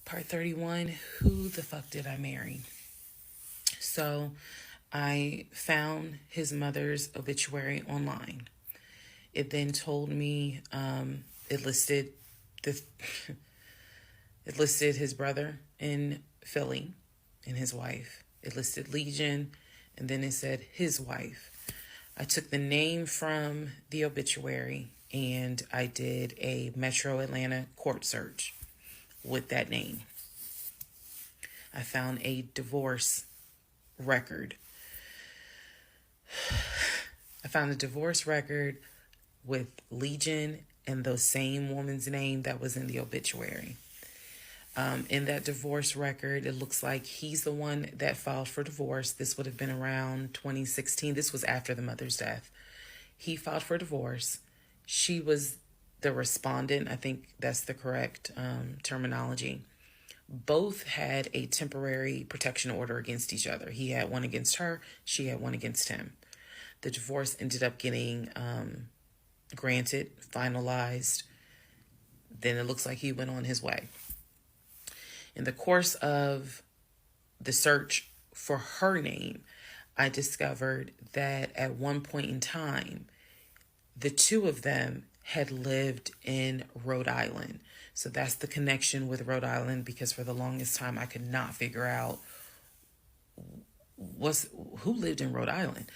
Part 31, who the fuck did I marry? So I found his mother's obituary online. It then told me it listed the it listed his brother in Philly and his wife. It listed Legion, and then it said his wife. I took the name from the obituary and I did a Metro Atlanta court search with that name. I found a divorce record. I found a divorce record with Legion and the same woman's name that was in the obituary. In that divorce record, it looks like he's the one that filed for divorce. This would have been around 2016. This was after the mother's death. He filed for divorce. She was the respondent. I think that's the correct terminology. Both had a temporary protection order against each other. He had one against her. She had one against him. The divorce ended up getting granted, finalized. Then it looks like he went on his way. In the course of the search for her name, I discovered that at one point in time, the two of them had lived in Rhode Island. So that's the connection with Rhode Island, because for the longest time I could not figure out who lived in Rhode Island.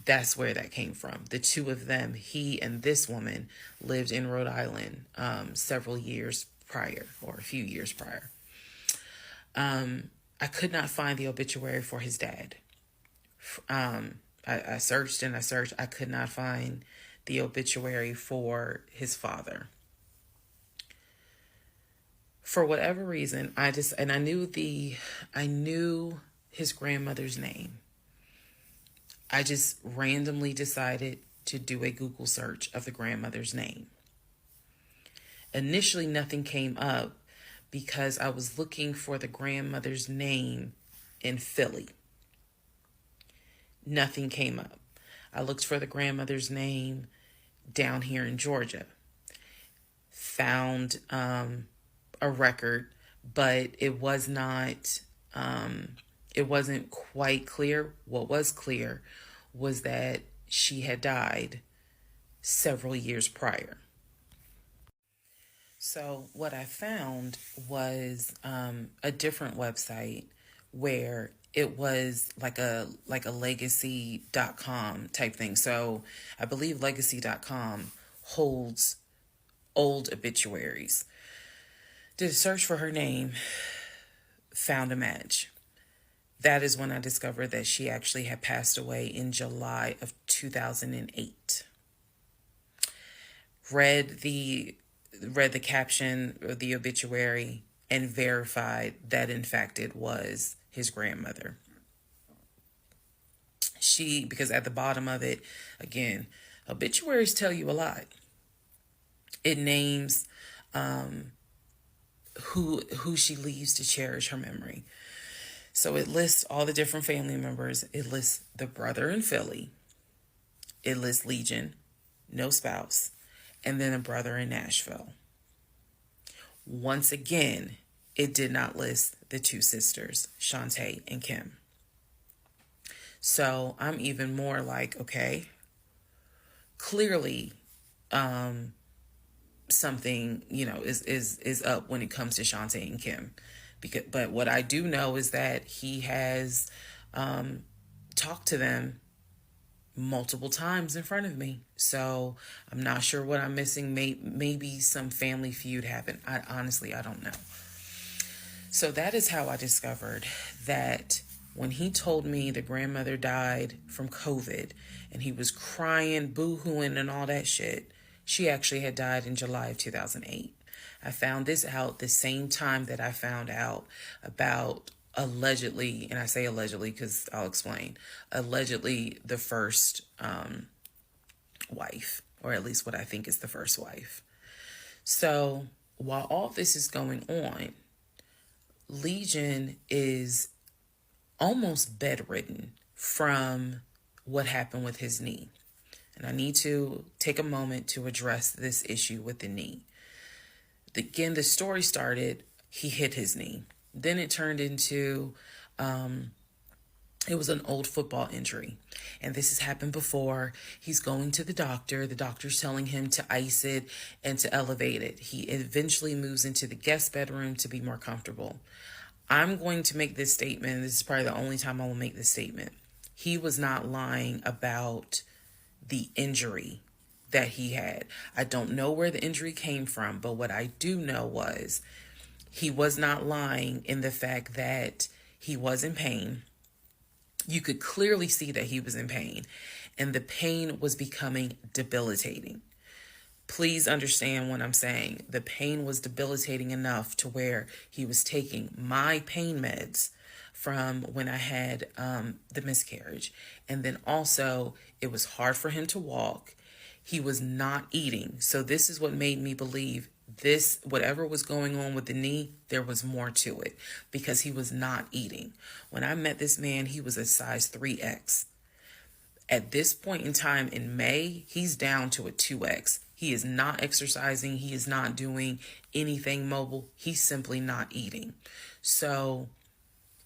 That's where that came from. The two of them, he and this woman, lived in Rhode Island several years prior, or a few years prior. I could not find the obituary for his dad. I searched and I searched. I could not find the obituary for his father. For whatever reason, I knew his grandmother's name. I just randomly decided to do a Google search of the grandmother's name. Initially, nothing came up because I was looking for the grandmother's name in Philly. Nothing came up. I looked for the grandmother's name down here in Georgia. Found a record, but it wasn't quite clear. What was clear was that she had died several years prior. So what I found was a different website where it was like a legacy.com type thing. So I believe legacy.com holds old obituaries. Did a search for her name, found a match. That is when I discovered that she actually had passed away in July of 2008. Read the caption of the obituary and verified that in fact it was his grandmother. Because at the bottom of it, again, obituaries tell you a lot. It names who she leaves to cherish her memory. So it lists all the different family members. It lists the brother in Philly. It lists Legion, no spouse, and then a brother in Nashville. Once again, it did not list the two sisters, Shantae and Kim. So I'm even more like, okay, clearly something, is up when it comes to Shantae and Kim. But what I do know is that he has talked to them multiple times in front of me. So I'm not sure what I'm missing. Maybe some family feud happened. I don't know. So that is how I discovered that when he told me the grandmother died from COVID and he was crying, boo-hooing and all that shit, she actually had died in July of 2008. I found this out the same time that I found out about allegedly, and I say allegedly because I'll explain, allegedly the first wife, or at least what I think is the first wife. So while all this is going on, Legion is almost bedridden from what happened with his knee. And I need to take a moment to address this issue with the knee. Again, the story started he hit his knee. Then it turned into, it was an old football injury. And this has happened before. He's going to the doctor. The doctor's telling him to ice it and to elevate it. He eventually moves into the guest bedroom to be more comfortable. I'm going to make this statement. This is probably the only time I will make this statement. He was not lying about the injury that he had. I don't know where the injury came from, but what I do know was he was not lying in the fact that he was in pain. You could clearly see that he was in pain, and the pain was becoming debilitating. Please understand what I'm saying. The pain was debilitating enough to where he was taking my pain meds from when I had the miscarriage. And then also, it was hard for him to walk. He was not eating. So this is what made me believe this, whatever was going on with the knee, there was more to it because he was not eating. When I met this man, he was a size 3X. At this point in time in May, he's down to a 2X. He is not exercising. He is not doing anything mobile. He's simply not eating. So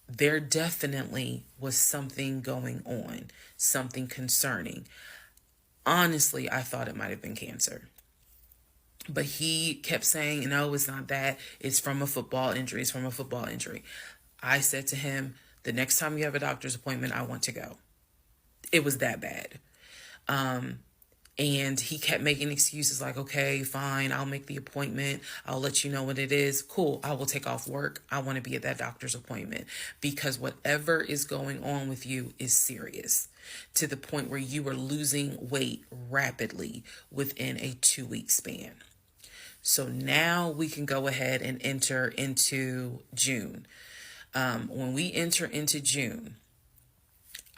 there definitely was something going on, something concerning. Honestly, I thought it might have been cancer. But he kept saying, no, it's not that. It's from a football injury. It's from a football injury. I said to him, the next time you have a doctor's appointment, I want to go. It was that bad. And he kept making excuses like, okay, fine, I'll make the appointment. I'll let you know what it is. Cool, I will take off work. I want to be at that doctor's appointment because whatever is going on with you is serious to the point where you are losing weight rapidly within a 2-week span. So now we can go ahead and enter into June. When we enter into June,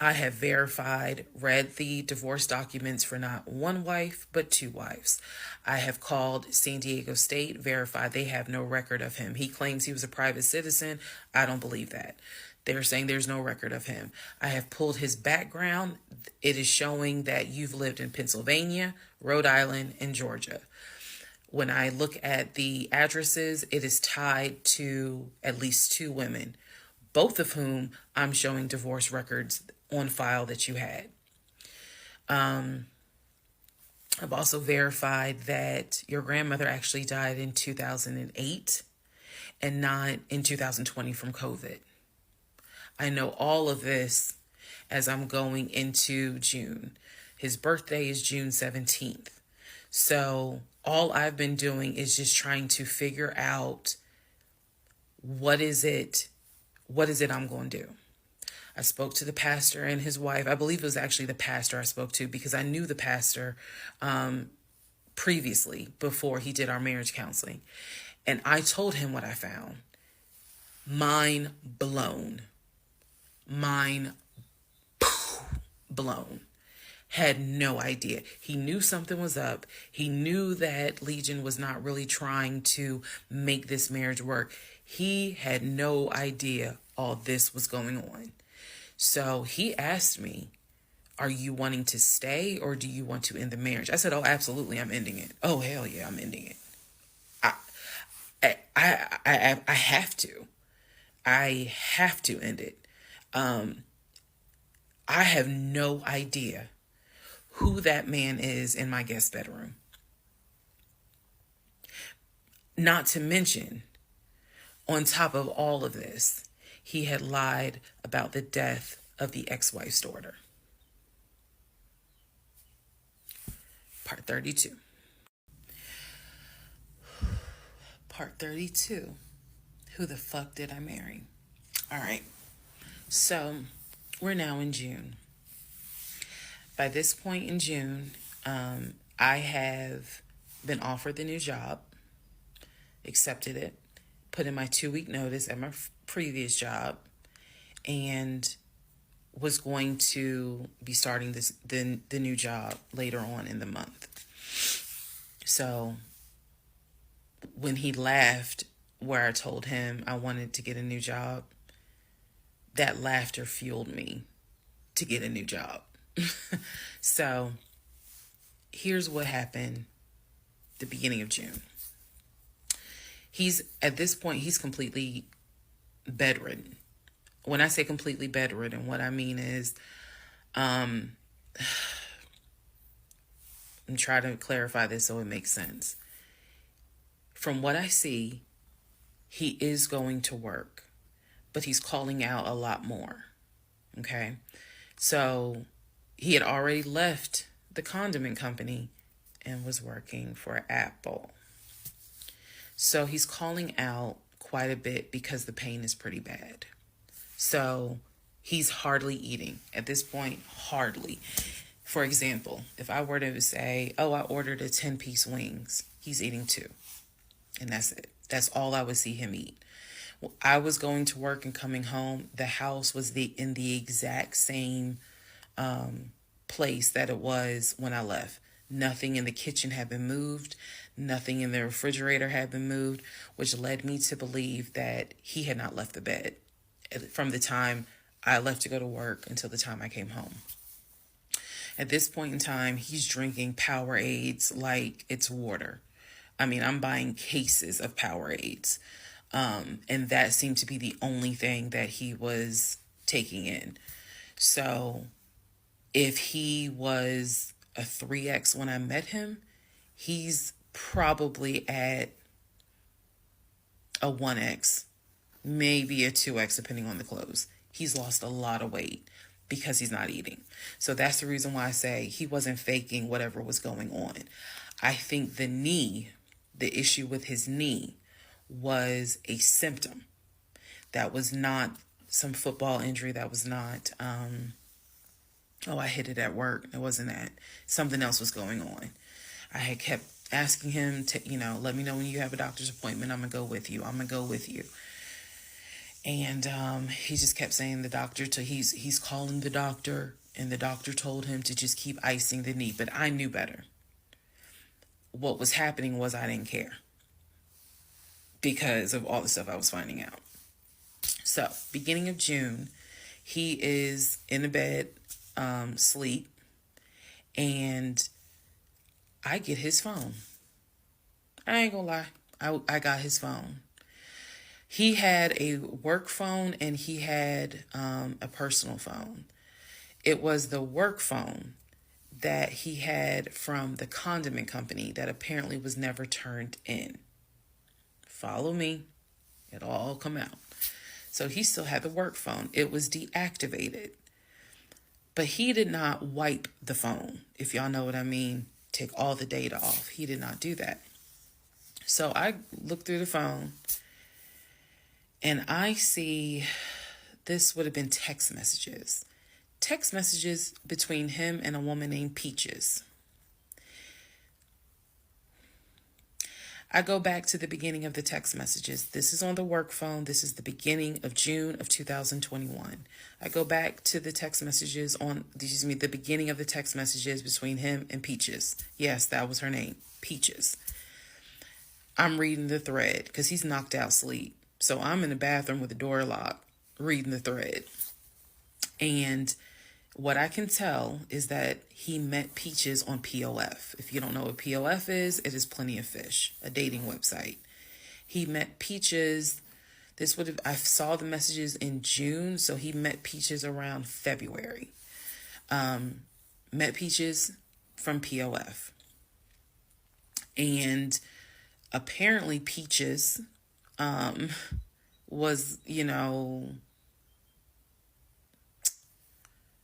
I have verified, read the divorce documents for not one wife, but 2 wives. I have called San Diego State, verified they have no record of him. He claims he was a private citizen. I don't believe that. They're saying there's no record of him. I have pulled his background. It is showing that you've lived in Pennsylvania, Rhode Island, and Georgia. When I look at the addresses, it is tied to at least 2 women, both of whom I'm showing divorce records on file that you had. I've also verified that your grandmother actually died in 2008 and not in 2020 from COVID. I know all of this as I'm going into June. His birthday is June 17th. So all I've been doing is just trying to figure out what is it I'm going to do. I spoke to the pastor and his wife. I believe it was actually the pastor I spoke to because I knew the pastor previously before he did our marriage counseling. And I told him what I found. Mind blown. Mind blown. Had no idea. He knew something was up. He knew that Legion was not really trying to make this marriage work. He had no idea all this was going on. So he asked me, are you wanting to stay or do you want to end the marriage? I said, oh, absolutely, I'm ending it. Oh, hell yeah, I'm ending it. I have to. I have to end it. I have no idea who that man is in my guest bedroom. Not to mention, on top of all of this, he had lied about the death of the ex-wife's daughter. Part 32. Part 32. Who the fuck did I marry? All right. So we're now in June. By this point in June, I have been offered the new job, accepted it, put in my 2-week notice at my previous job, and was going to be starting the new job later on in the month. So when he laughed where I told him I wanted to get a new job, that laughter fueled me to get a new job. So here's what happened the beginning of June. At this point, he's completely bedridden. When I say completely bedridden, what I mean is, I'm trying to clarify this so it makes sense. From what I see, he is going to work, but he's calling out a lot more. Okay. So he had already left the condiment company and was working for Apple. So he's calling out quite a bit because the pain is pretty bad. So he's hardly eating at this point, hardly. For example, if I were to say, oh, I ordered a 10-piece wings, he's eating 2. And that's it. That's all I would see him eat. I was going to work and coming home. The house was in the exact same place that it was when I left. Nothing in the kitchen had been moved. Nothing in the refrigerator had been moved, which led me to believe that he had not left the bed from the time I left to go to work until the time I came home. At this point in time, he's drinking Powerades like it's water. I mean, I'm buying cases of Powerades. And that seemed to be the only thing that he was taking in. So if he was a 3X when I met him, he's probably at a 1X, maybe a 2X, depending on the clothes. He's lost a lot of weight because he's not eating. So that's the reason why I say he wasn't faking whatever was going on. I think the issue with his knee was a symptom. That was not some football injury. That was not, I hit it at work. It wasn't that. Something else was going on. I had kept asking him to, let me know when you have a doctor's appointment. I'm going to go with you. And he just kept saying he's calling the doctor, and the doctor told him to just keep icing the knee. But I knew better. What was happening was I didn't care because of all the stuff I was finding out. So, beginning of June, he is in the bed, sleep, and I get his phone. I ain't gonna lie. I got his phone. He had a work phone and he had a personal phone. It was the work phone that he had from the condiment company that apparently was never turned in. Follow me. It'll all come out. So he still had the work phone. It was deactivated. But he did not wipe the phone, if y'all know what I mean. Take all the data off. He did not do that. So I looked through the phone and I see this would have been text messages. Text messages between him and a woman named Peaches. I go back to the beginning of the text messages. This is on the work phone. This is the beginning of June of 2021. I go back to the text messages the beginning of the text messages between him and Peaches. Yes, that was her name, Peaches. I'm reading the thread because he's knocked out sleep. So I'm in the bathroom with the door locked, reading the thread. And what I can tell is that he met Peaches on POF. If you don't know what POF is, it is Plenty of Fish, a dating website. He met Peaches. I saw the messages in June, so he met Peaches around February. Met Peaches from POF. And apparently Peaches was,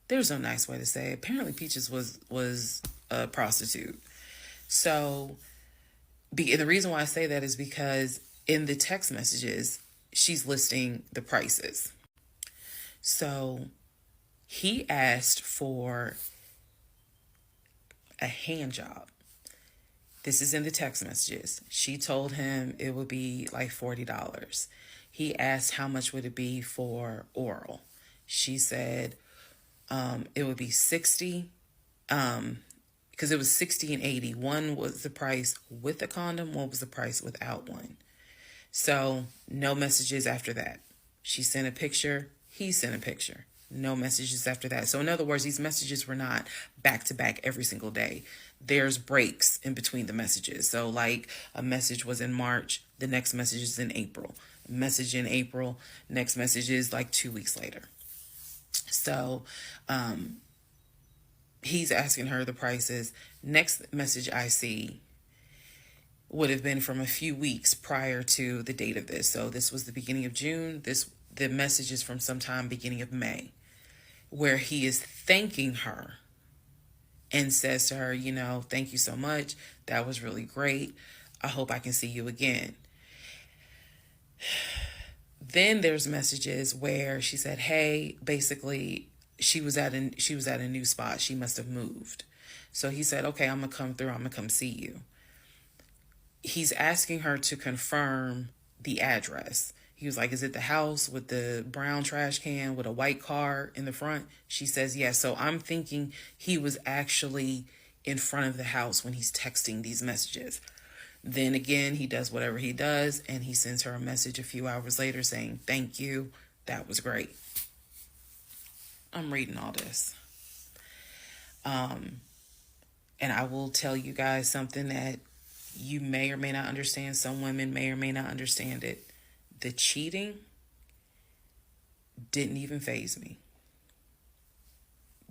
there's no nice way to say it. Apparently Peaches was a prostitute. So, the reason why I say that is because in the text messages, she's listing the prices. So, he asked for a hand job. This is in the text messages. She told him it would be like $40. He asked how much would it be for oral. She said it would be $60, because it was $60 and $80. One was the price with the condom, one was the price without one. So no messages after that. She sent a picture, he sent a picture. No messages after that. So in other words, these messages were not back to back every single day. there's breaks in between the messages. So like a message was in March, the next message is in April. A message in April, next message is like 2 weeks later. So he's asking her the prices. Next message I see would have been from a few weeks prior to the date of this. So this was the beginning of June. The message is from sometime beginning of May, where he is thanking her and says to her, you know, thank you so much. That was really great. I hope I can see you again. Then there's messages where she said, hey, basically she was at a new spot. She must have moved. So he said, okay, I'm going to come through. I'm going to come see you. He's asking her to confirm the address. He was like, is it the house with the brown trash can with a white car in the front? She says, yes. So I'm thinking he was actually in front of the house when he's texting these messages. Then again, he does whatever he does, and he sends her a message a few hours later saying, thank you. That was great. I'm reading all this. And I will tell you guys something that you may or may not understand. Some women may or may not understand it. The cheating didn't even faze me.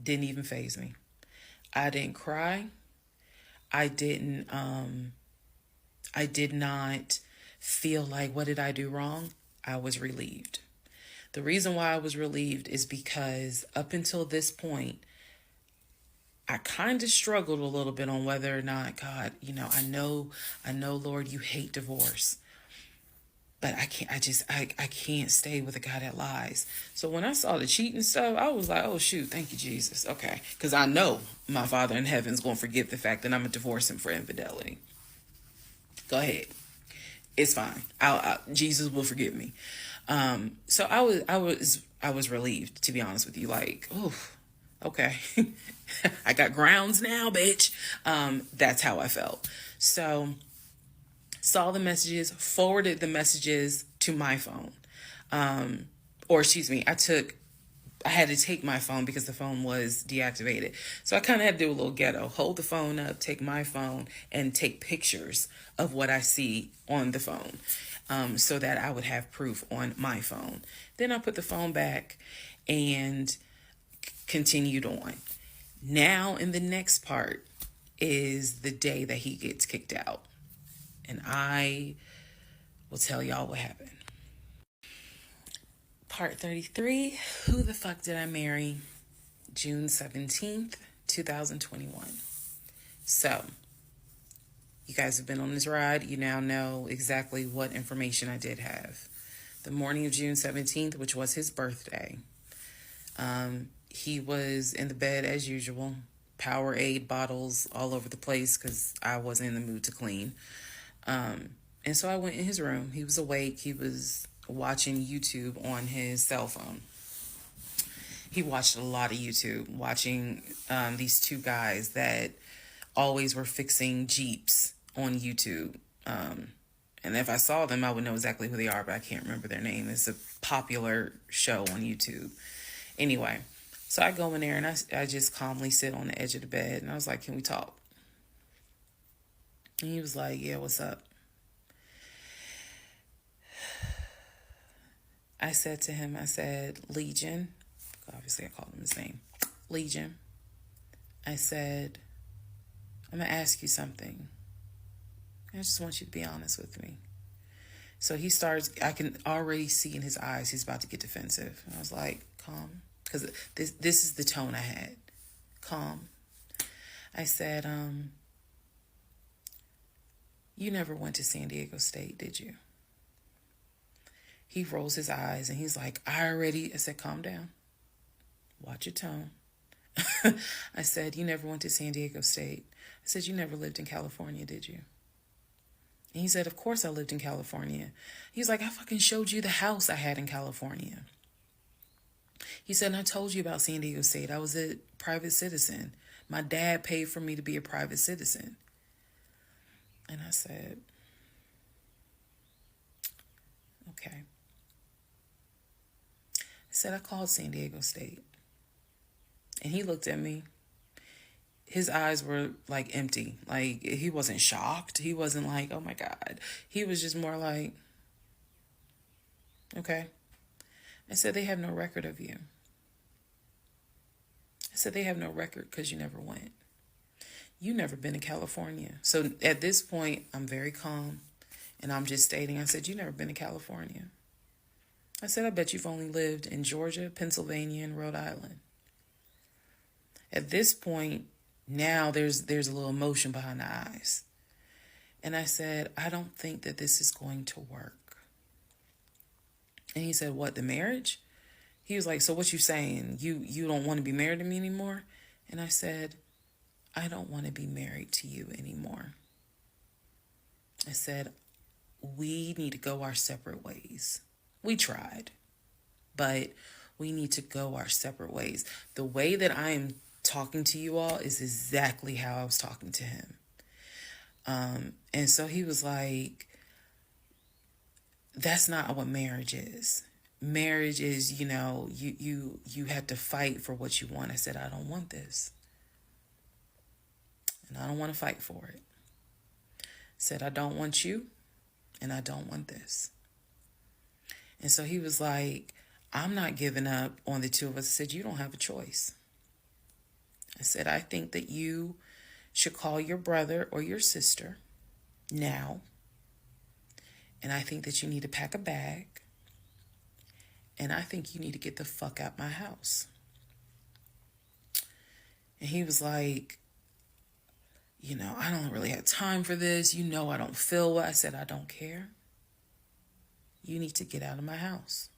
Didn't even faze me. I didn't cry. I did not feel like, what did I do wrong? I was relieved. The reason why I was relieved is because up until this point, I kind of struggled a little bit on whether or not, God, you know, I know, Lord, you hate divorce, but I can't stay with a guy that lies. So when I saw the cheating stuff, I was like, oh shoot, thank you, Jesus. Okay. Cause I know my Father in heaven's going to forgive the fact that I'm going to divorce him for infidelity. Go ahead. It's fine. Jesus will forgive me. So I was relieved, to be honest with you. Like, oh, okay. I got grounds now, bitch. That's how I felt. So saw the messages, forwarded the messages to my phone. Or excuse me, I had to take my phone because the phone was deactivated. So I kind of had to do a little ghetto. Hold the phone up, take my phone, and take pictures of what I see on the phone, so that I would have proof on my phone. Then I put the phone back and continued on. Now in the next part is the day that he gets kicked out. And I will tell y'all what happened. Part 33, who the fuck did I marry? June 17th, 2021. So, you guys have been on this ride. You now know exactly what information I did have. The morning of June 17th, which was his birthday, he was in the bed as usual. Powerade bottles all over the place because I wasn't in the mood to clean. And so I went in his room. He was awake. He was watching YouTube on his cell phone. He watched a lot of YouTube, watching these two guys that always were fixing Jeeps on YouTube. And if I saw them, I would know exactly who they are, but I can't remember their name. It's a popular show on YouTube. Anyway, so I go in there and I just calmly sit on the edge of the bed. And I was like, can we talk? And he was like, yeah, what's up? I said to him, I said, Legion. Obviously, I called him his name. Legion. I said, I'm going to ask you something. I just want you to be honest with me. So he starts, I can already see in his eyes, he's about to get defensive. And I was like, calm. Because this is the tone I had. Calm. I said, you never went to San Diego State, did you? He rolls his eyes and he's like, I said, calm down. Watch your tone. I said, you never went to San Diego State. I said, you never lived in California, did you? And he said, of course I lived in California. He's like, I fucking showed you the house I had in California. He said, and I told you about San Diego State. I was a private citizen. My dad paid for me to be a private citizen. And I said, okay. I said, I called San Diego State. And he looked at me his eyes were like empty. Like he wasn't shocked. He wasn't like, oh my God. He was just more like, okay. I said, they have no record of you. I said, they have no record because you never went. You never been to California. So at this point, I'm very calm. And I'm just stating, I said, you never been to California. I said, I bet you've only lived in Georgia, Pennsylvania, and Rhode Island. At this point, now there's a little emotion behind the eyes. And I said, I don't think that this is going to work. And he said, what, the marriage? He was like, so what you saying? You don't want to be married to me anymore? And I said, I don't want to be married to you anymore. I said, we need to go our separate ways. We tried, but we need to go our separate ways. The way that I am talking to you all is exactly how I was talking to him. And so he was like, that's not what marriage is. Marriage is, you have to fight for what you want. I said, I don't want this. And I don't want to fight for it. I said, I don't want you, and I don't want this. And so he was like, I'm not giving up on the two of us. I said, you don't have a choice. I said, I think that you should call your brother or your sister now. And I think that you need to pack a bag. And I think you need to get the fuck out my house. And he was like, I don't really have time for this. I don't feel well. I said, I don't care. You need to get out of my house.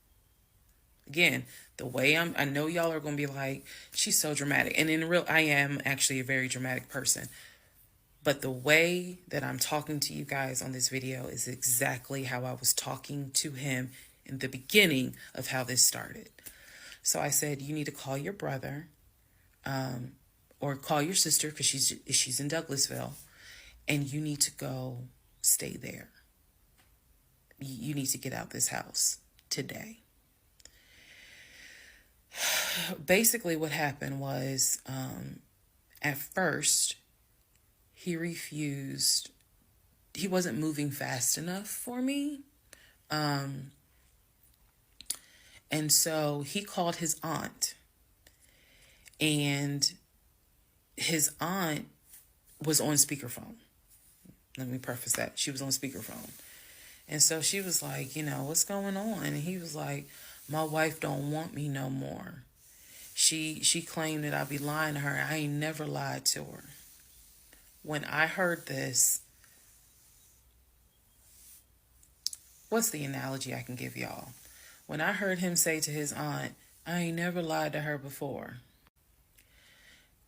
Again, the way I know y'all are going to be like, she's so dramatic. And I am actually a very dramatic person. But the way that I'm talking to you guys on this video is exactly how I was talking to him in the beginning of how this started. So I said, you need to call your brother, or call your sister because she's in Douglasville, and you need to go stay there. You need to get out this house today. Basically what happened was, at first, he refused. He wasn't moving fast enough for me. And so he called his aunt. And his aunt was on speakerphone. Let me preface that. She was on speakerphone. And so she was like, what's going on? And he was like, my wife don't want me no more. She claimed that I be lying to her. I ain't never lied to her. When I heard this, what's the analogy I can give y'all? When I heard him say to his aunt, I ain't never lied to her before,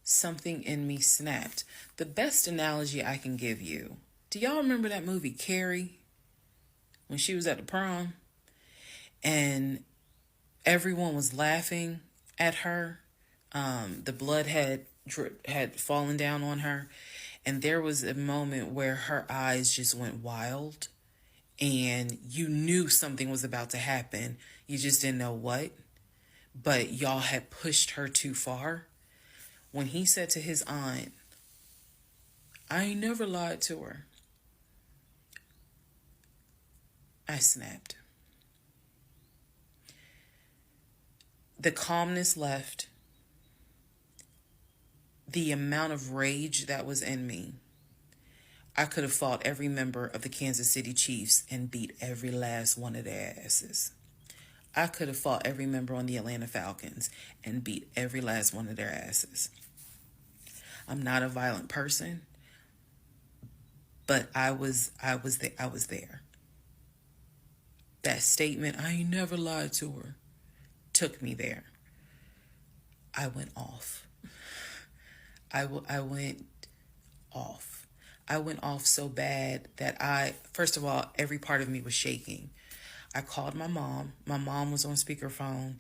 something in me snapped. The best analogy I can give you, do y'all remember that movie Carrie? When she was at the prom and everyone was laughing at her. The blood had fallen down on her. And there was a moment where her eyes just went wild. And you knew something was about to happen. You just didn't know what. But y'all had pushed her too far. When he said to his aunt, I ain't never lied to her, I snapped. The calmness left. The amount of rage that was in me. I could have fought every member of the Kansas City Chiefs and beat every last one of their asses. I could have fought every member on the Atlanta Falcons and beat every last one of their asses. I'm not a violent person, but I was there. That statement, I ain't never lied to her, took me there. I went off. I went off. I went off so bad that first of all, every part of me was shaking. I called my mom. My mom was on speakerphone,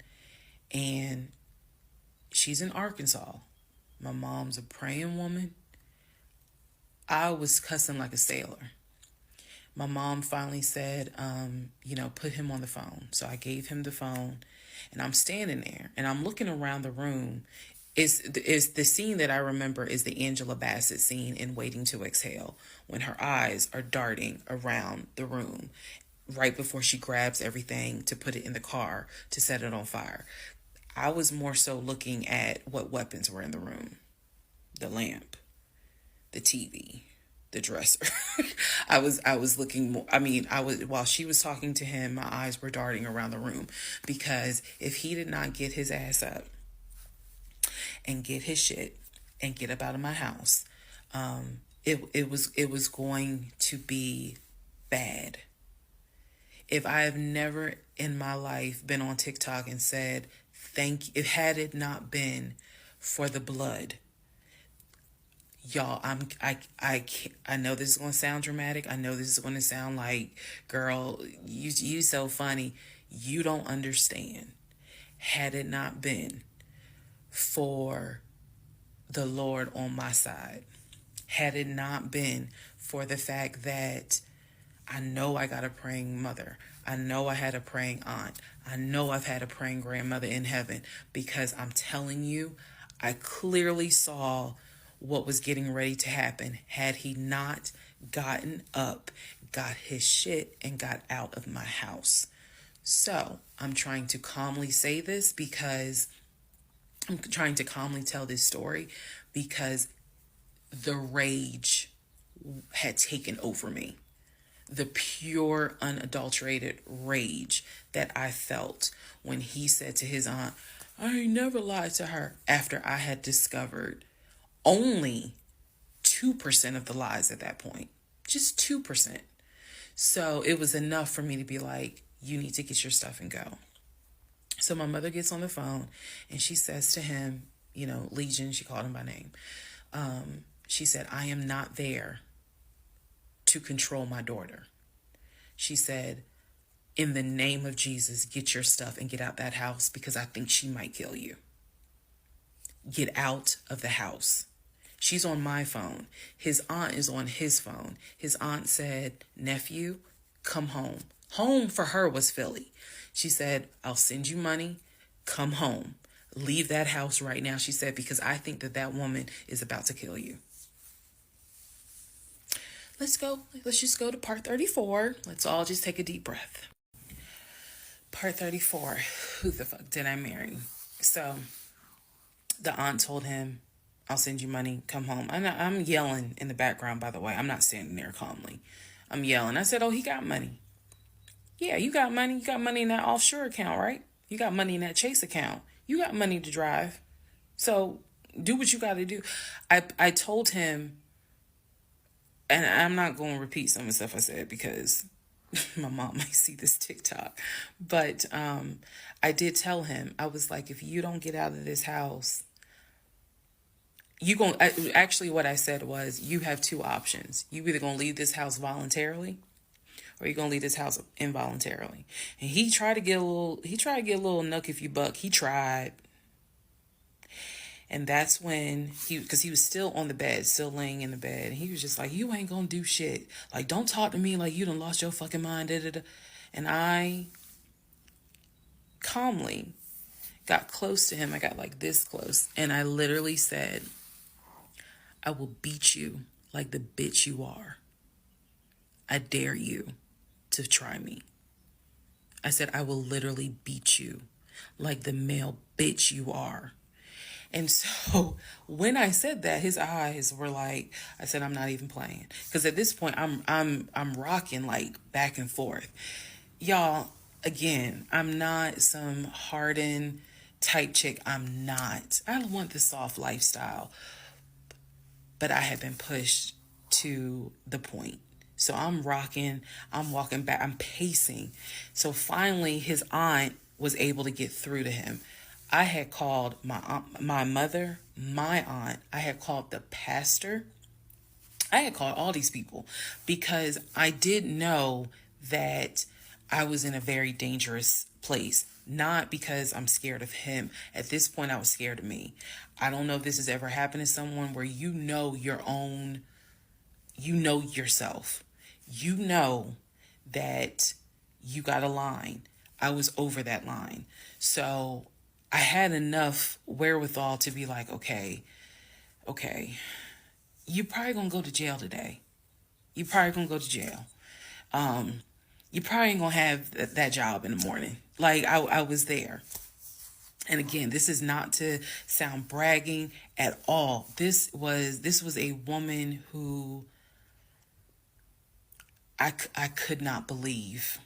and she's in Arkansas. My mom's a praying woman. I was cussing like a sailor. My mom finally said, put him on the phone. So I gave him the phone, and I'm standing there, and I'm looking around the room. is the scene that I remember is the Angela Bassett scene in Waiting to Exhale, when her eyes are darting around the room right before she grabs everything to put it in the car to set it on fire. I was more so looking at what weapons were in the room: the lamp, the TV, the dresser. I was looking more, I mean, I was, while she was talking to him, my eyes were darting around the room, because if he did not get his ass up and get his shit and get up out of my house, it was going to be bad. If I have never in my life been on TikTok and said thank, if had it not been for the blood, y'all, I know this is going to sound dramatic. I know this is going to sound like, girl, you so funny. You don't understand. Had it not been for the Lord on my side, had it not been for the fact that I know I got a praying mother, I know I had a praying aunt, I know I've had a praying grandmother in heaven, because I'm telling you, I clearly saw what was getting ready to happen had he not gotten up, got his shit, and got out of my house. So I'm trying to calmly say this because I'm trying to calmly tell this story because the rage had taken over me. The pure, unadulterated rage that I felt when he said to his aunt, I ain't never lied to her, after I had discovered only 2% of the lies at that point. Just 2%. So it was enough for me to be like, you need to get your stuff and go. So my mother gets on the phone and she says to him, Legion, she called him by name. She said, I am not there to control my daughter. She said, in the name of Jesus, get your stuff and get out that house, because I think she might kill you. Get out of the house. She's on my phone. His aunt is on his phone. His aunt said, nephew, come home. Home for her was Philly. She said, I'll send you money. Come home. Leave that house right now, she said, because I think that woman is about to kill you. Let's just go to part 34. Let's all just take a deep breath. Part 34. Who the fuck did I marry? So the aunt told him, I'll send you money. Come home. I'm yelling in the background, by the way. I'm not standing there calmly. I'm yelling. I said, oh, he got money. Yeah, you got money. You got money in that offshore account, right? You got money in that Chase account. You got money to drive. So do what you got to do. I told him, and I'm not going to repeat some of the stuff I said because my mom might see this TikTok. But I did tell him, I was like, if you don't get out of this house, actually what I said was, you have two options. You either going to leave this house voluntarily, or you're going to leave this house involuntarily. And he tried to get a little nuck if you buck. He tried. And that's when because he was still on the bed, still laying in the bed. And he was just like, you ain't going to do shit. Like, don't talk to me like you done lost your fucking mind. Da, da, da. And I calmly got close to him. I got like this close. And I literally said, I will beat you like the bitch you are. I dare you to try me. I said, I will literally beat you like the male bitch you are. And so when I said that, his eyes were like, I said, I'm not even playing. Because at this point, I'm rocking like back and forth. Y'all, again, I'm not some hardened type chick. I'm not. I want the soft lifestyle. But I have been pushed to the point. So I'm rocking, I'm walking back, I'm pacing. So finally, his aunt was able to get through to him. I had called my aunt, my mother, my aunt. I had called the pastor. I had called all these people because I did know that I was in a very dangerous place. Not because I'm scared of him. At this point, I was scared of me. I don't know if this has ever happened to someone where you know your own, you know yourself. You know that you got a line. I was over that line. So I had enough wherewithal to be like, okay, you probably gonna go to jail today. You probably gonna go to jail. You probably ain't gonna have that job in the morning. Like I was there. And again, this is not to sound bragging at all. This was a woman who I could not believe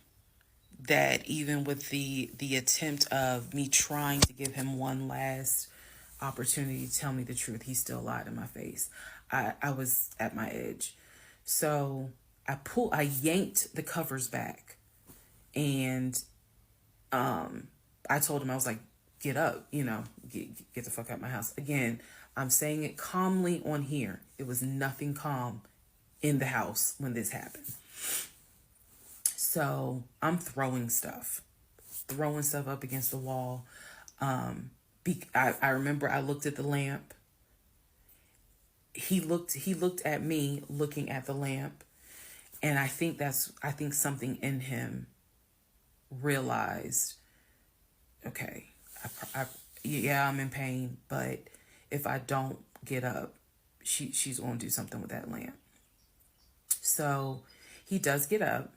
that even with the attempt of me trying to give him one last opportunity to tell me the truth, he still lied in my face. I was at my edge. So I yanked the covers back, and I told him, I was like, get up, get the fuck out of my house. Again, I'm saying it calmly on here. It was nothing calm in the house when this happened. So I'm throwing stuff up against the wall. I remember I looked at the lamp. He looked at me looking at the lamp, and I think something in him realized, okay, yeah, I'm in pain, but if I don't get up, she's going to do something with that lamp. So he does get up.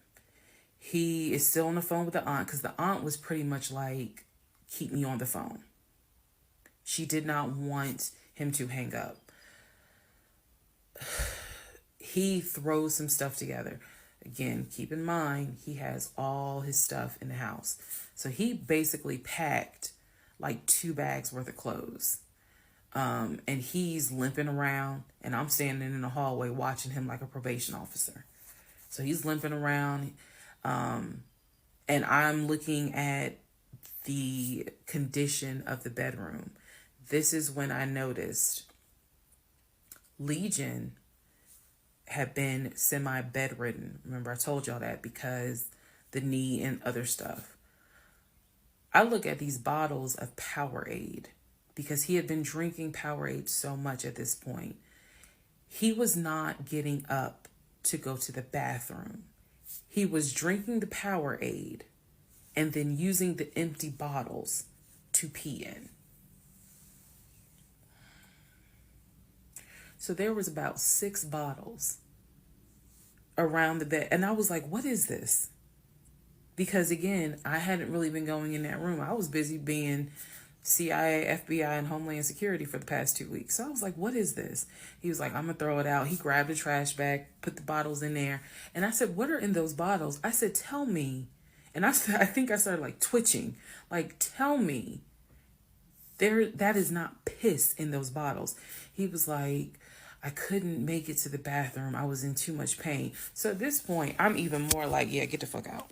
He is still on the phone with the aunt, because the aunt was pretty much like, keep me on the phone. She did not want him to hang up. He throws some stuff together. Again, keep in mind, he has all his stuff in the house. So he basically packed like 2 bags worth of clothes. And he's limping around, and I'm standing in the hallway watching him like a probation officer. So he's limping around, and I'm looking at the condition of the bedroom. This is when I noticed Legion had been semi-bedridden. Remember, I told y'all that, because the knee and other stuff. I look at these bottles of Powerade, because he had been drinking Powerade so much at this point. He was not getting up to go to the bathroom. He was drinking the Powerade and then using the empty bottles to pee in. So there was about 6 bottles around the bed. And I was like, what is this? Because again, I hadn't really been going in that room. I was busy being CIA, FBI, and Homeland Security for the past 2 weeks. So I was like, what is this? He was like, I'm going to throw it out. He grabbed a trash bag, put the bottles in there. And I said, what are in those bottles? I said, tell me. And I think I started like twitching. Like, tell me. That is not piss in those bottles. He was like, I couldn't make it to the bathroom. I was in too much pain. So at this point, I'm even more like, yeah, get the fuck out.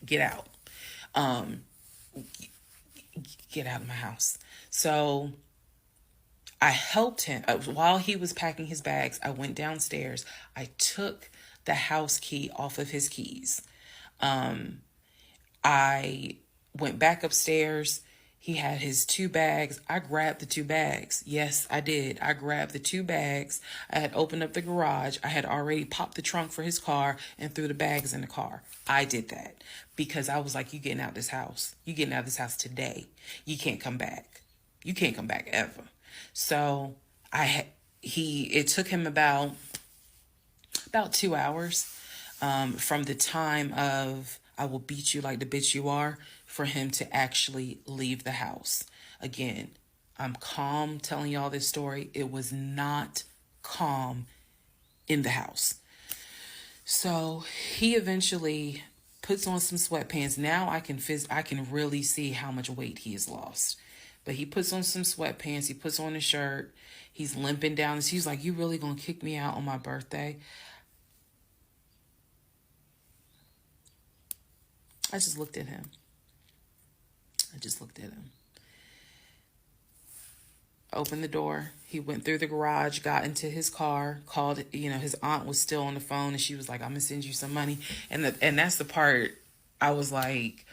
Get out. Get out of my house. So I helped him. While he was packing his bags, I went downstairs. I took the house key off of his keys. I went back upstairs. He had his 2 bags. I grabbed the 2 bags. Yes, I did. I grabbed the 2 bags. I had opened up the garage. I had already popped the trunk for his car and threw the bags in the car. I did that because I was like, you getting out of this house. You getting out of this house today. You can't come back. You can't come back ever. So it took him about 2 hours from the time of I will beat you like the bitch you are for him to actually leave the house. Again, I'm calm telling y'all this story. It was not calm in the house. So he eventually puts on some sweatpants. Now I can really see how much weight he has lost. But he puts on some sweatpants. He puts on a shirt. He's limping down. He's like, you really gonna kick me out on my birthday? I just looked at him. Opened the door. He went through the garage, got into his car, called, his aunt was still on the phone, and she was like, I'm going to send you some money. And that's the part I was like,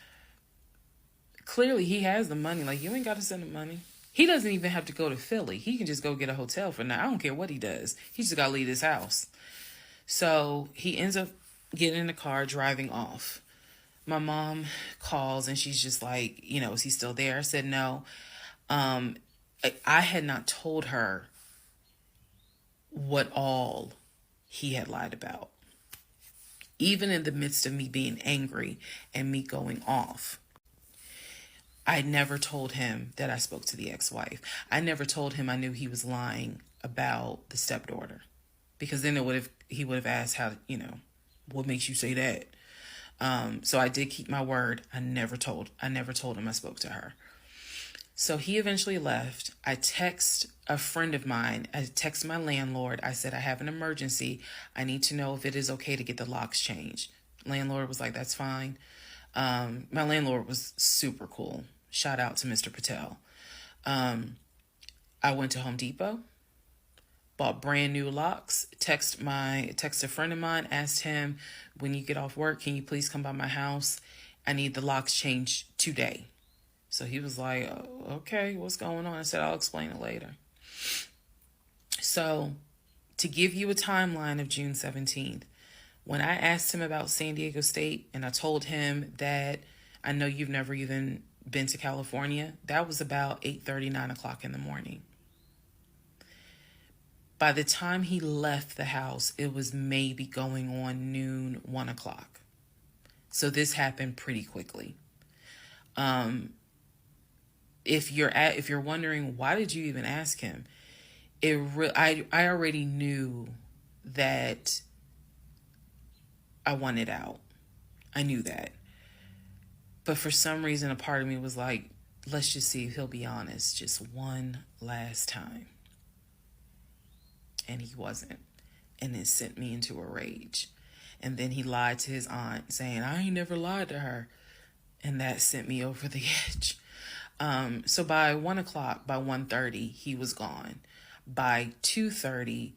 clearly he has the money. Like, you ain't got to send him money. He doesn't even have to go to Philly. He can just go get a hotel for now. I don't care what he does. He just got to leave his house. So he ends up getting in the car, driving off. My mom calls and she's just like, is he still there? I said no. I had not told her what all he had lied about. Even in the midst of me being angry and me going off, I never told him that I spoke to the ex-wife. I never told him I knew he was lying about the stepdaughter, because then he would have asked how, what makes you say that? So I did keep my word. I never told him I spoke to her. So he eventually left. I text a friend of mine. I text my landlord. I said, I have an emergency. I need to know if it is okay to get the locks changed. Landlord was like, that's fine. My landlord was super cool. Shout out to Mr. Patel. I went to Home Depot, bought brand new locks, text a friend of mine, asked him, when you get off work, can you please come by my house? I need the locks changed today. So he was like, oh, okay, what's going on? I said, I'll explain it later. So to give you a timeline of June 17th, when I asked him about San Diego State and I told him that I know you've never even been to California, that was about 8:30, 9 o'clock in the morning. By the time he left the house, it was maybe going on noon, 1 o'clock. So this happened pretty quickly. If you're wondering, why did you even ask him? I already knew that I wanted out. I knew that. But for some reason, a part of me was like, let's just see if he'll be honest just one last time. And he wasn't. And it sent me into a rage. And then he lied to his aunt saying, I ain't never lied to her. And that sent me over the edge. So by 1 o'clock, by 1:30, he was gone. By 2:30,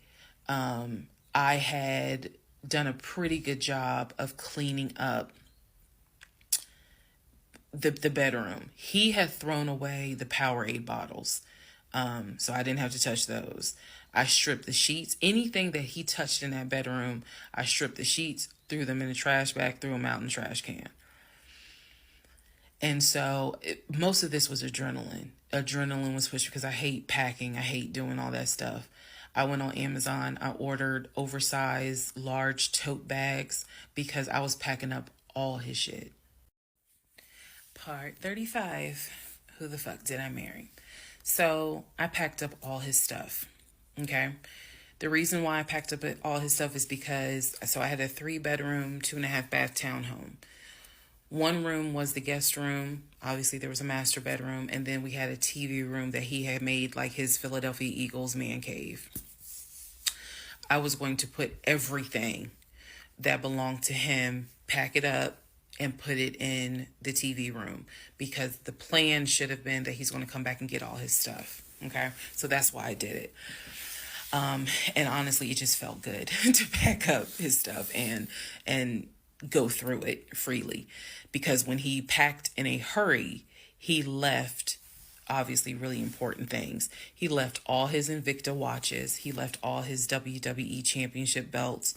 I had done a pretty good job of cleaning up the bedroom. He had thrown away the Powerade bottles. So I didn't have to touch those. I stripped the sheets. Anything that he touched in that bedroom, I stripped the sheets, threw them in the trash bag, threw them out in the trash can. And so most of this was adrenaline. Adrenaline was pushed because I hate packing. I hate doing all that stuff. I went on Amazon. I ordered oversized, large tote bags because I was packing up all his shit. Part 35. Who the fuck did I marry? So I packed up all his stuff. Okay. The reason why I packed up all his stuff is because, so I had a 3-bedroom, 2.5 bath townhome. One room was the guest room. Obviously, there was a master bedroom. And then we had a TV room that he had made like his Philadelphia Eagles man cave. I was going to put everything that belonged to him, pack it up, and put it in the TV room, because the plan should have been that he's going to come back and get all his stuff. Okay. So that's why I did it. And honestly, it just felt good to pack up his stuff and go through it freely, because when he packed in a hurry, he left obviously really important things. He left all his Invicta watches. He left all his WWE championship belts.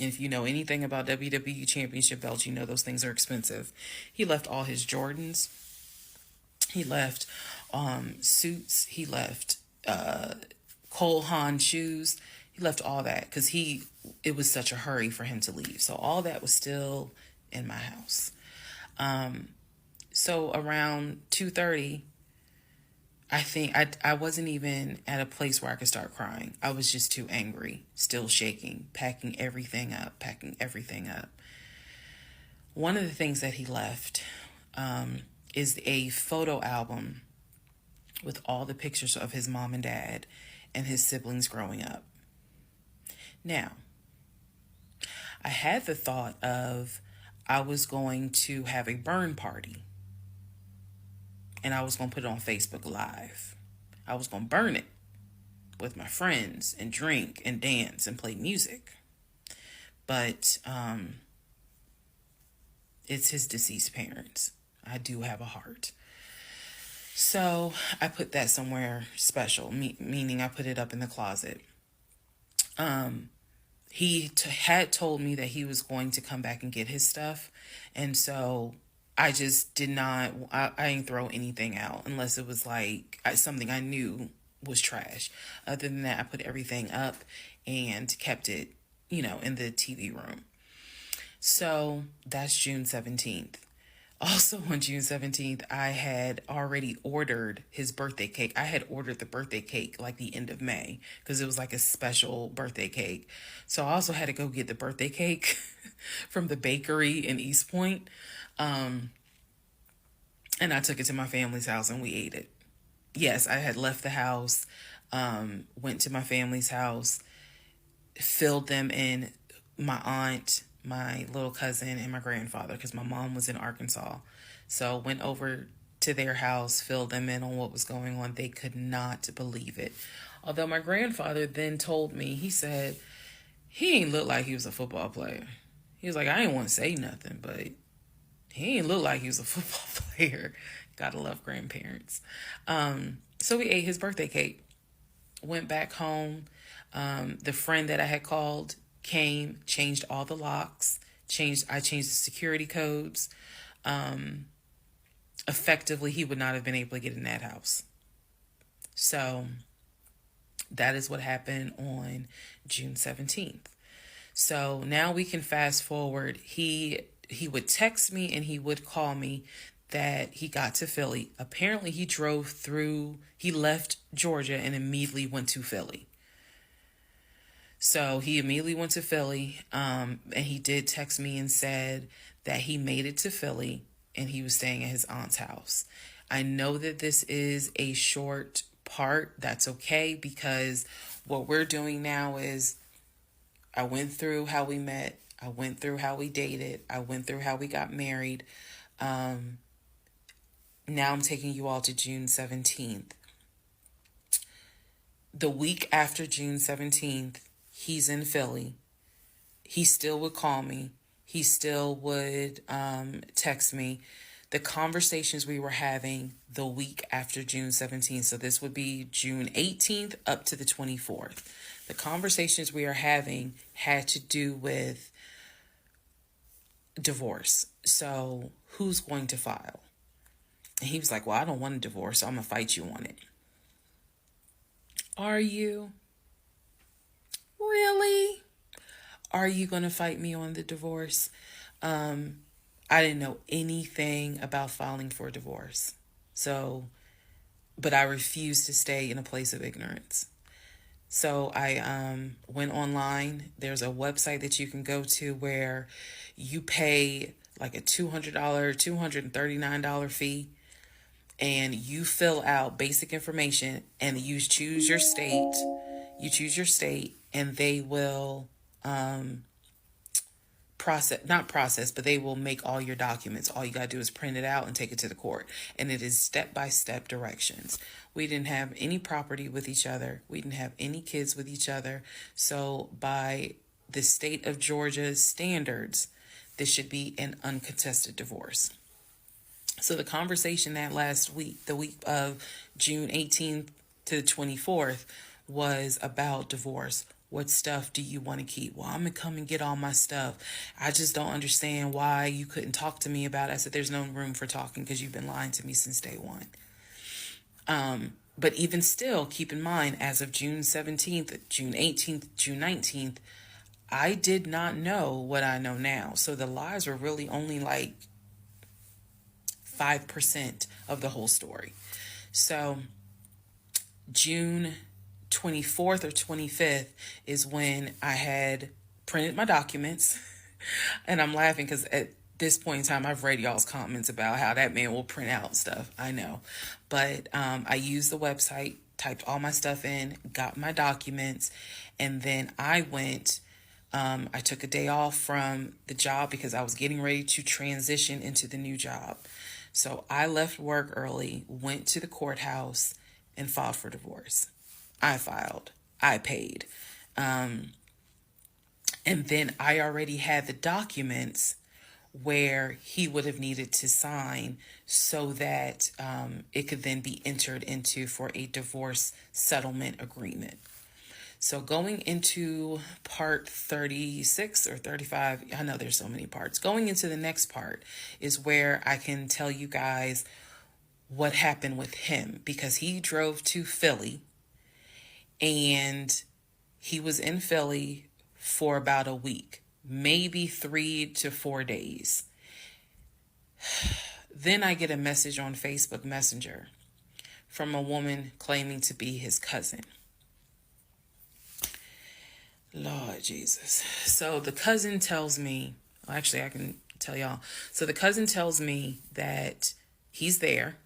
And if you know anything about WWE championship belts, you know those things are expensive. He left all his Jordans. He left suits. He left Cole Haan shoes. He left all that because it was such a hurry for him to leave. So all that was still in my house. So around 2:30, I think I wasn't even at a place where I could start crying. I was just too angry, still shaking, packing everything up. One of the things that he left is a photo album with all the pictures of his mom and dad and his siblings growing up. Now, I had the thought of I was going to have a burn party. And I was going to put it on Facebook Live. I was going to burn it with my friends and drink and dance and play music. But it's his deceased parents. I do have a heart. So I put that somewhere special, meaning I put it up in the closet. Had told me that he was going to come back and get his stuff. And so I just did not, I didn't throw anything out unless it was like something I knew was trash. Other than that, I put everything up and kept it, in the TV room. So that's June 17th. Also on June 17th, I had already ordered his birthday cake. I had ordered the birthday cake like the end of May because it was like a special birthday cake. So I also had to go get the birthday cake from the bakery in East Point. And I took it to my family's house and we ate it. Yes, I had left the house, went to my family's house, filled them in, my aunt, my little cousin, and my grandfather, because my mom was in Arkansas. So went over to their house, filled them in on what was going on. They could not believe it. Although my grandfather then told me, he said, he ain't look like he was a football player. He was like, I ain't want to say nothing, but he ain't look like he was a football player. Gotta love grandparents. So we ate his birthday cake. Went back home. The friend that I had called came, changed all the locks, I changed the security codes. Effectively, he would not have been able to get in that house. So that is what happened on June 17th. So now we can fast forward. He would text me and he would call me that he got to Philly. Apparently he left Georgia and immediately went to Philly. So he immediately went to Philly, and he did text me and said that he made it to Philly and he was staying at his aunt's house. I know that this is a short part. That's okay, because what we're doing now is I went through how we met. I went through how we dated. I went through how we got married. Now I'm taking you all to June 17th. The week after June 17th, he's in Philly. He still would call me. He still would text me. The conversations we were having the week after June 17th, so this would be June 18th up to the 24th. The conversations we are having had to do with divorce. So who's going to file? And he was like, well, I don't want a divorce, so I'm going to fight you on it. Are you? Really? Are you going to fight me on the divorce? I didn't know anything about filing for a divorce. But I refused to stay in a place of ignorance. So I went online. There's a website that you can go to where you pay like a $200, $239 fee, and you fill out basic information and you choose your state. And they will but they will make all your documents. All you got to do is print it out and take it to the court. And it is step-by-step directions. We didn't have any property with each other. We didn't have any kids with each other. So by the state of Georgia's standards, this should be an uncontested divorce. So the conversation that last week, the week of June 18th to the 24th, was about divorce. What stuff do you want to keep? Well, I'm going to come and get all my stuff. I just don't understand why you couldn't talk to me about it. I said, there's no room for talking because you've been lying to me since day one. But even still, keep in mind, as of June 17th, June 18th, June 19th, I did not know what I know now. So the lies were really only like 5% of the whole story. So June 24th or 25th is when I had printed my documents. And I'm laughing because at this point in time, I've read y'all's comments about how that man will print out stuff. I know. But I used the website, typed all my stuff in, got my documents, and then I went. I took a day off from the job because I was getting ready to transition into the new job. So I left work early, went to the courthouse, and filed for divorce. I filed. I paid. And then I already had the documents where he would have needed to sign so that it could then be entered into for a divorce settlement agreement. So going into part 36 or 35, I know there's so many parts. Going into the next part is where I can tell you guys what happened with him, because he drove to Philly and he was in Philly for about a week, maybe 3 to 4 days. Then I get a message on Facebook Messenger from a woman claiming to be his cousin. Lord Jesus. So the cousin tells me, well, actually, I can tell y'all. So the cousin tells me that he's there.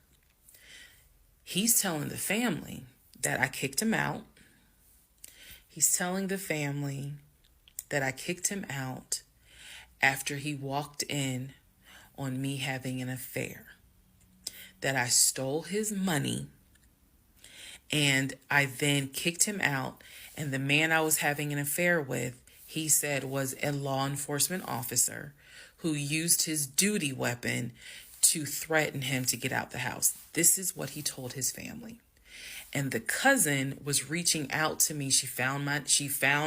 He's telling the family that I kicked him out. He's telling the family that I kicked him out after he walked in on me having an affair, that I stole his money, and I then kicked him out. And the man I was having an affair with, he said, was a law enforcement officer who used his duty weapon to threaten him to get out the house. This is what he told his family. And the cousin was reaching out to me. She found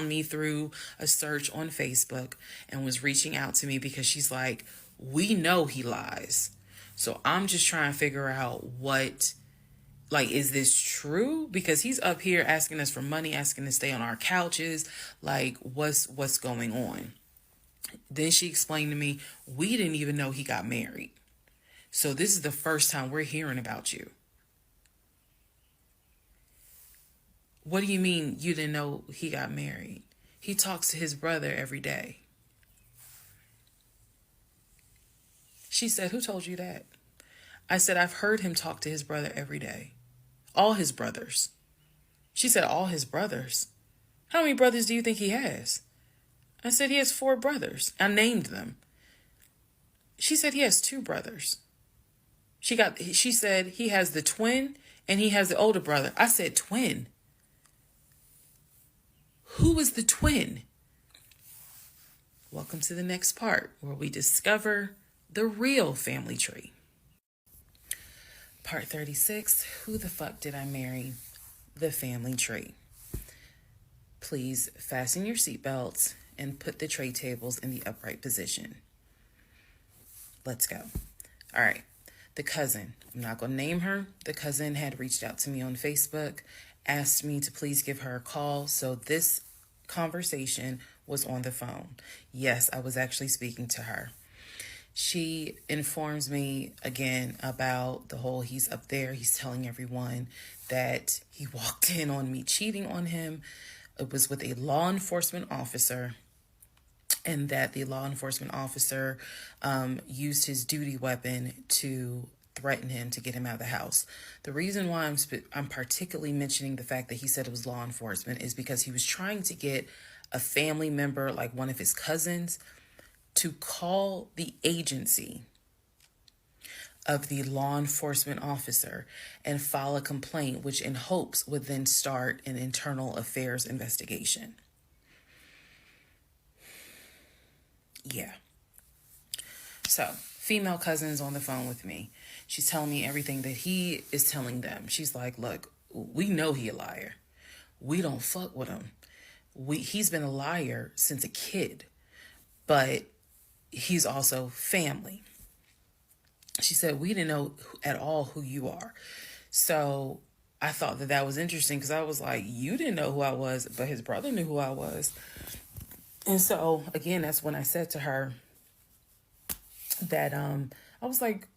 me through a search on Facebook and was reaching out to me because she's like, we know he lies. So I'm just trying to figure out is this true? Because he's up here asking us for money, asking to stay on our couches. Like, what's going on? Then she explained to me, we didn't even know he got married. So this is the first time we're hearing about you. What do you mean you didn't know he got married? He talks to his brother every day. She said, who told you that? I said, I've heard him talk to his brother every day. All his brothers. She said, all his brothers? How many brothers do you think he has? I said, he has 4 brothers. I named them. She said, he has 2 brothers. She said, he has the twin and he has the older brother. I said, twin? Who is the twin? Welcome to the next part where we discover the real family tree. Part 36, who the fuck did I marry? The family tree. Please fasten your seatbelts and put the tray tables in the upright position. Let's go. All right. The cousin, I'm not going to name her. The cousin had reached out to me on Facebook, asked me to please give her a call. So this conversation was on the phone. Yes, I was actually speaking to her. She informs me again about the whole he's up there. He's telling everyone that he walked in on me cheating on him. It was with a law enforcement officer, and that the law enforcement officer used his duty weapon to threaten him to get him out of the house. The reason why I'm particularly mentioning the fact that he said it was law enforcement is because he was trying to get a family member, like one of his cousins, to call the agency of the law enforcement officer and file a complaint, which in hopes would then start an internal affairs investigation. Yeah. So, female cousin's on the phone with me. She's telling me everything that he is telling them. She's like, look, we know he a liar. We don't fuck with him. He's been a liar since a kid, but he's also family. She said, we didn't know at all who you are. So I thought that was interesting because I was like, you didn't know who I was, but his brother knew who I was. And so, again, that's when I said to her that I was like,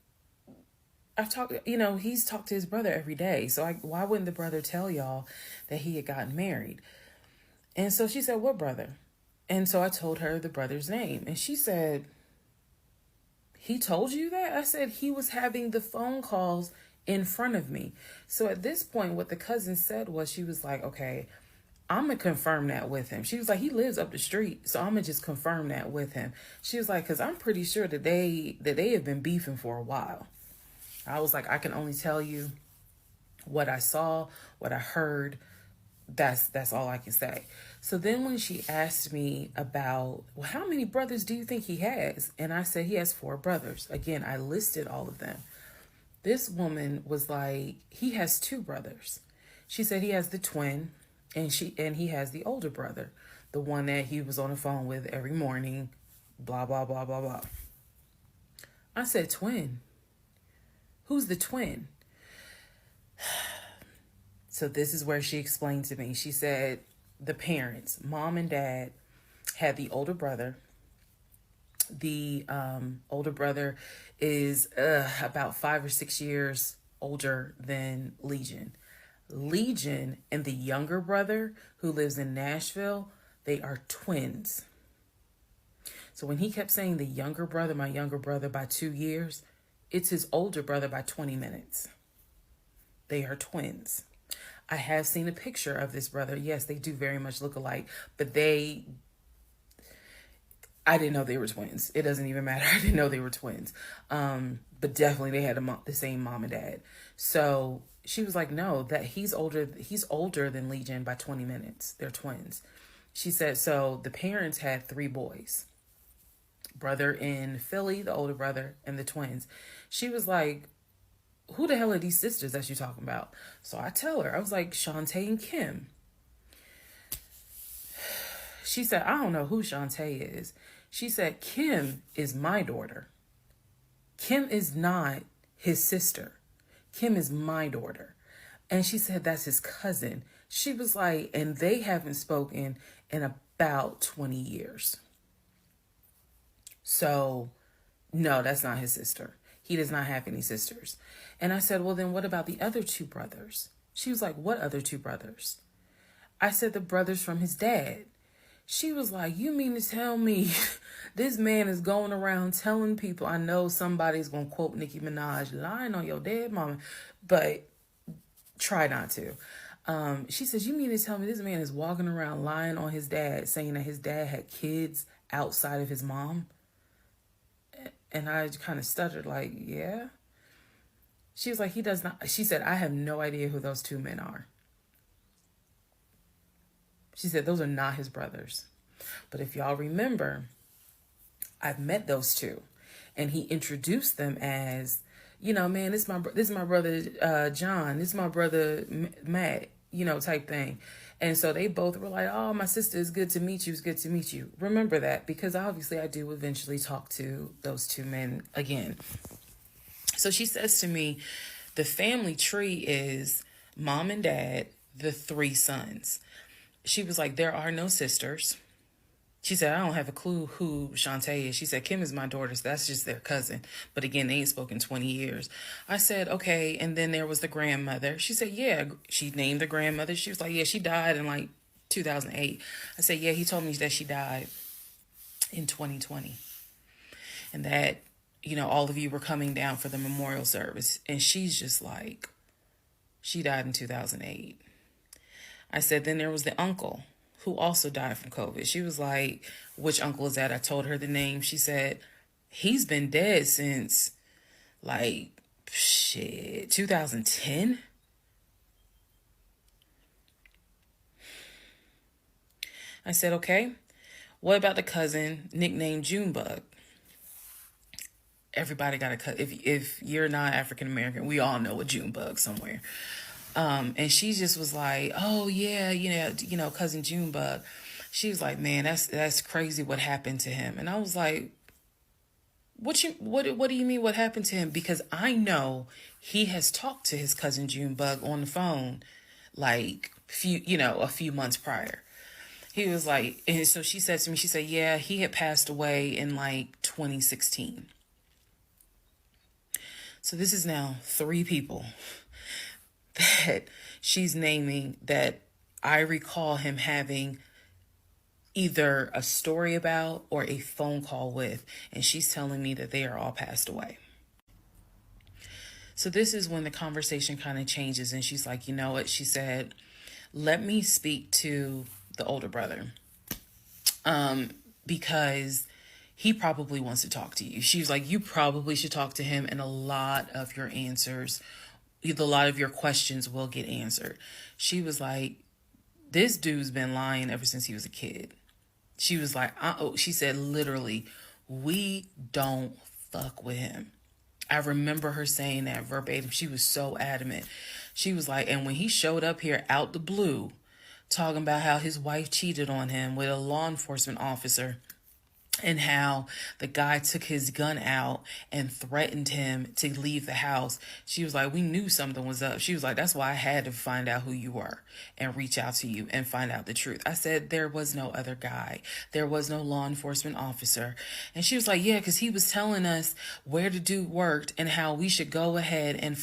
he's talked to his brother every day. So why wouldn't the brother tell y'all that he had gotten married? And so she said, what brother? And so I told her the brother's name. And she said, he told you that? I said, he was having the phone calls in front of me. So at this point, what the cousin said was, she was like, okay, I'm going to confirm that with him. She was like, he lives up the street, so I'm going to just confirm that with him. She was like, because I'm pretty sure that they have been beefing for a while. I was like, I can only tell you what I saw, what I heard. That's all I can say. So then when she asked me about, well, how many brothers do you think he has? And I said, he has 4 brothers. Again, I listed all of them. This woman was like, he has 2 brothers. She said he has the twin And he has the older brother, the one that he was on the phone with every morning, blah, blah, blah, blah, blah. I said, twin. Who's the twin? So this is where she explained to me. She said the parents, mom and dad, had the older brother. The older brother is about 5 or 6 years older than Legion. Legion and the younger brother, who lives in Nashville, they are twins. So when he kept saying the younger brother, my younger brother by 2 years, it's his older brother by 20 minutes. They are twins. I have seen a picture of this brother. Yes, they do very much look alike, but I didn't know they were twins. It doesn't even matter. I didn't know they were twins. But definitely they had the same mom and dad. So she was like, no, that he's older than Legion by 20 minutes. They're twins. She said, so the parents had 3 boys. Brother in Philly, the older brother, and the twins. She was like, who the hell are these sisters that you're talking about? So I tell her, I was like, Shantae and Kim. She said, I don't know who Shantae is. She said, Kim is my daughter. Kim is not his sister. Kim is my daughter. And she said, that's his cousin. She was like, and they haven't spoken in about 20 years. So, no, that's not his sister. He does not have any sisters. And I said, well, then what about the other 2 brothers? She was like, what other 2 brothers? I said, the brothers from his dad. She was like, you mean to tell me this man is going around telling people, I know somebody's going to quote Nicki Minaj, lying on your dead mama, but try not to. She says, you mean to tell me this man is walking around lying on his dad, saying that his dad had kids outside of his mom? And I kind of stuttered like, yeah. She was like, he does not. She said, I have no idea who those 2 men are. She said, those are not his brothers. But if y'all remember, I've met those 2. And he introduced them as, man, this is my brother John. This is my brother Matt, type thing. And so they both were like, oh, my sister, it's good to meet you. It's good to meet you. Remember that, because obviously I do eventually talk to those 2 men again. So she says to me, the family tree is mom and dad, the 3 sons. She was like, there are no sisters. She said, I don't have a clue who Shantae is. She said, Kim is my daughter, so that's just their cousin. But again, they ain't spoken 20 years. I said, okay. And then there was the grandmother. She said, yeah. She named the grandmother. She was like, yeah, she died in like 2008. I said, yeah, he told me that she died in 2020. And that, all of you were coming down for the memorial service. And she's just like, she died in 2008. I said, then there was the uncle who also died from COVID. She was like, which uncle is that? I told her the name. She said, he's been dead since 2010. I said, okay, what about the cousin nicknamed Junebug? Everybody got a cut. If you're not African American, we all know a Junebug somewhere. And she just was like, oh yeah, cousin Junebug. She was like, man, that's crazy what happened to him. And I was like, what do you mean what happened to him? Because I know he has talked to his cousin Junebug on the phone a few months prior. He was like, and so she said to me, she said, yeah, he had passed away in 2016. So this is now 3 people that she's naming that I recall him having either a story about or a phone call with, and she's telling me that they are all passed away. So this is when the conversation kind of changes, and she's like, you know what? She said, let me speak to the older brother, because he probably wants to talk to you. She was like, you probably should talk to him, and a lot of your questions will get answered. She was like, this dude's been lying ever since he was a kid. She was like, she said, literally, we don't fuck with him. I remember her saying that verbatim. She was so adamant. She was like, and when he showed up here out the blue talking about how his wife cheated on him with a law enforcement officer, and how the guy took his gun out and threatened him to leave the house. She was like, we knew something was up. She was like, that's why I had to find out who you were and reach out to you and find out the truth. I said, there was no other guy. There was no law enforcement officer. And she was like, yeah, because he was telling us where the dude worked and how we should go ahead and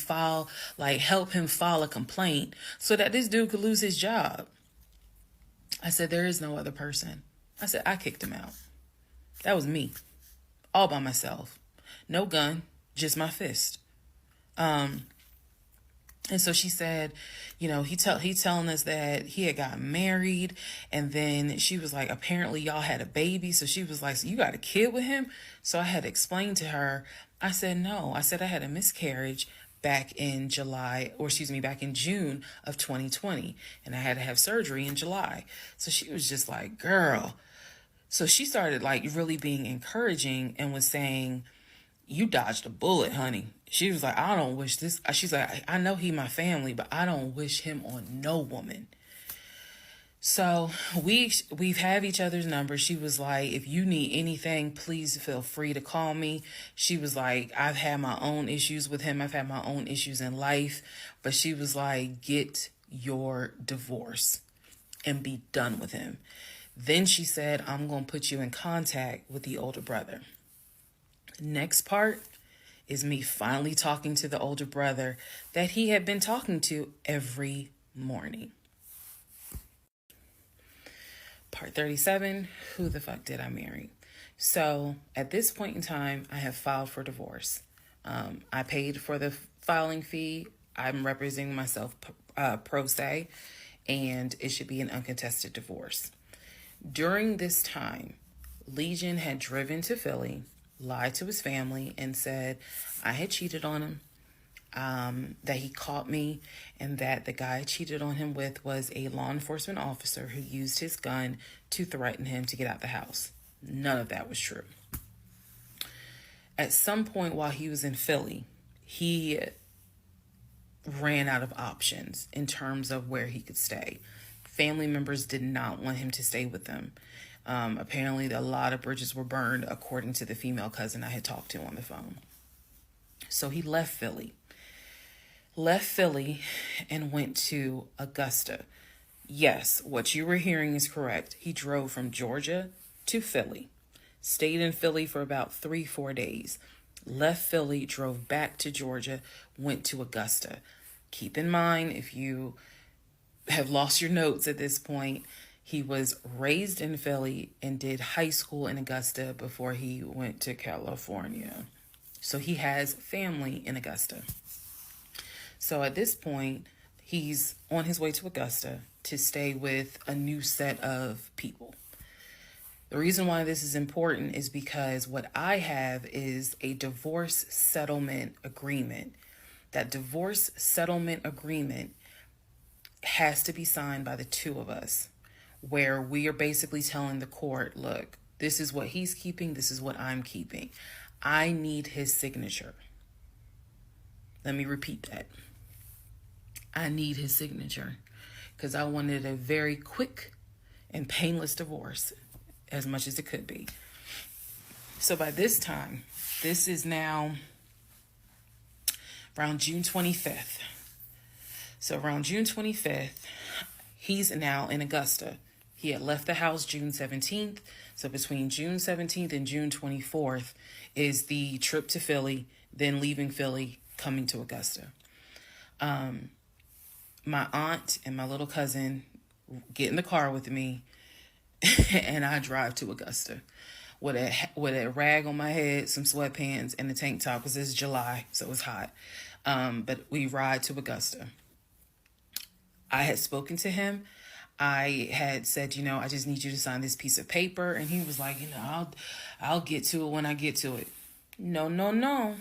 help him file a complaint so that this dude could lose his job. I said, there is no other person. I said, I kicked him out. That was me, all by myself. No gun, just my fist. And so she said, he telling us that he had got married, and then she was like, apparently y'all had a baby. So she was like, so you got a kid with him? So I had to explain to her. I said, no. I said I had a miscarriage back in June of 2020, and I had to have surgery in July. So she was just like, girl. So she started really being encouraging and was saying, you dodged a bullet, honey. She was like, I don't wish this. She's like, I know he my family, but I don't wish him on no woman. So we've have each other's numbers. She was like, if you need anything, please feel free to call me. She was like, I've had my own issues with him. I've had my own issues in life. But she was like, get your divorce and be done with him. Then she said, I'm going to put you in contact with the older brother. Next part is me finally talking to the older brother that he had been talking to every morning. Part 37, who the fuck did I marry? So at this point in time, I have filed for divorce. I paid for the filing fee. I'm representing myself pro se, and it should be an uncontested divorce. During this time, Legion had driven to Philly, lied to his family, and said I had cheated on him, that he caught me, and that the guy I cheated on him with was a law enforcement officer who used his gun to threaten him to get out the house. None of that was true. At some point while he was in Philly, he ran out of options in terms of where he could stay. Family members did not want him to stay with them. Apparently, a lot of bridges were burned, according to the female cousin I had talked to on the phone. So he left Philly and went to Augusta. Yes, what you were hearing is correct. He drove from Georgia to Philly, stayed in Philly for about 3-4 days, left Philly, drove back to Georgia, went to Augusta. Keep in mind, if you have lost your notes at this point, he was raised in Philly and did high school in Augusta before he went to California. So he has family in Augusta. So at this point, he's on his way to Augusta to stay with a new set of people. The reason why this is important is because what I have is a divorce settlement agreement. That divorce settlement agreement has to be signed by the two of us, where we are basically telling the court, look, this is what he's keeping, this is what I'm keeping. I need his signature. Let me repeat that. I need his signature because I wanted a very quick and painless divorce, as much as it could be. So by this time, this is now around June 25th. So around June 25th, he's now in Augusta. He had left the house June 17th. So between June 17th and June 24th is the trip to Philly, then leaving Philly, coming to Augusta. My aunt and my little cousin get in the car with me, and I drive to Augusta with a rag on my head, some sweatpants, and a tank top because it's July, so it's hot. But we ride to Augusta. I had spoken to him. I had said, I just need you to sign this piece of paper. And he was like, I'll get to it when I get to it. No.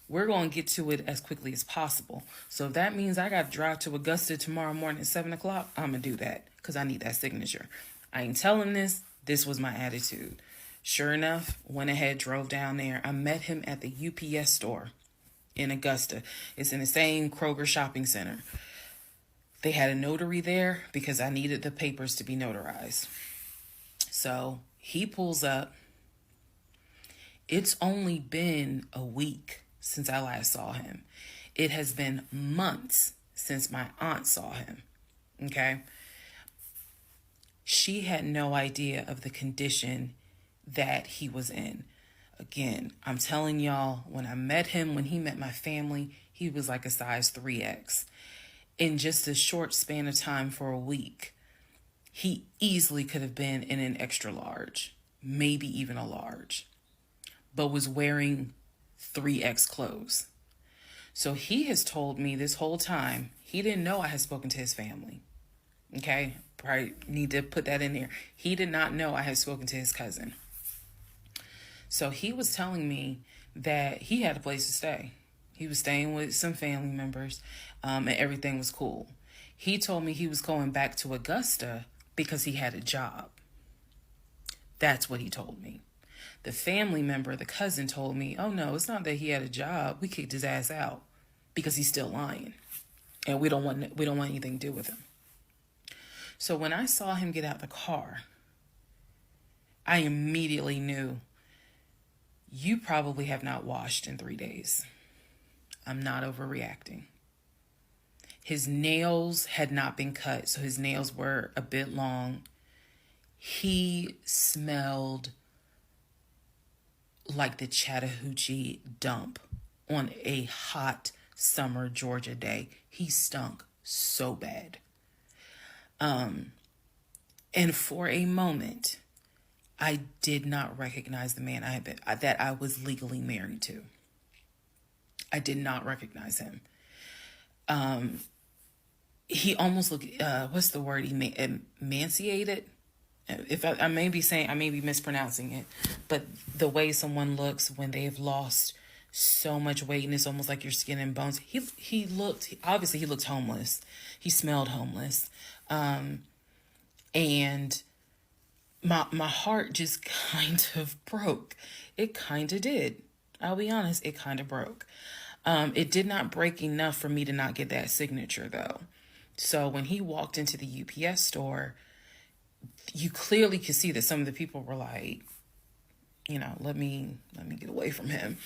We're going to get to it as quickly as possible. So if that means I got to drive to Augusta tomorrow morning at 7 o'clock, I'm going to do that because I need that signature. I ain't tell him this. This was my attitude. Sure enough, went ahead, drove down there. I met him at the UPS store in Augusta. It's in the same Kroger shopping center. They had a notary there because I needed the papers to be notarized. So he pulls up. It's only been a week since I last saw him. It has been months since my aunt saw him. Okay. She had no idea of the condition that he was in. Again, I'm telling y'all, when I met him, when he met my family, he was like a size 3X. In just a short span of time for a week, he easily could have been in an extra large, maybe even a large, but was wearing 3X clothes. So he has told me this whole time, he didn't know I had spoken to his family. Okay, probably need to put that in there. He did not know I had spoken to his cousin. So he was telling me that he had a place to stay. He was staying with some family members, and everything was cool. He told me he was going back to Augusta because he had a job. That's what he told me. The family member, the cousin, told me, oh no, it's not that he had a job. We kicked his ass out because he's still lying. And we don't want anything to do with him. So when I saw him get out the car, I immediately knew, you probably have not washed in 3 days. I'm not overreacting. His nails had not been cut, so his nails were a bit long. He smelled like the Chattahoochee dump on a hot summer Georgia day. He stunk so bad. And for a moment, I did not recognize the man that I was legally married to. I did not recognize him. He almost looked, what's the word? Emaciated. I may be mispronouncing it, but the way someone looks when they've lost so much weight and it's almost like your skin and bones. He looked homeless. He smelled homeless. And my heart just kind of broke. It kind of did. I'll be honest, it kind of broke. It did not break enough for me to not get that signature though. So when he walked into the UPS store, you clearly could see that some of the people were like, let me get away from him.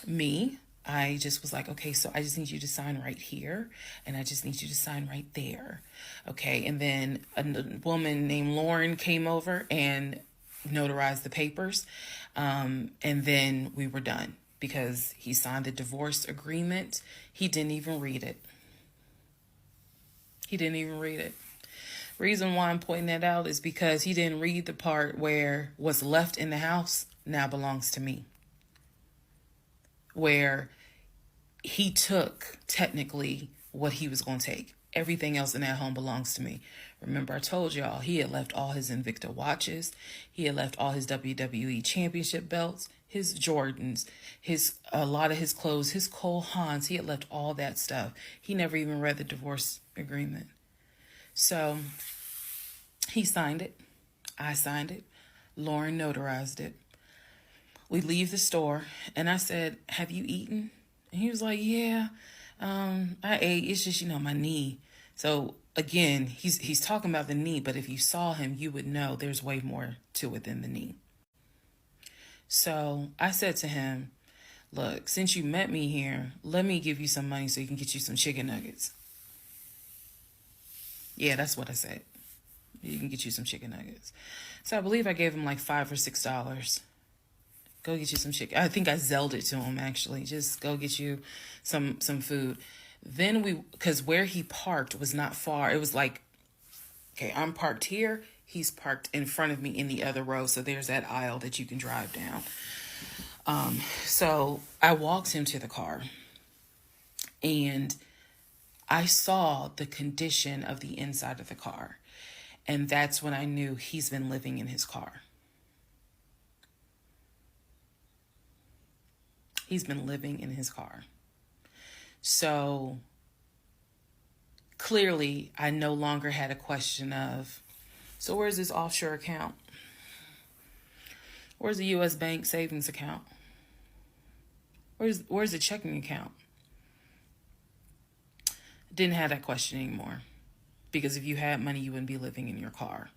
Me, I just was like, okay, so I just need you to sign right here, and I just need you to sign right there. Okay, and then a woman named Lauren came over and notarized the papers, and then we were done because he signed the divorce agreement. He didn't even read it. Reason why I'm pointing that out is because he didn't read the part where what's left in the house now belongs to me. Where he took technically what he was going to take. Everything else in that home belongs to me. Remember, I told y'all he had left all his Invicta watches. He had left all his WWE championship belts, his Jordans, a lot of his clothes, his Cole Haans. He had left all that stuff. He never even read the divorce agreement. So he signed it. I signed it. Lauren notarized it. We leave the store and I said, have you eaten? And he was like, yeah, I ate. It's just, my knee. So again, he's talking about the knee, but if you saw him, you would know there's way more to it than the knee. So I said to him, look, since you met me here, let me give you some money so you can get you some chicken nuggets. Yeah, that's what I said. You can get you some chicken nuggets. So I believe I gave him like $5 or $6. Go get you some chicken. I think I Zelled it to him, actually. Just go get you some food. Then because where he parked was not far. It was like, okay, I'm parked here. He's parked in front of me in the other row. So there's that aisle that you can drive down. So I walked him to the car. And I saw the condition of the inside of the car. And that's when I knew he's been living in his car. He's been living in his car. So clearly, I no longer had a question of, so where's this offshore account? Where's the U.S. bank savings account? Where's the checking account? Didn't have that question anymore. Because if you had money, you wouldn't be living in your car.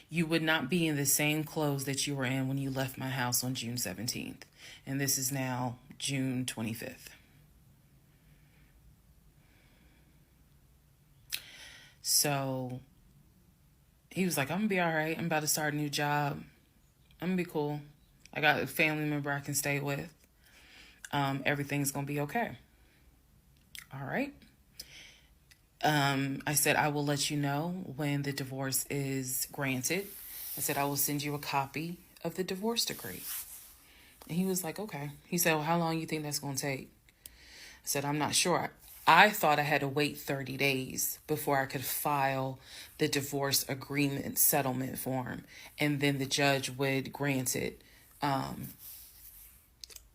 You would not be in the same clothes that you were in when you left my house on June 17th. And this is now June 25th. So he was like, I'm going to be all right. I'm about to start a new job. I'm going to be cool. I got a family member I can stay with. Everything's going to be okay. All right. I said, I will let you know when the divorce is granted. I said, I will send you a copy of the divorce decree. And he was like, okay. He said, well, how long you think that's going to take? I said, I'm not sure. I thought I had to wait 30 days before I could file the divorce agreement settlement form. And then the judge would grant it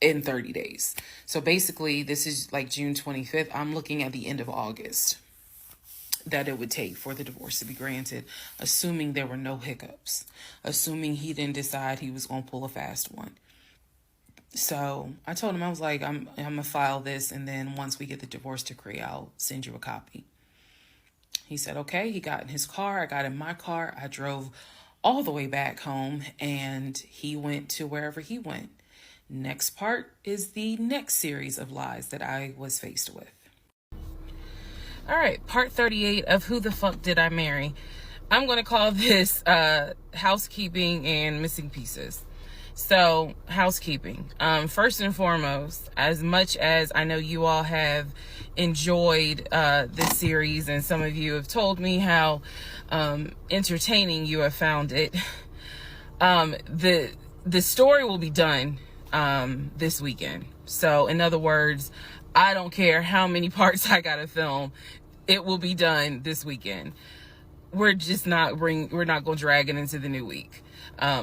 in 30 days. So basically, this is like June 25th. I'm looking at the end of August that it would take for the divorce to be granted, assuming there were no hiccups, assuming he didn't decide he was going to pull a fast one. So I told him, I was like, I'm going to file this, and then once we get the divorce decree, I'll send you a copy. He said, okay. He got in his car. I got in my car. I drove all the way back home, and he went to wherever he went. Next part is the next series of lies that I was faced with. All right, part 38 of Who the Fuck Did I Marry? I'm going to call this housekeeping and missing pieces. So, housekeeping. First and foremost, as much as I know you all have enjoyed this series, and some of you have told me how entertaining you have found it, the story will be done this weekend. So, in other words, I don't care how many parts I gotta film. It will be done this weekend. We're not gonna drag it into the new week.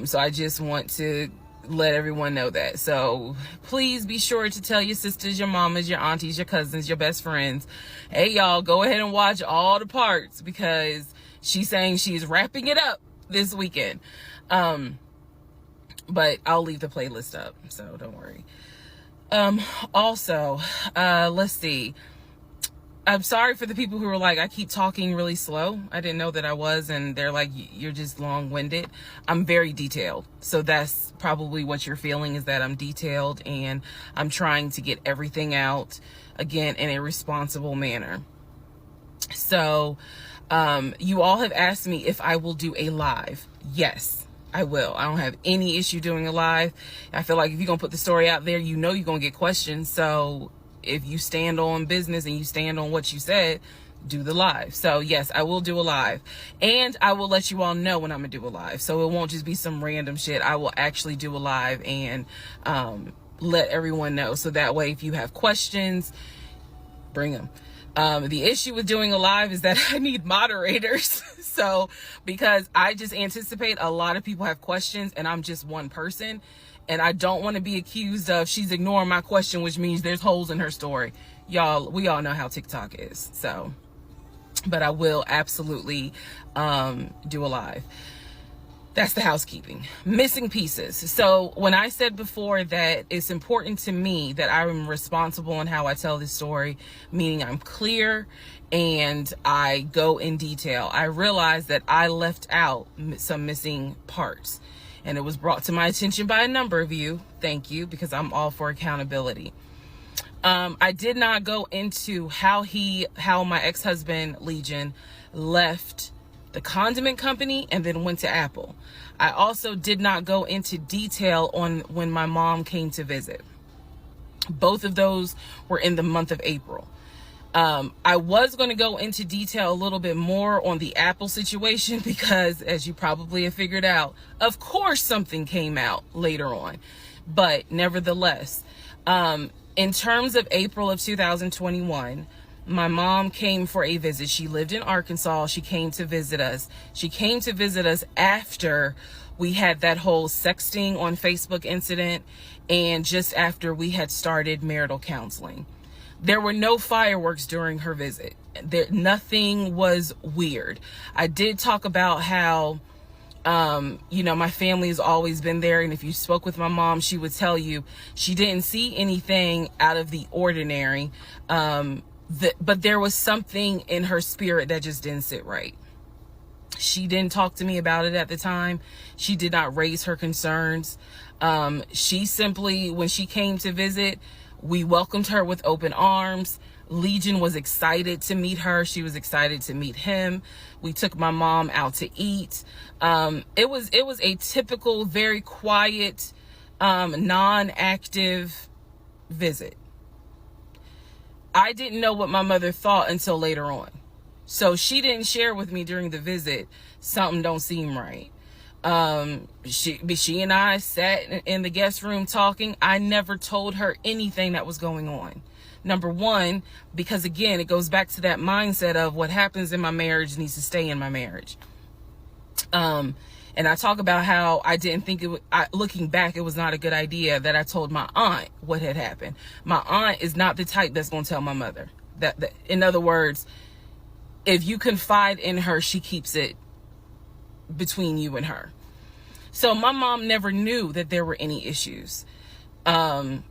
So I just want to let everyone know that. So please be sure to tell your sisters, your mamas, your aunties, your cousins, your best friends, hey y'all, go ahead and watch all the parts, because she's saying she's wrapping it up this weekend. But I'll leave the playlist up, so don't worry. Also, let's see. I'm sorry for the people who were like, I keep talking really slow. I didn't know that I was, and they're like, you're just long-winded. I'm very detailed. So that's probably what you're feeling, is that I'm detailed and I'm trying to get everything out, again, in a responsible manner. So, you all have asked me if I will do a live. Yes, I will. I don't have any issue doing a live. I feel like if you're going to put the story out there, you know you're going to get questions. So if you stand on business and you stand on what you said, do the live. So yes, I will do a live, and I will let you all know when I'm gonna do a live. So it won't just be some random shit. I will actually do a live and let everyone know. So that way, if you have questions, bring them. The issue with doing a live is that I need moderators. So, because I just anticipate a lot of people have questions and I'm just one person, and I don't want to be accused of she's ignoring my question, which means there's holes in her story. Y'all, we all know how TikTok is. So, but I will absolutely do a live. That's the housekeeping. Missing pieces. So when I said before that it's important to me that I'm responsible in how I tell this story, meaning I'm clear and I go in detail, I realized that I left out some missing parts. And it was brought to my attention by a number of you. Thank you, because I'm all for accountability. I did not go into how my ex-husband, Legion, left the condiment company and then went to Apple. I also did not go into detail on when my mom came to visit. Both of those were in the month of April. I was going to go into detail a little bit more on the Apple situation because, as you probably have figured out, of course something came out later on. But nevertheless, in terms of April of 2021, my mom came for a visit. She lived in Arkansas. She came to visit us. She came to visit us after we had that whole sexting on Facebook incident and just after we had started marital counseling. There were no fireworks during her visit. Nothing was weird. I did talk about how, my family has always been there. And if you spoke with my mom, she would tell you she didn't see anything out of the ordinary. But there was something in her spirit that just didn't sit right. She didn't talk to me about it at the time. She did not raise her concerns. She simply, when she came to visit, we welcomed her with open arms. Legion was excited to meet her. She was excited to meet him. We took my mom out to eat. It was a typical, very quiet, non-active visit. I didn't know what my mother thought until later on. So she didn't share with me during the visit, something don't seem right. She and I sat in the guest room talking. I never told her anything that was going on. Number one, because again, it goes back to that mindset of what happens in my marriage needs to stay in my marriage. And I talk about how I didn't think looking back, it was not a good idea that I told my aunt what had happened. My aunt is not the type that's going to tell my mother. That in other words, if you confide in her, she keeps it between you and her. So my mom never knew that there were any issues. And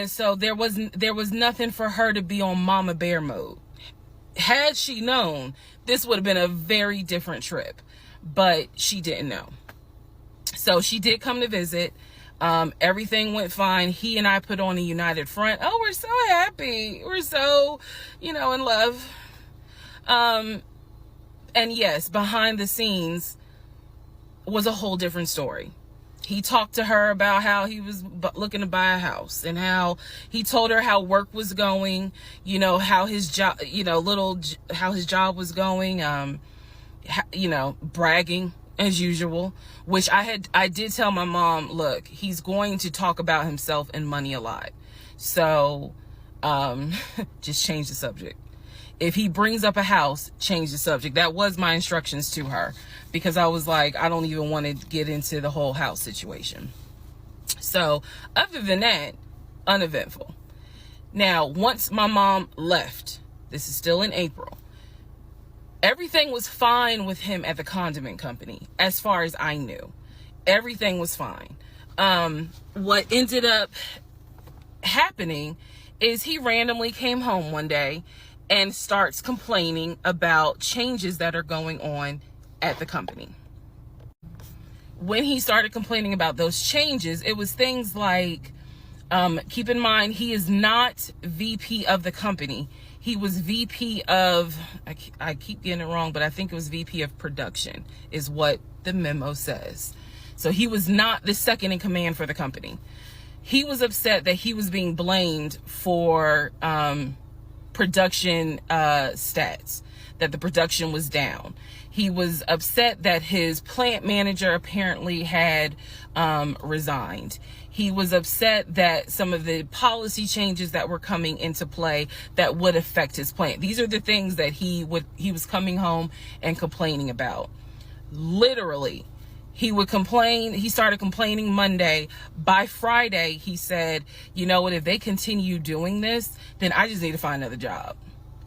so there was nothing for her to be on mama bear mode. Had she known, this would have been a very different trip, but she didn't know. So she did come to visit. Everything went fine. He and I put on a united front. Oh, we're so happy. We're so, in love. And yes, behind the scenes was a whole different story. He talked to her about how he was looking to buy a house and how he told her how work was going, how his job, how his job was going, bragging as usual, which I did tell my mom, look, he's going to talk about himself and money a lot. So, just change the subject. If he brings up a house, change the subject. That was my instructions to her, because I was like, I don't even want to get into the whole house situation. So other than that, uneventful. Now, once my mom left, this is still in April, everything was fine with him at the condiment company. As far as I knew, everything was fine. What ended up happening is he randomly came home one day and starts complaining about changes that are going on at the company. When he started complaining about those changes, it was things like, keep in mind, he is not VP of the company. He was VP of, I keep getting it wrong, but I think it was VP of production is what the memo says. So he was not the second in command for the company. He was upset that he was being blamed for, production stats, that the production was down. He was upset that his plant manager apparently had resigned. He was upset that some of the policy changes that were coming into play that would affect his plant. These are the things that he was coming home and complaining about. Literally, he would complain. He started complaining Monday. By Friday, he said, you know what, if they continue doing this, then I just need to find another job.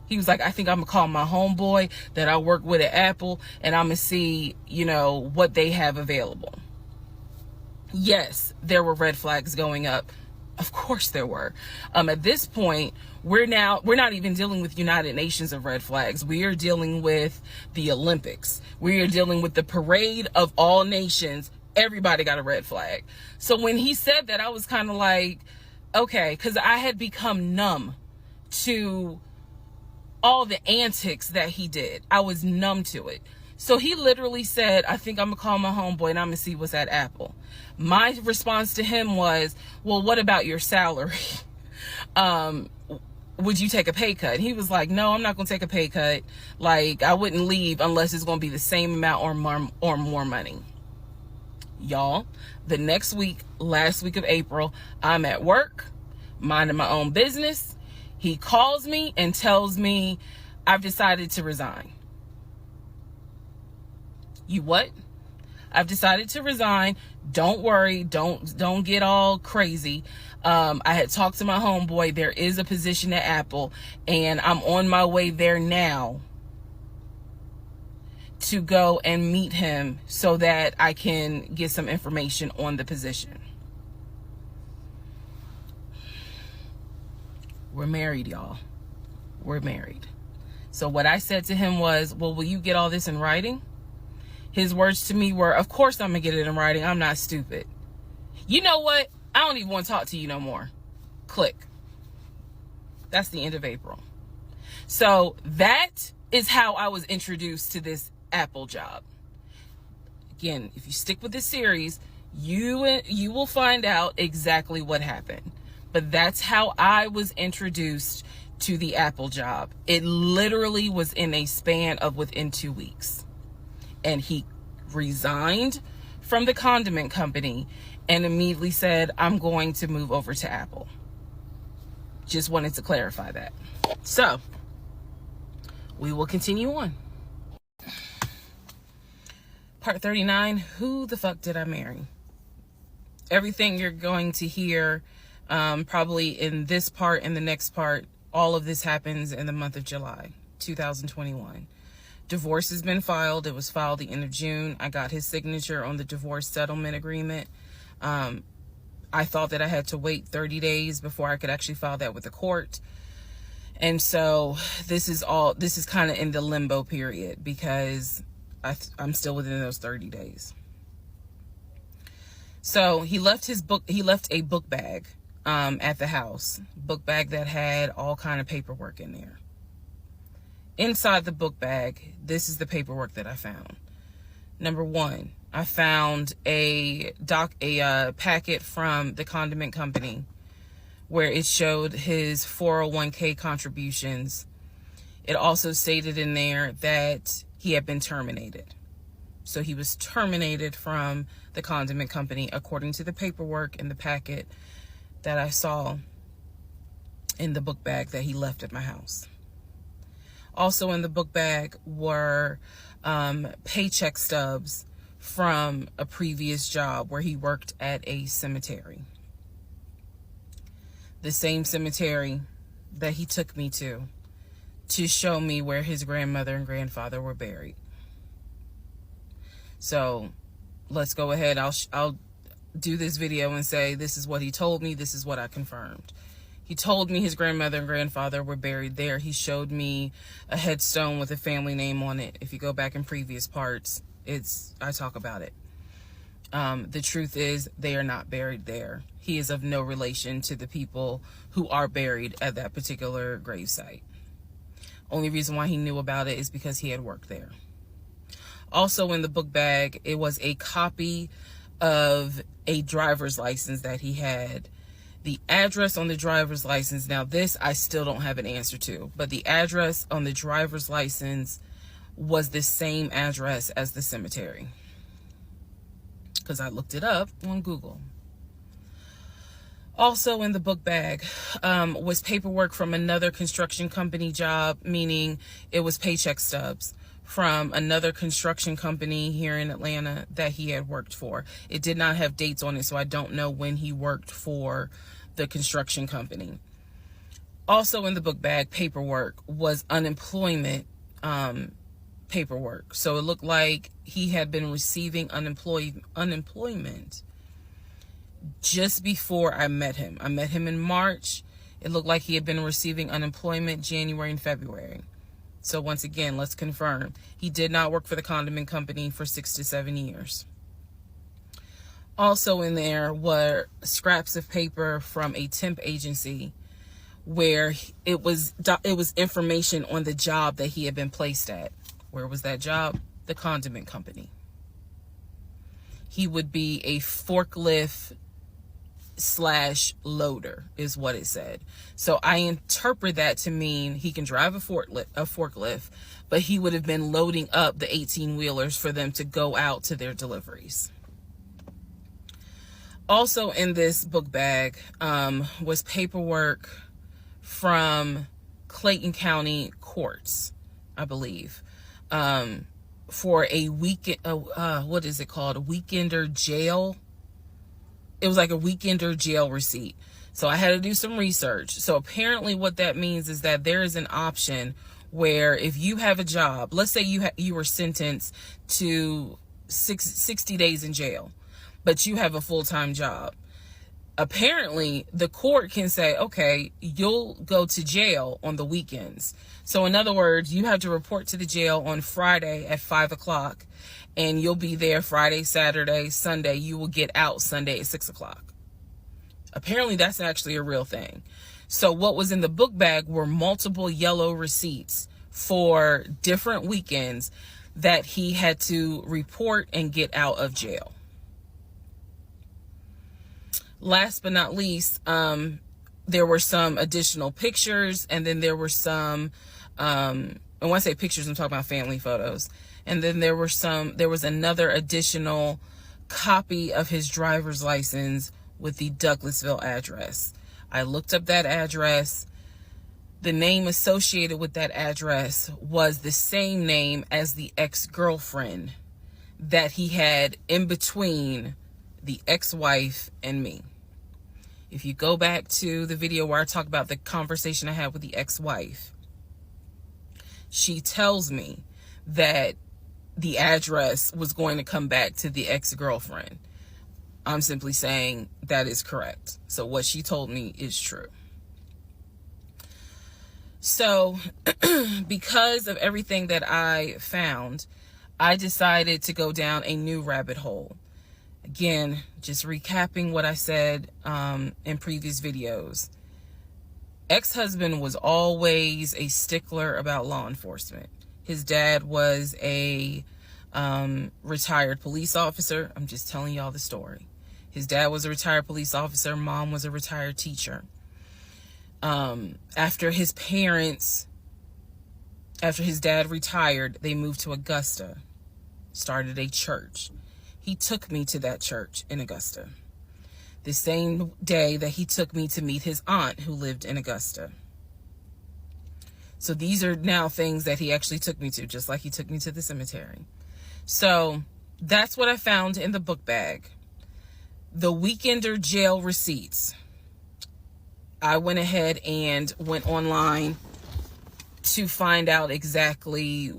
He was like, I think I'm going to call my homeboy that I work with at Apple, and I'm going to see, what they have available. Yes, there were red flags going up. Of course there were. At this point, we're not even dealing with United Nations of red flags. We are dealing with the Olympics. We are dealing with the parade of all nations. Everybody got a red flag. So when he said that, I was kind of like, okay, because I had become numb to all the antics that he did. I was numb to it. So he literally said, I think I'm going to call my homeboy and I'm going to see what's at Apple. My response to him was, well, what about your salary? Would you take a pay cut? He was like, no, I'm not going to take a pay cut. Like, I wouldn't leave unless it's going to be the same amount or more money. Y'all, the next week, last week of April, I'm at work, minding my own business. He calls me and tells me, I've decided to resign. You what? I've decided to resign. Don't worry. Don't get all crazy. I had talked to my homeboy. There is a position at Apple, and I'm on my way there now to go and meet him so that I can get some information on the position. We're married, y'all. we're married. So what I said to him was, well, will you get all this in writing? His words to me were, of course I'm going to get it in writing. I'm not stupid. You know what? I don't even want to talk to you no more. Click. That's the end of April. So that is how I was introduced to this Apple job. Again, if you stick with this series, you will find out exactly what happened. But that's how I was introduced to the Apple job. It literally was in a span of within 2 weeks. And he resigned from the condiment company and immediately said, I'm going to move over to Apple. Just wanted to clarify that. So, we will continue on. Part 39, who the fuck did I marry? Everything you're going to hear probably in this part and the next part, all of this happens in the month of July 2021. Divorce has been filed. It was filed the end of June. I got his signature on the divorce settlement agreement. I thought that I had to wait 30 days before I could actually file that with the court. And so this is kind of in the limbo period because I'm still within those 30 days. So he left a book bag at the house, book bag that had all kind of paperwork in there. Inside the book bag, this is the paperwork that I found. Number one, I found a packet from the condiment company where it showed his 401k contributions. It also stated in there that he had been terminated. So he was terminated from the condiment company according to the paperwork in the packet that I saw in the book bag that he left at my house. Also in the book bag were paycheck stubs from a previous job where he worked at a cemetery. The same cemetery that he took me to show me where his grandmother and grandfather were buried. So let's go ahead. I'll do this video and say this is what he told me. This is what I confirmed. He told me his grandmother and grandfather were buried there. He showed me a headstone with a family name on it. If you go back in previous parts, I talk about it. The truth is they are not buried there. He is of no relation to the people who are buried at that particular gravesite. Only reason why he knew about it is because he had worked there. Also in the book bag, it was a copy of a driver's license that he had. The address on the driver's license, now this I still don't have an answer to, but the address on the driver's license was the same address as the cemetery. Because I looked it up on Google. Also in the book bag was paperwork from another construction company job, meaning it was paycheck stubs from another construction company here in Atlanta that he had worked for. It did not have dates on it, so I don't know when he worked for the construction company. Also in the book bag paperwork was unemployment paperwork. So it looked like he had been receiving unemployment just before I met him. I met him in March. It looked like he had been receiving unemployment January and February. So once again, let's confirm. He did not work for the condiment company for 6 to 7 years. Also in there were scraps of paper from a temp agency where it was information on the job that he had been placed at. Where was that job? The condiment company. He would be a forklift /loader is what it said. So I interpret that to mean he can drive a forklift, but he would have been loading up the 18-wheelers for them to go out to their deliveries. Also in this book bag was paperwork from Clayton County courts, I believe, for a weekend, what is it called? A weekender jail. It was like a weekender jail receipt. So I had to do some research. So apparently what that means is that there is an option where if you have a job, let's say you were sentenced to 60 days in jail, but you have a full-time job. apparently the court can say, okay, you'll go to jail on the weekends. So in other words, you have to report to the jail on Friday at 5 o'clock, and you'll be there Friday, Saturday, Sunday. You will get out Sunday at 6 o'clock. Apparently that's actually a real thing. So what was in the book bag were multiple yellow receipts for different weekends that he had to report and get out of jail. Last but not least, there were some additional pictures, and then there were some, and when I say pictures, I'm talking about family photos. And then there was another additional copy of his driver's license with the Douglasville address. I looked up that address. The name associated with that address was the same name as the ex-girlfriend that he had in between the ex-wife and me. If you go back to the video where I talk about the conversation I had with the ex-wife, she tells me that the address was going to come back to the ex-girlfriend. I'm simply saying that is correct. So what she told me is true. So because of everything that I found, I decided to go down a new rabbit hole. Again, just recapping what I said in previous videos. Ex-husband was always a stickler about law enforcement. His dad was a retired police officer. I'm just telling y'all the story. His dad was a retired police officer. Mom was a retired teacher. After his dad retired, they moved to Augusta, started a church. He took me to that church in Augusta. The same day that he took me to meet his aunt who lived in Augusta. So these are now things that he actually took me to, just like he took me to the cemetery. So that's what I found in the book bag. The Weekender jail receipts. I went ahead and went online to find out exactly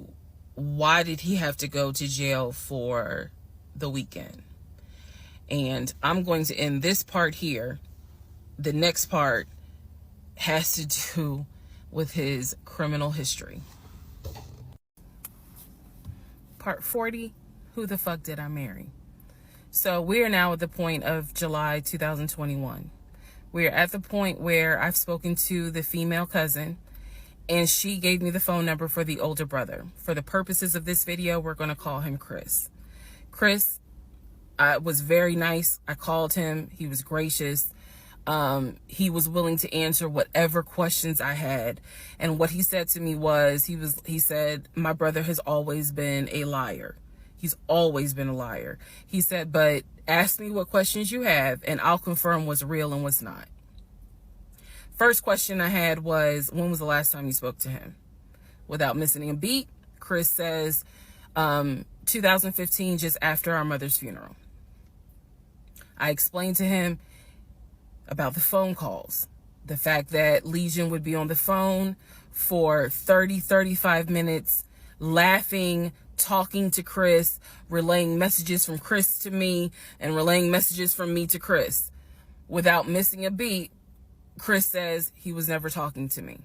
why did he have to go to jail for the weekend. And I'm going to end this part here. The next part has to do with his criminal history. Part 40, who the fuck did I marry? So we are now at the point of July 2021. We're at the point where I've spoken to the female cousin, and she gave me the phone number for the older brother. For the purposes of this video, we're going to call him Chris. Chris was very nice. I called him. He was gracious. He was willing to answer whatever questions I had. And what he said to me was, he said, my brother has always been a liar. He's always been a liar. He said, but ask me what questions you have and I'll confirm what's real and what's not. First question I had was, when was the last time you spoke to him? Without missing a beat, Chris says, 2015, just after our mother's funeral. I explained to him about the phone calls, the fact that Legion would be on the phone for 35 minutes, laughing, talking to Chris, relaying messages from Chris to me, and relaying messages from me to Chris. Without missing a beat, Chris says he was never talking to me.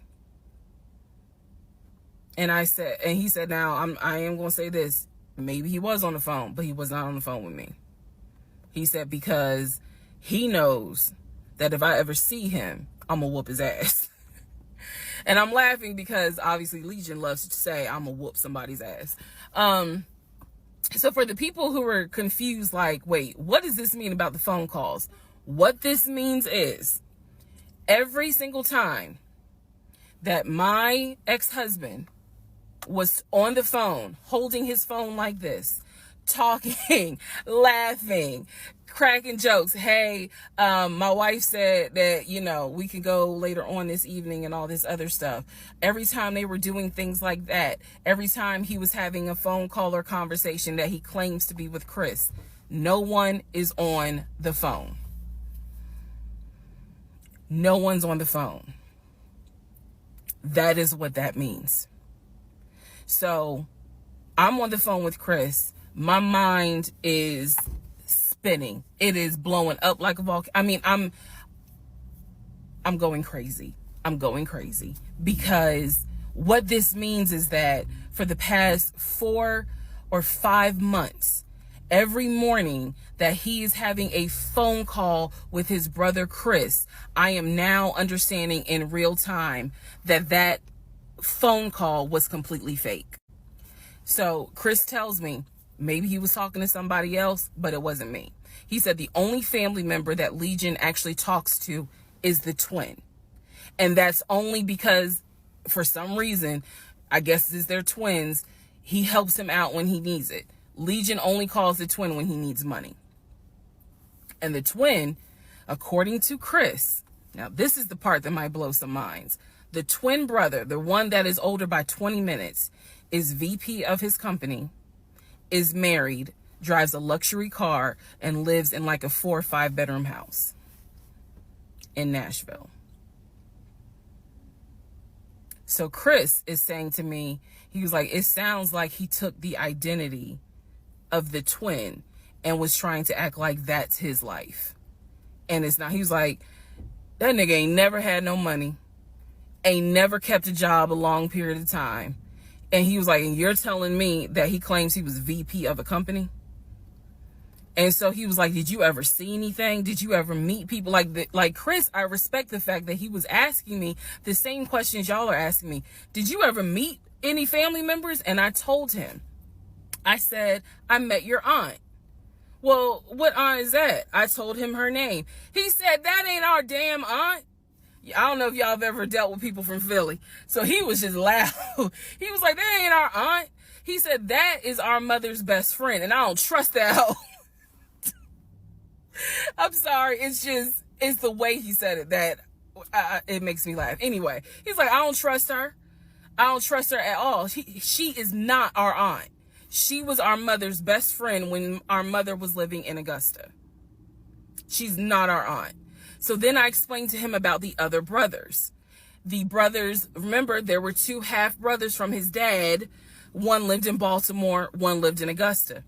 And he said, now I am going to say this. Maybe he was on the phone, but he was not on the phone with me. He said, because he knows that if I ever see him, I'm going to whoop his ass. And I'm laughing because obviously Legion loves to say I'm going to whoop somebody's ass. So for the people who are confused, like, wait, what does this mean about the phone calls? What this means is every single time that my ex-husband was on the phone, holding his phone like this, talking, laughing, cracking jokes. Hey, my wife said that, we can go later on this evening and all this other stuff. Every time they were doing things like that, every time he was having a phone call or conversation that he claims to be with Chris, no one is on the phone. No one's on the phone. That is what that means. So I'm on the phone with Chris. My mind is spinning. It is blowing up like a volcano. I mean, I'm going crazy. I'm going crazy because what this means is that for the past 4 or 5 months, every morning that he is having a phone call with his brother Chris, I am now understanding in real time that that phone call was completely fake. So Chris tells me maybe he was talking to somebody else, but it wasn't me. He said the only family member that Legion actually talks to is the twin. And that's only because for some reason, I guess it's their twins, he helps him out when he needs it. Legion only calls the twin when he needs money. And the twin, according to Chris, now this is the part that might blow some minds. The twin brother, the one that is older by 20 minutes, is VP of his company, is married, drives a luxury car, and lives in like a 4 or 5 bedroom house in Nashville. So Chris is saying to me, he was like, it sounds like he took the identity of the twin and was trying to act like that's his life. And it's not. He was like, that nigga ain't never had no money, ain't never kept a job a long period of time. And he was like, and you're telling me that he claims he was VP of a company? And so he was like, did you ever see anything? Did you ever meet people like Chris? I respect the fact that he was asking me the same questions y'all are asking me. Did you ever meet any family members? And I told him, I said, I met your aunt. Well, what aunt is that? I told him her name. He said, that ain't our damn aunt. I don't know if y'all have ever dealt with people from Philly. So he was just loud. He was like, that ain't our aunt. He said, that is our mother's best friend. And I don't trust that hoe. I'm sorry. It's the way he said it that it makes me laugh. Anyway, he's like, I don't trust her. I don't trust her at all. She is not our aunt. She was our mother's best friend when our mother was living in Augusta. She's not our aunt. So then I explained to him about the other brothers. The brothers, remember, there were 2 half brothers from his dad. One lived in Baltimore, one lived in Augusta.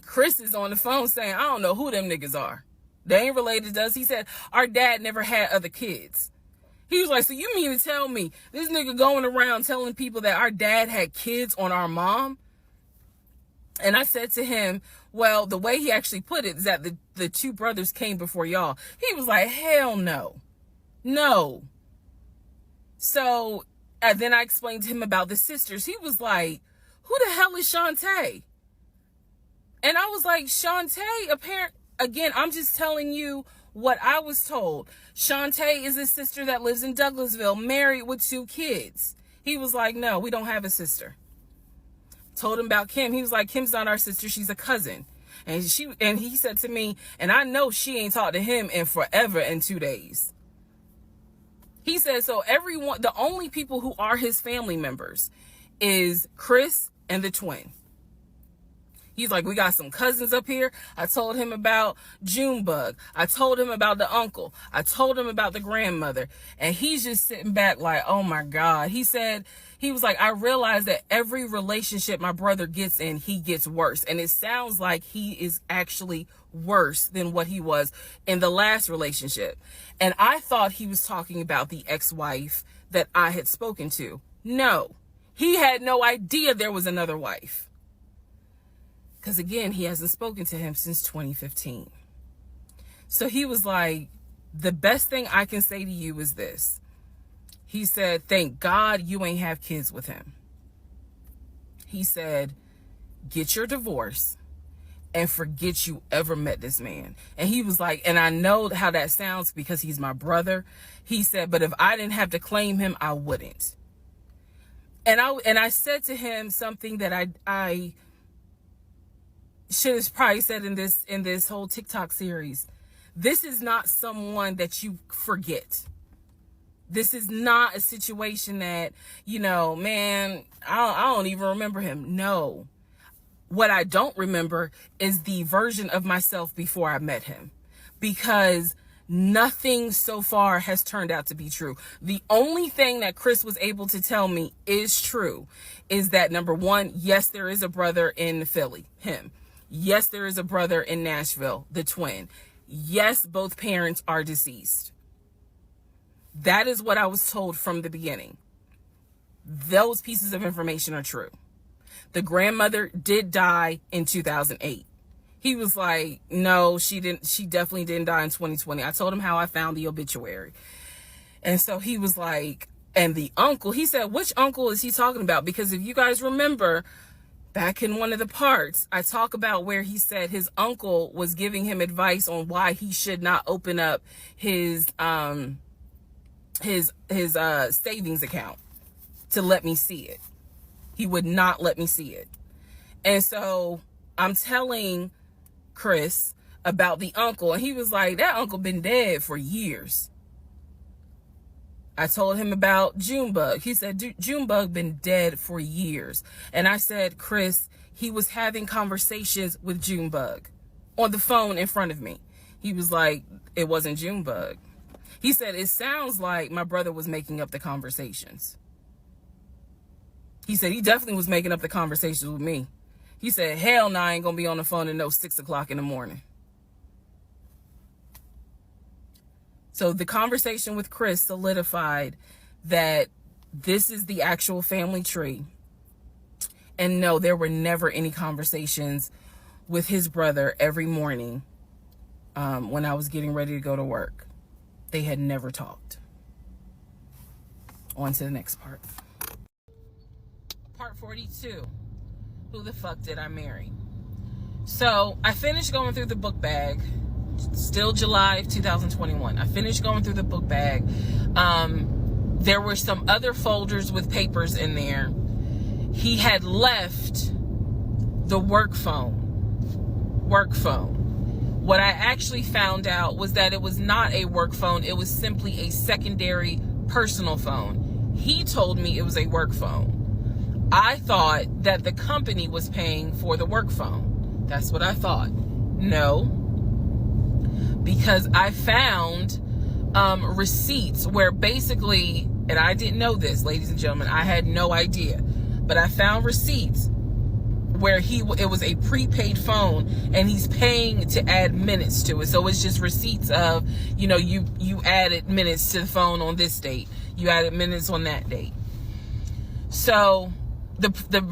Chris is on the phone saying, I don't know who them niggas are. They ain't related to us. He said, our dad never had other kids. He was like, so you mean to tell me this nigga going around telling people that our dad had kids on our mom? And I said to him, well, the way he actually put it is that the 2 brothers came before y'all. He was like, hell no. No. So then I explained to him about the sisters. He was like, who the hell is Shantae? And I was like, Shantae, again, I'm just telling you what I was told. Shantae is a sister that lives in Douglasville, married with 2 kids. He was like, no, we don't have a sister. Told him about Kim. He was like, Kim's not our sister. She's a cousin. And he said to me, and I know she ain't talked to him in forever in 2 days. He said, so everyone, the only people who are his family members is Chris and the twin. He's like, we got some cousins up here. I told him about Junebug. I told him about the uncle. I told him about the grandmother. And he's just sitting back like, oh my God. He said, he was like, I realized that every relationship my brother gets in, he gets worse. And it sounds like he is actually worse than what he was in the last relationship. And I thought he was talking about the ex-wife that I had spoken to. No, he had no idea there was another wife. Because again, he hasn't spoken to him since 2015. So he was like, the best thing I can say to you is this. He said, thank God you ain't have kids with him. He said, get your divorce and forget you ever met this man. And he was like, and I know how that sounds because he's my brother. He said, but if I didn't have to claim him, I wouldn't. And I said to him something that I should have probably said in this whole TikTok series. This is not someone that you forget. This is not a situation that, man, I don't even remember him. No. What I don't remember is the version of myself before I met him, because nothing so far has turned out to be true. The only thing that Chris was able to tell me is true is that, number one, yes, there is a brother in Philly, him. Yes, there is a brother in Nashville, the twin. Yes, both parents are deceased. That is what I was told from the beginning. Those pieces of information are true. The grandmother did die in 2008. He was like, no, she definitely didn't die in 2020. I told him how I found the obituary. And so he was like, and the uncle, he said, which uncle is he talking about? Because if you guys remember, back in one of the parts, I talk about where he said his uncle was giving him advice on why he should not open up his savings account to let me see it. He would not let me see it. And so I'm telling Chris about the uncle, and he was like, that uncle been dead for years. I told him about Junebug. He said, Junebug been dead for years. And I said, Chris, he was having conversations with Junebug on the phone in front of me. He was like, it wasn't Junebug. He said, it sounds like my brother was making up the conversations. He said, he definitely was making up the conversations with me. He said, hell no, I ain't gonna be on the phone at no 6 o'clock in the morning. So the conversation with Chris solidified that this is the actual family tree. And no, there were never any conversations with his brother every morning when I was getting ready to go to work. They had never talked. On to the next part. Part 42. Who the fuck did I marry? So I finished going through the book bag. Still July of 2021. I finished going through the book bag. There were some other folders with papers in there. He had left the work phone. What I actually found out was that it was not a work phone. It was simply a secondary personal phone. He told me it was a work phone. I thought that the company was paying for the work phone. That's what I thought. No. Because I found receipts where basically, and I didn't know this, ladies and gentlemen, I had no idea, but I found receipts where it was a prepaid phone and he's paying to add minutes to it. So it's just receipts of, you added minutes to the phone on this date, you added minutes on that date. So the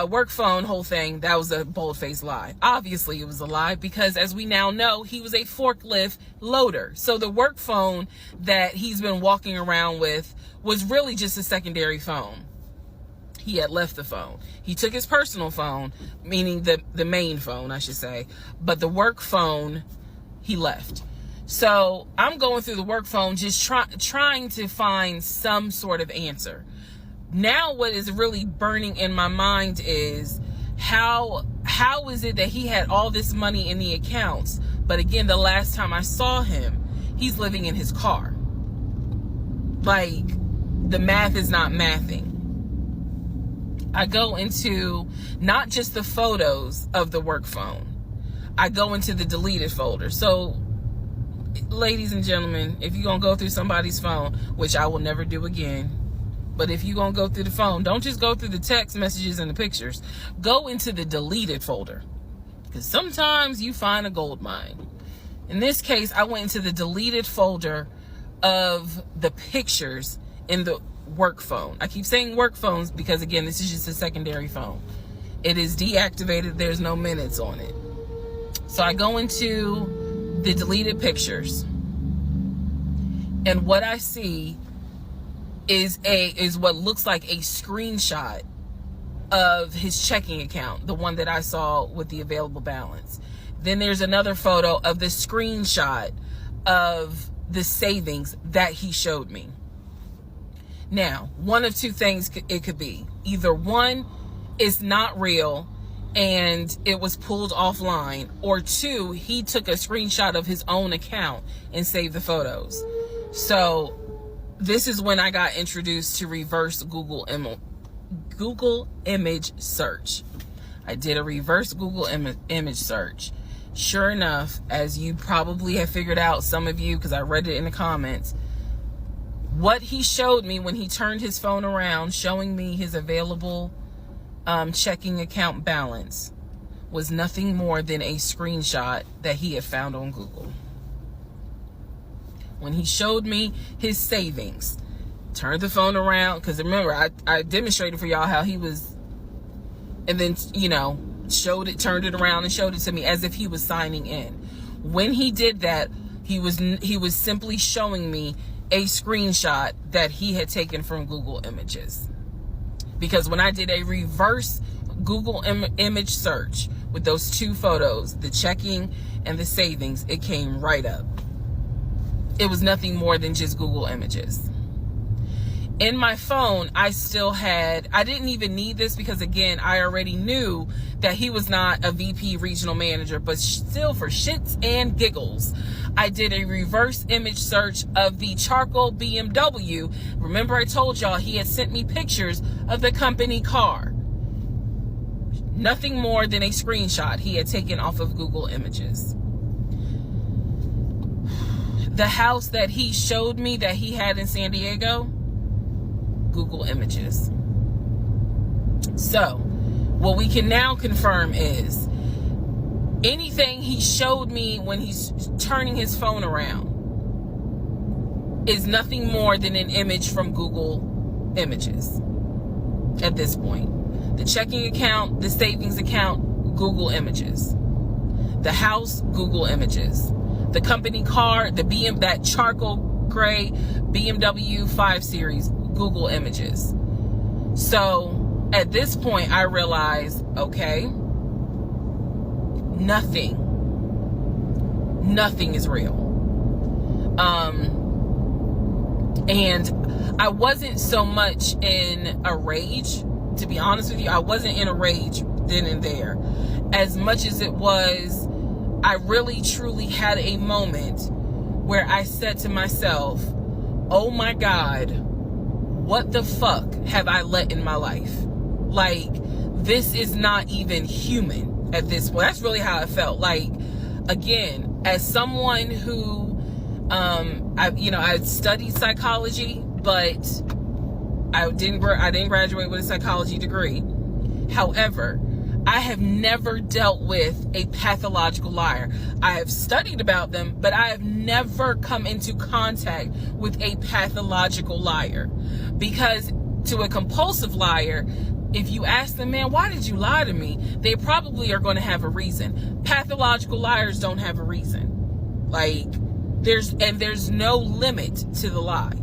work phone whole thing, that was a bold-faced lie. Obviously it was a lie because, as we now know, he was a forklift loader. So the work phone that he's been walking around with was really just a secondary phone. He had left the phone. He took his personal phone, meaning the main phone, I should say, but the work phone he left. So I'm going through the work phone, just trying to find some sort of answer. Now what is really burning in my mind is how is it that he had all this money in the accounts, but again, the last time I saw him, he's living in his car. Like, the math is not mathing. I go into not just the photos of the work phone, I go into the deleted folder. So, ladies and gentlemen, if you're gonna go through somebody's phone, which I will never do again, but if you're going to go through the phone, don't just go through the text messages and the pictures. Go into the deleted folder. Because sometimes you find a gold mine. In this case, I went into the deleted folder of the pictures in the work phone. I keep saying work phones because, again, this is just a secondary phone. It is deactivated. There's no minutes on it. So I go into the deleted pictures. And what I see is what looks like a screenshot of his checking account, the one that I saw with the available balance. Then there's another photo of the screenshot of the savings that he showed me. Now, one of two things it could be. Either one, it's not real and it was pulled offline, or two, he took a screenshot of his own account and saved the photos. So this is when I got introduced to reverse Google image search. I did a reverse Google image search. Sure enough, as you probably have figured out, some of you, because I read it in the comments, what he showed me when he turned his phone around, showing me his available checking account balance, was nothing more than a screenshot that he had found on Google. When he showed me his savings, turned the phone around, because remember, I demonstrated for y'all how he was, and then, turned it around and showed it to me as if he was signing in. When he did that, he was simply showing me a screenshot that he had taken from Google Images. Because when I did a reverse Google image search with those two photos, the checking and the savings, it came right up. It was nothing more than just Google Images. In my phone, I didn't even need this because, again, I already knew that he was not a VP regional manager, but still, for shits and giggles, I did a reverse image search of the charcoal BMW. Remember, I told y'all he had sent me pictures of the company car. Nothing more than a screenshot he had taken off of Google Images. The house that he showed me that he had in San Diego, Google Images. So, what we can now confirm is anything he showed me when he's turning his phone around is nothing more than an image from Google Images at this point. The checking account, the savings account, Google Images. The house, Google Images. The company car, that charcoal gray BMW 5 Series, Google Images. So at this point, I realized, okay, nothing is real. And I wasn't so much in a rage, to be honest with you. I wasn't in a rage then and there, as much as it was, I really truly had a moment where I said to myself, oh my God, what the fuck have I let in my life? Like, this is not even human at this point. That's really how I felt. Like, again, as someone who, I studied psychology, but I didn't graduate with a psychology degree. However, I have never dealt with a pathological liar. I have studied about them, but I have never come into contact with a pathological liar. Because to a compulsive liar, if you ask them, man, why did you lie to me? They probably are going to have a reason. Pathological liars don't have a reason. Like, there's no limit to the lie.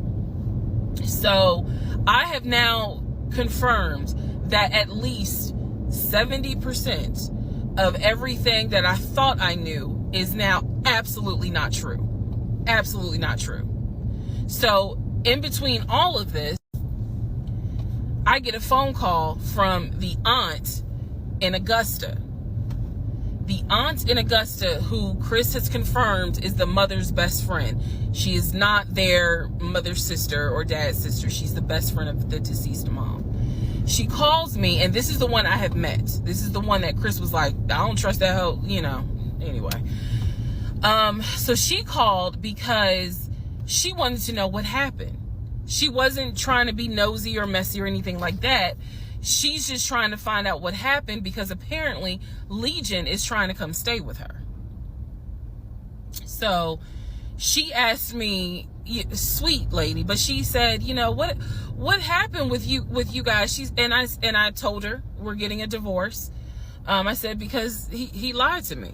So I have now confirmed that at least 70% of everything that I thought I knew is now absolutely not true. Absolutely not true. So in between all of this, I get a phone call from the aunt in Augusta. The aunt in Augusta, who Chris has confirmed is the mother's best friend. She is not their mother's sister or dad's sister. She's the best friend of the deceased mom. She calls me, and this is the one I have met. This is the one that Chris was like, I don't trust that hoe, anyway. So she called because she wanted to know what happened. She wasn't trying to be nosy or messy or anything like that. She's just trying to find out what happened because apparently Legion is trying to come stay with her. So she asked me, sweet lady, but she said, what happened with you guys? And I told her we're getting a divorce. I said, because he lied to me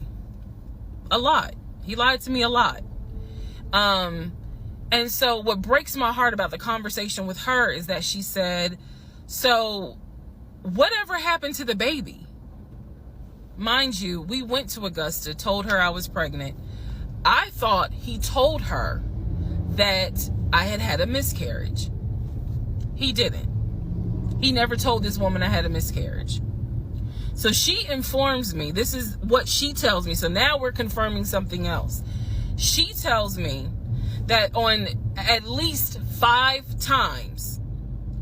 a lot. He lied to me a lot. And so what breaks my heart about the conversation with her is that she said, so whatever happened to the baby? Mind you, we went to Augusta, told her I was pregnant. I thought he told her that I had a miscarriage. He didn't. He never told this woman I had a miscarriage. So she informs me, this is what she tells me. So now we're confirming something else. She tells me that on at least 5 times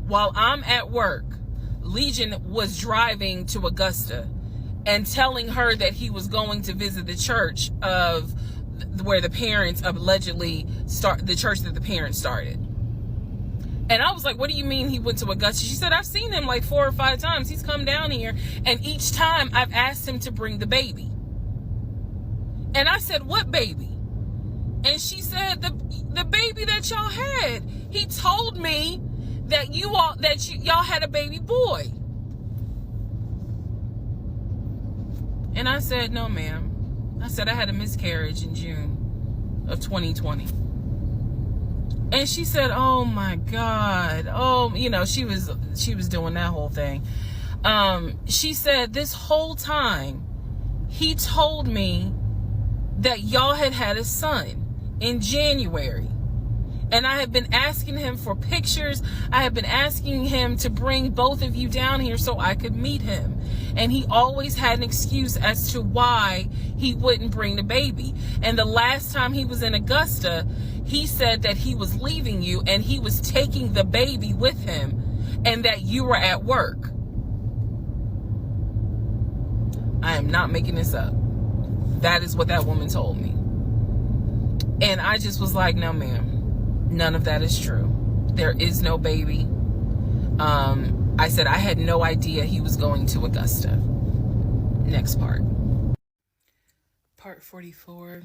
while I'm at work, Legion was driving to Augusta and telling her that he was going to visit the church of where the parents allegedly the church that the parents started. And I was like, what do you mean he went to Augusta? She said, I've seen him like 4 or 5 times. He's come down here, and each time I've asked him to bring the baby. And I said, what baby? And she said, the baby that y'all had. He told me that y'all had a baby boy. And I said, no, ma'am. I said, I had a miscarriage in June of 2020. And she said, oh my God. Oh, you know, she was doing that whole thing. She said, this whole time he told me that y'all had a son in January. And I have been asking him for pictures. I have been asking him to bring both of you down here so I could meet him. And he always had an excuse as to why he wouldn't bring the baby. And the last time he was in Augusta, he said that he was leaving you and he was taking the baby with him and that you were at work. I am not making this up. That is what that woman told me. And I just was like, no, ma'am. None of that is true. There is no baby. I said I had no idea he was going to Augusta. Next part. Part 44.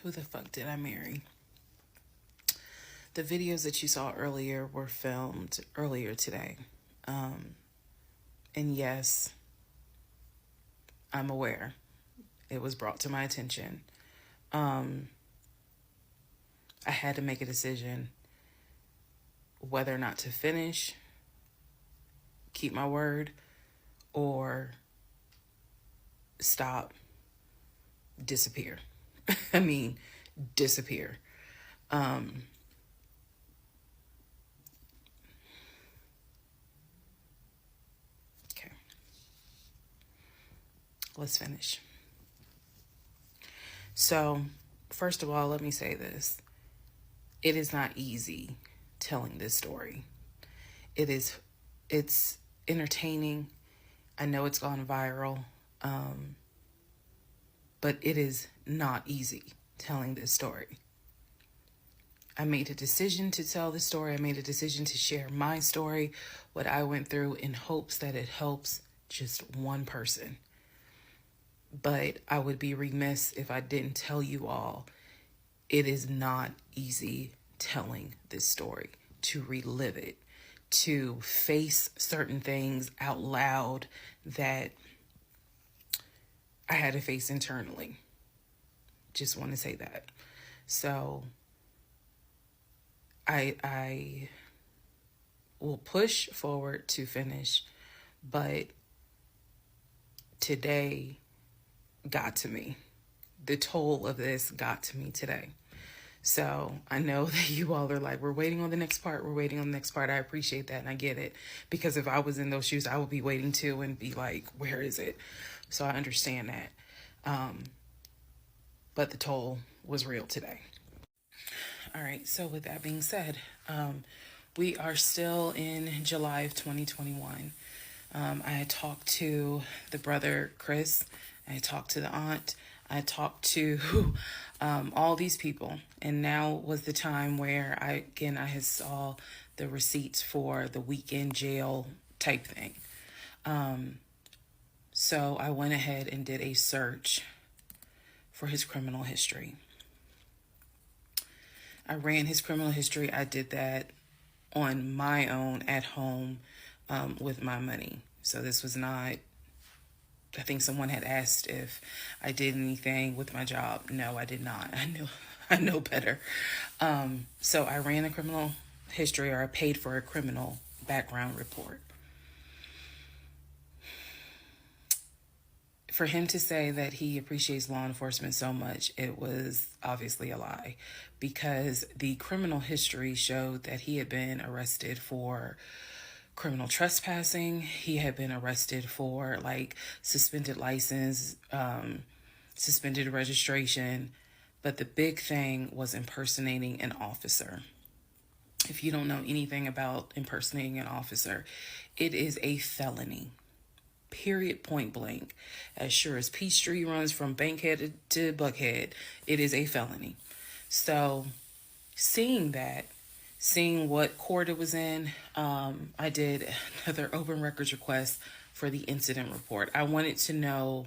Who the fuck did I marry? The videos that you saw earlier were filmed earlier today. And yes, I'm aware. It was brought to my attention. I had to make a decision whether or not to finish, keep my word, or stop, disappear. I mean, disappear. Okay. Let's finish. So, first of all, let me say this. It is not easy telling this story. It's entertaining. I know it's gone viral. But it is not easy telling this story. I made a decision to tell this story. I made a decision to share my story, what I went through, in hopes that it helps just one person. But I would be remiss if I didn't tell you all, it is not easy telling this story, to relive it, to face certain things out loud that I had to face internally. Just want to say that. So I will push forward to finish, but today got to me. The toll of this got to me today. So I know that you all are like, we're waiting on the next part. We're waiting on the next part. I appreciate that. And I get it, because if I was in those shoes, I would be waiting too and be like, where is it? So I understand that. But the toll was real today. All right. So with that being said, we are still in July of 2021. I had talked to the brother, Chris. I talked to the aunt. I talked to all these people. And now was the time where I had saw the receipts for the weekend jail type thing. So I went ahead and did a search for his criminal history. I ran his criminal history. I did that on my own at home with my money. So this was not, I think someone had asked if I did anything with my job. No, I did not. I know better. So I ran a criminal history, or I paid for a criminal background report. For him to say that he appreciates law enforcement so much, it was obviously a lie, because the criminal history showed that he had been arrested for criminal trespassing. He had been arrested for suspended license, suspended registration. But the big thing was impersonating an officer. If you don't know anything about impersonating an officer, it is a felony. Period, point blank. As sure as Peachtree runs from Bankhead to Buckhead, it is a felony. So seeing that, seeing what court it was in, I did another open records request for the incident report. I wanted to know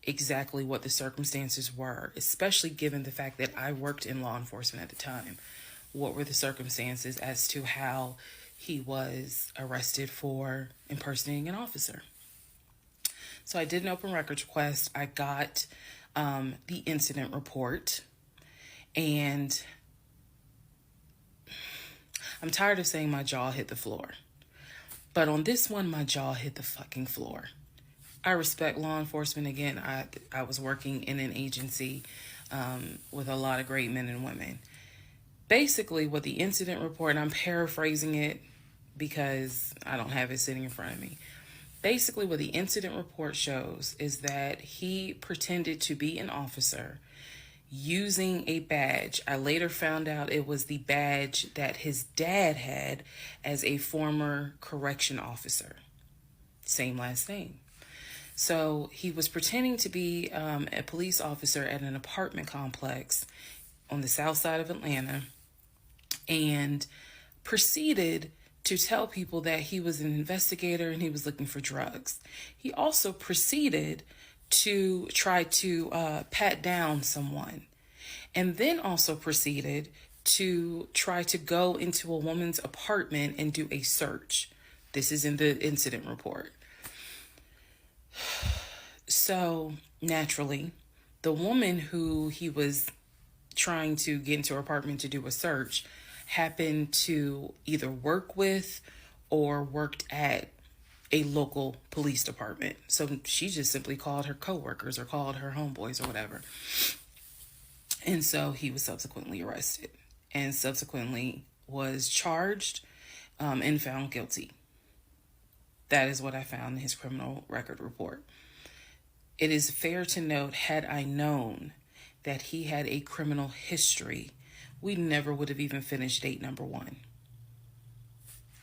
exactly what the circumstances were, especially given the fact that I worked in law enforcement at the time. What were the circumstances as to how he was arrested for impersonating an officer? So I did an open records request. I got the incident report, and I'm tired of saying my jaw hit the floor. But on this one, my jaw hit the fucking floor. I respect law enforcement. Again, I was working in an agency with a lot of great men and women. Basically, what the incident report, and I'm paraphrasing it because I don't have it sitting in front of me. Basically, what the incident report shows is that he pretended to be an officer using a badge. I later found out it was the badge that his dad had as a former correction officer. Same last name. So he was pretending to be a police officer at an apartment complex on the south side of Atlanta, and proceeded to tell people that he was an investigator and he was looking for drugs. He also proceeded to try to pat down someone, and then also proceeded to try to go into a woman's apartment and do a search. This is in the incident report. So naturally, the woman who he was trying to get into her apartment to do a search happened to either work with or worked at a local police department. So she just simply called her coworkers or called her homeboys or whatever. And so he was subsequently arrested and subsequently was charged and found guilty. That is what I found in his criminal record report. It is fair to note, had I known that he had a criminal history, we never would have even finished date number 1.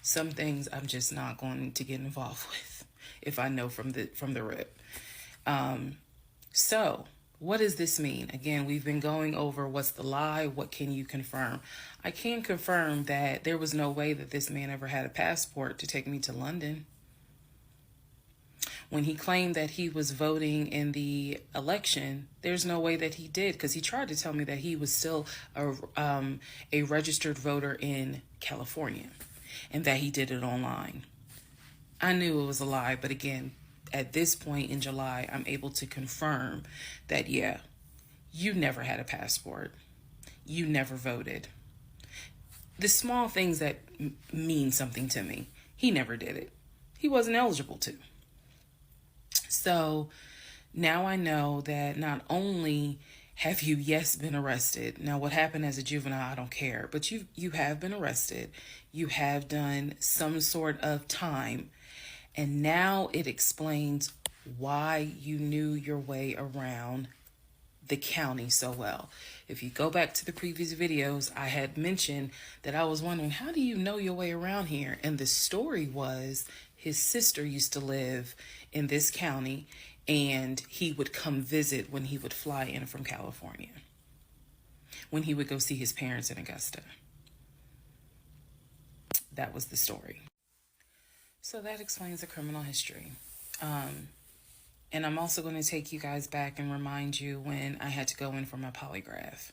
Some things I'm just not going to get involved with if I know from the rip. So what does this mean? Again, we've been going over what's the lie, what can you confirm? I can confirm that there was no way that this man ever had a passport to take me to London. When he claimed that he was voting in the election, there's no way that he did, because he tried to tell me that he was still a registered voter in California and that he did it online. I knew it was a lie, but again, at this point in July, I'm able to confirm that, yeah, you never had a passport. You never voted. The small things that mean something to me, he never did it. He wasn't eligible to. So now I know that not only have you, yes, been arrested. Now, what happened as a juvenile, I don't care. But you have been arrested. You have done some sort of time. And now it explains why you knew your way around the county so well. If you go back to the previous videos, I had mentioned that I was wondering, how do you know your way around here? And the story was his sister used to live in this county, and he would come visit when he would fly in from California, when he would go see his parents in Augusta. That was the story. So that explains the criminal history. And I'm also going to take you guys back and remind you when I had to go in for my polygraph,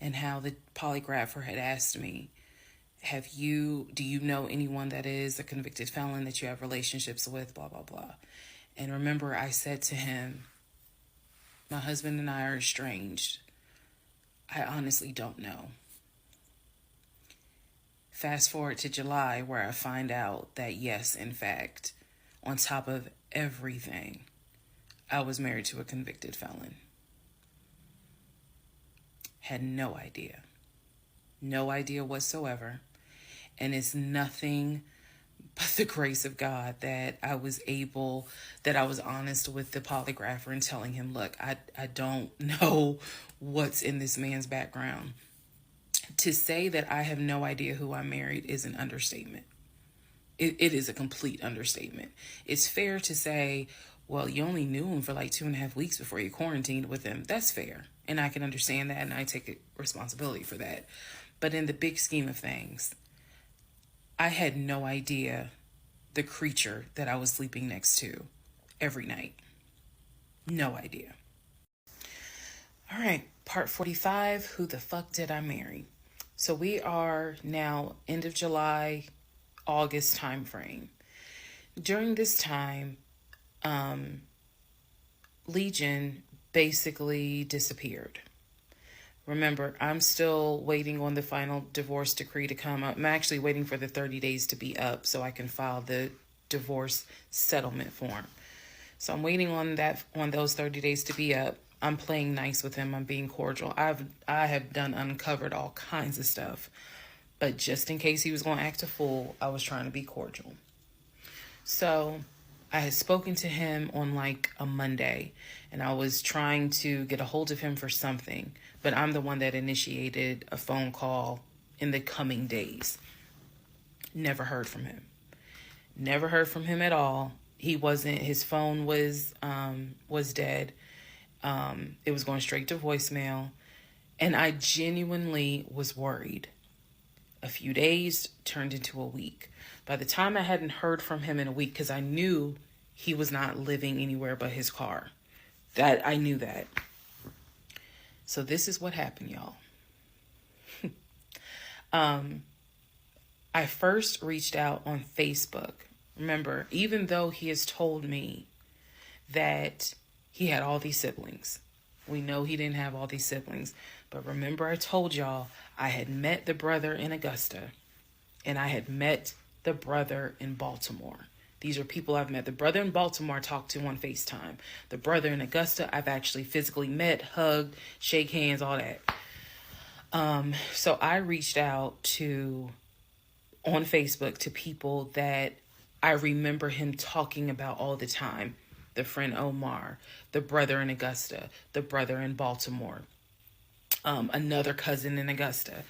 and how the polygrapher had asked me, do you know anyone that is a convicted felon that you have relationships with, blah, blah, blah. And remember, I said to him, my husband and I are estranged. I honestly don't know. Fast forward to July, where I find out that, yes, in fact, on top of everything, I was married to a convicted felon. Had no idea. No idea whatsoever. And it's nothing but the grace of God that I was honest with the polygrapher and telling him, look, I don't know what's in this man's background. To say that I have no idea who I married is an understatement. It is a complete understatement. It's fair to say, well, you only knew him for like 2.5 weeks before you quarantined with him. That's fair. And I can understand that, and I take responsibility for that. But in the big scheme of things, I had no idea the creature that I was sleeping next to every night. No idea. All right, part 45, who the fuck did I marry? So we are now end of July, August time frame. During this time, Legion basically disappeared. Remember, I'm still waiting on the final divorce decree to come up. I'm actually waiting for the 30 days to be up so I can file the divorce settlement form. So I'm waiting on those 30 days to be up. I'm playing nice with him. I'm being cordial. I have uncovered all kinds of stuff. But just in case he was going to act a fool, I was trying to be cordial. So I had spoken to him on like a Monday, and I was trying to get a hold of him for something, but I'm the one that initiated a phone call in the coming days. Never heard from him. Never heard from him at all. His phone was dead. It was going straight to voicemail, and I genuinely was worried. A few days turned into a week. By the time I hadn't heard from him in a week, because I knew he was not living anywhere but his car. I knew that. So this is what happened, y'all. I first reached out on Facebook. Remember, even though he has told me that he had all these siblings, we know he didn't have all these siblings. But remember, I told y'all I had met the brother in Augusta, and I had met the brother in Baltimore. These are people I've met. The brother in Baltimore I talked to on FaceTime. The brother in Augusta I've actually physically met, hugged, shake hands, all that. So I reached out on Facebook to people that I remember him talking about all the time. The friend Omar, the brother in Augusta, the brother in Baltimore, another cousin in Augusta.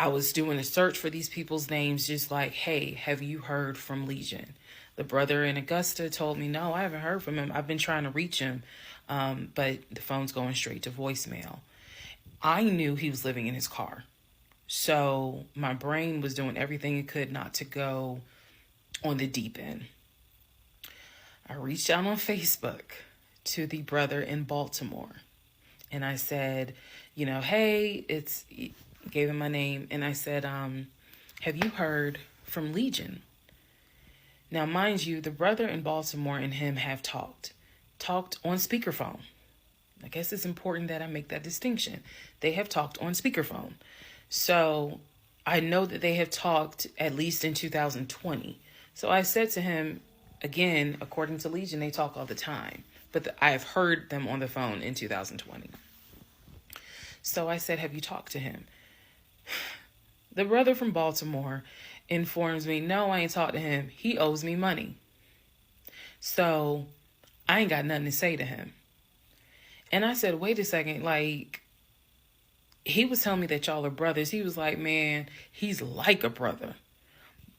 I was doing a search for these people's names, just like, hey, have you heard from Legion? The brother in Augusta told me, no, I haven't heard from him. I've been trying to reach him, but the phone's going straight to voicemail. I knew he was living in his car. So my brain was doing everything it could not to go on the deep end. I reached out on Facebook to the brother in Baltimore. And I said, hey, gave him my name. And I said, have you heard from Legion? Now, mind you, the brother in Baltimore and him have talked on speakerphone. I guess it's important that I make that distinction. They have talked on speakerphone. So I know that they have talked at least in 2020. So I said to him, again, according to Legion, they talk all the time. But I have heard them on the phone in 2020. So I said, have you talked to him? The brother from Baltimore informs me, no, I ain't talked to him. He owes me money. So I ain't got nothing to say to him. And I said, wait a second, like, he was telling me that y'all are brothers. He was like, man, he's like a brother.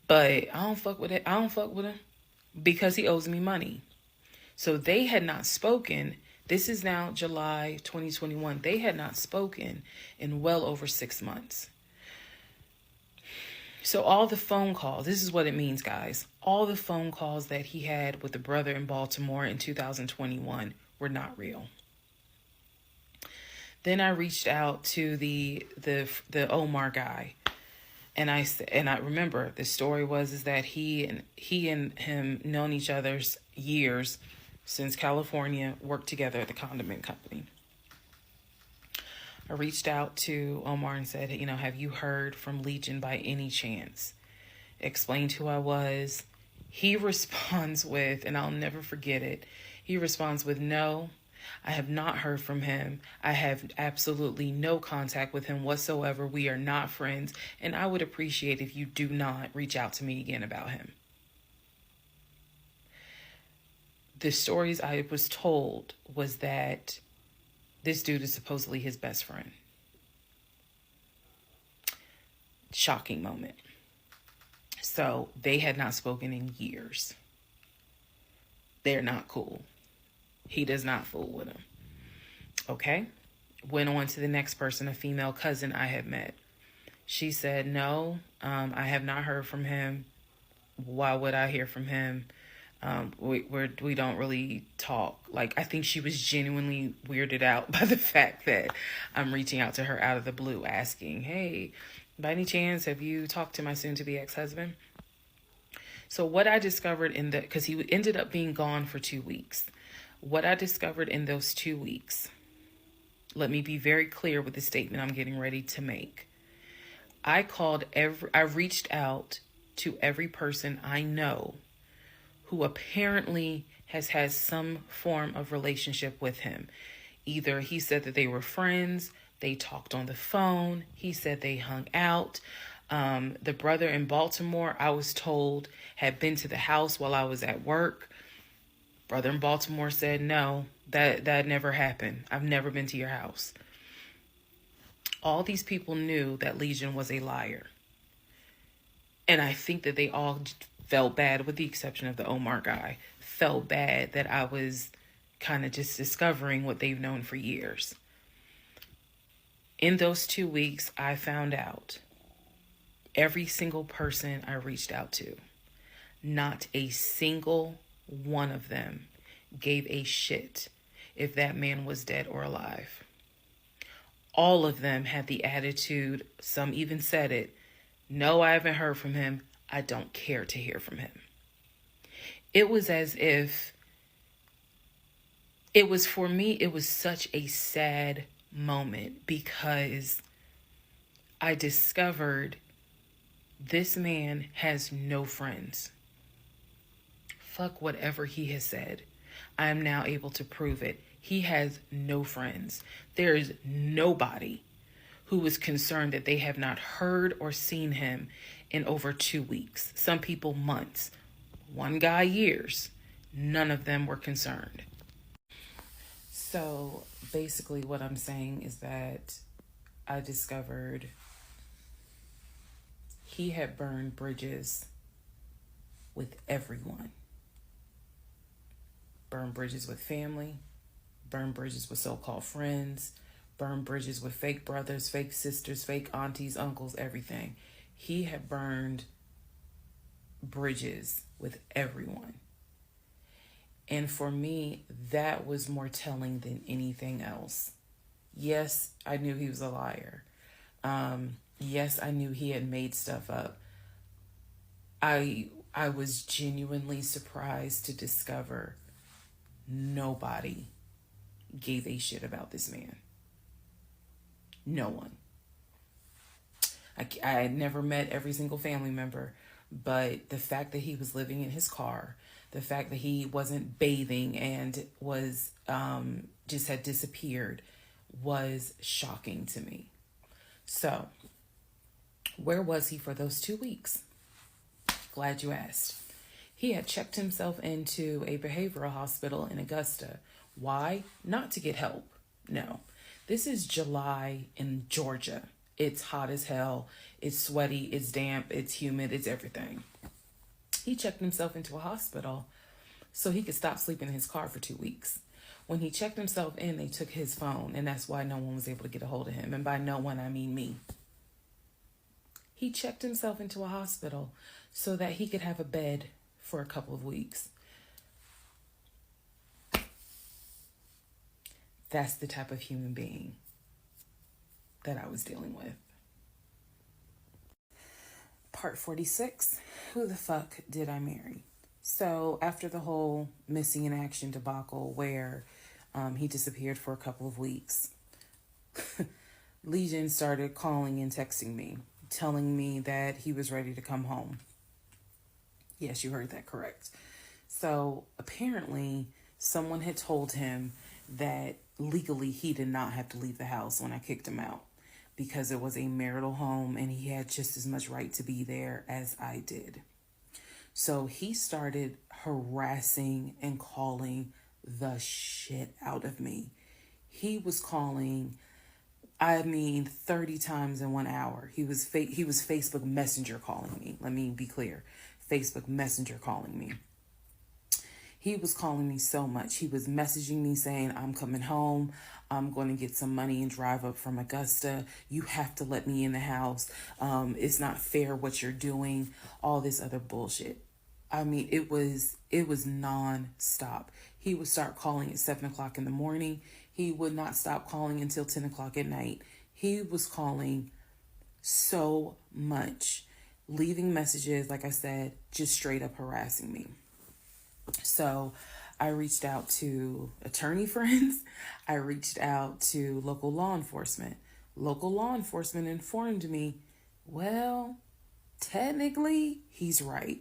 But I don't fuck with it. I don't fuck with him because he owes me money. So they had not spoken. This is now July 2021. They had not spoken in well over 6 months. So all the phone calls, this is what it means, guys. All the phone calls that he had with the brother in Baltimore in 2021 were not real. Then I reached out to the Omar guy, and I remember the story is that he and him known each other's years since California, worked together at the condiment company. I reached out to Omar and said, have you heard from Legion by any chance? Explained who I was. He responds with, and I'll never forget it, he responds with, no, I have not heard from him. I have absolutely no contact with him whatsoever. We are not friends, and I would appreciate if you do not reach out to me again about him. The stories I was told was that this dude is supposedly his best friend. Shocking moment. So they had not spoken in years. They're not cool. He does not fool with him. Okay? Went on to the next person, a female cousin I had met. She said, no, I have not heard from him. Why would I hear from him? We don't really talk. Like, I think she was genuinely weirded out by the fact that I'm reaching out to her out of the blue asking, hey, by any chance, have you talked to my soon-to-be ex-husband? So what I discovered because he ended up being gone for 2 weeks. What I discovered in those 2 weeks, let me be very clear with the statement I'm getting ready to make. I reached out to every person I know who apparently has had some form of relationship with him. Either he said that they were friends, they talked on the phone, he said they hung out. The brother in Baltimore, I was told, had been to the house while I was at work. Brother in Baltimore said, no, that never happened. I've never been to your house. All these people knew that Legion was a liar. And I think that they all felt bad, with the exception of the Omar guy, felt bad that I was kind of just discovering what they've known for years. In those 2 weeks, I found out every single person I reached out to, not a single one of them gave a shit if that man was dead or alive. All of them had the attitude, some even said it, no, I haven't heard from him. I don't care to hear from him. It was as if, for me, it was such a sad moment because I discovered this man has no friends. Fuck whatever he has said. I am now able to prove it. He has no friends. There is nobody who is concerned that they have not heard or seen him in over 2 weeks. Some people months. One guy years. None of them were concerned. So basically what I'm saying is that I discovered he had burned bridges with everyone. Burned bridges with family, burned bridges with so-called friends, burned bridges with fake brothers, fake sisters, fake aunties, uncles, everything. He had burned bridges with everyone. And for me, that was more telling than anything else. Yes, I knew he was a liar. Yes, I knew he had made stuff up. I was genuinely surprised to discover nobody gave a shit about this man. No one. I had never met every single family member, but the fact that he was living in his car, the fact that he wasn't bathing and was just had disappeared was shocking to me. So, where was he for those 2 weeks? Glad you asked. He had checked himself into a behavioral hospital in Augusta. Why? Not to get help. No. This is July in Georgia. It's hot as hell. It's sweaty. It's damp. It's humid. It's everything. He checked himself into a hospital so he could stop sleeping in his car for 2 weeks. When he checked himself in, they took his phone, and that's why no one was able to get a hold of him. And by no one, I mean me. He checked himself into a hospital so that he could have a bed for a couple of weeks. That's the type of human being that I was dealing with. Part 46, who the fuck did I marry? So after the whole missing in action debacle where he disappeared for a couple of weeks, Legion started calling and texting me, telling me that he was ready to come home. Yes, you heard that correct. So apparently someone had told him that legally he did not have to leave the house when I kicked him out because it was a marital home and he had just as much right to be there as I did. So he started harassing and calling the shit out of me. He was calling, 30 times in 1 hour. He was Facebook Messenger calling me. Let me be clear. Facebook Messenger calling me. He was calling me so much. He was messaging me saying, I'm coming home. I'm going to get some money and drive up from Augusta. You have to let me in the house. It's not fair what you're doing. All this other bullshit. I mean, it was non-stop. He would start calling at 7 o'clock in the morning. He would not stop calling until 10 o'clock at night. He was calling so much, leaving messages, like I said, just straight up harassing me. So I reached out to attorney friends. I reached out to local law enforcement. Local law enforcement informed me, well, technically, he's right,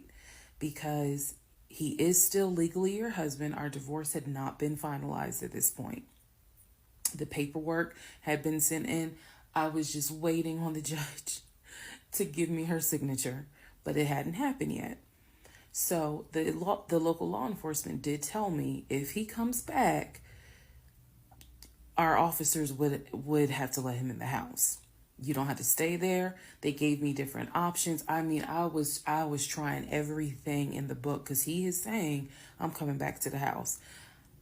because he is still legally your husband. Our divorce had not been finalized at this point. The paperwork had been sent in. I was just waiting on the judge to give me her signature, but it hadn't happened yet. So the local law enforcement did tell me if he comes back, our officers would have to let him in the house. You don't have to stay there. They gave me different options. I mean, I was trying everything in the book, because he is saying, I'm coming back to the house.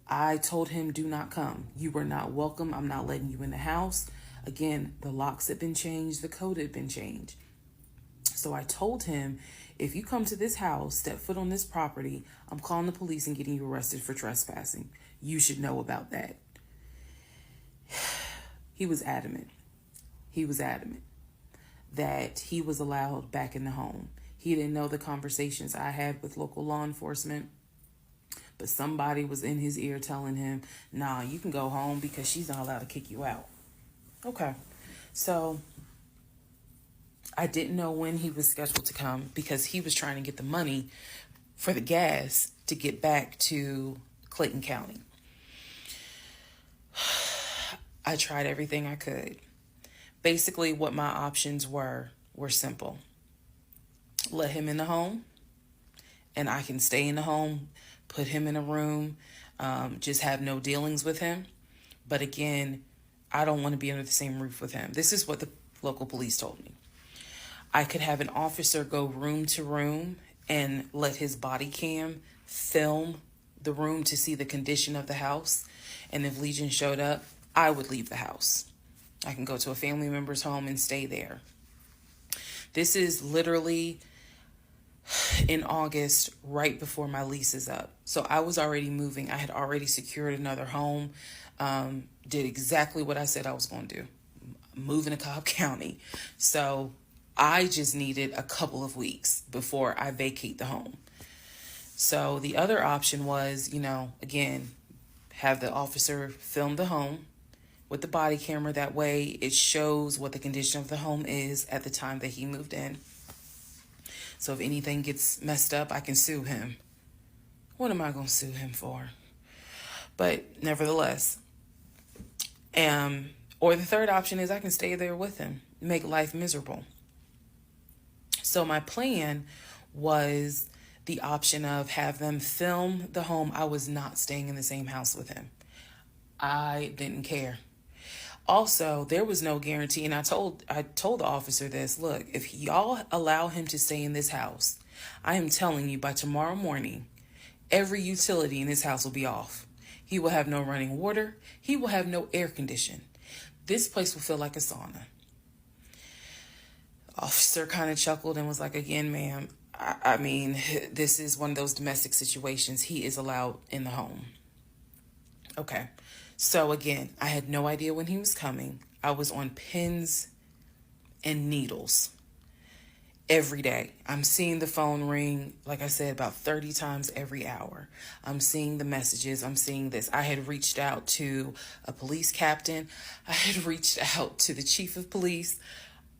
I told him, do not come. You were not welcome. I'm not letting you in the house. Again, the locks had been changed. The code had been changed. So I told him, if you come to this house, step foot on this property, I'm calling the police and getting you arrested for trespassing. You should know about that. He was adamant. He was adamant that he was allowed back in the home. He didn't know the conversations I had with local law enforcement, but somebody was in his ear telling him, nah, you can go home because she's not allowed to kick you out. Okay. So I didn't know when he was scheduled to come, because he was trying to get the money for the gas to get back to Clayton County. I tried everything I could. Basically, what my options were simple. Let him in the home, and I can stay in the home, put him in a room, just have no dealings with him. But again, I don't want to be under the same roof with him. This is what the local police told me. I could have an officer go room to room and let his body cam film the room to see the condition of the house. And if Legion showed up, I would leave the house. I can go to a family member's home and stay there. This is literally in August, right before my lease is up. So I was already moving. I had already secured another home, did exactly what I said I was going to do, moving to Cobb County. So I just needed a couple of weeks before I vacate the home. So the other option was, again, have the officer film the home with the body camera. That way it shows what the condition of the home is at the time that he moved in. So if anything gets messed up, I can sue him. What am I going to sue him for? But nevertheless, or the third option is I can stay there with him, make life miserable. So my plan was the option of have them film the home. I was not staying in the same house with him. I didn't care. Also, there was no guarantee, and I told the officer this, look, if y'all allow him to stay in this house, I am telling you by tomorrow morning, every utility in this house will be off. He will have no running water. He will have no air condition. This place will feel like a sauna. Officer kind of chuckled and was like, again, ma'am, I mean, this is one of those domestic situations. He is allowed in the home. Okay. So again, I had no idea when he was coming. I was on pins and needles every day. I'm seeing the phone ring, like I said, about 30 times every hour. I'm seeing the messages. I'm seeing this. I had reached out to a police captain. I had reached out to the chief of police.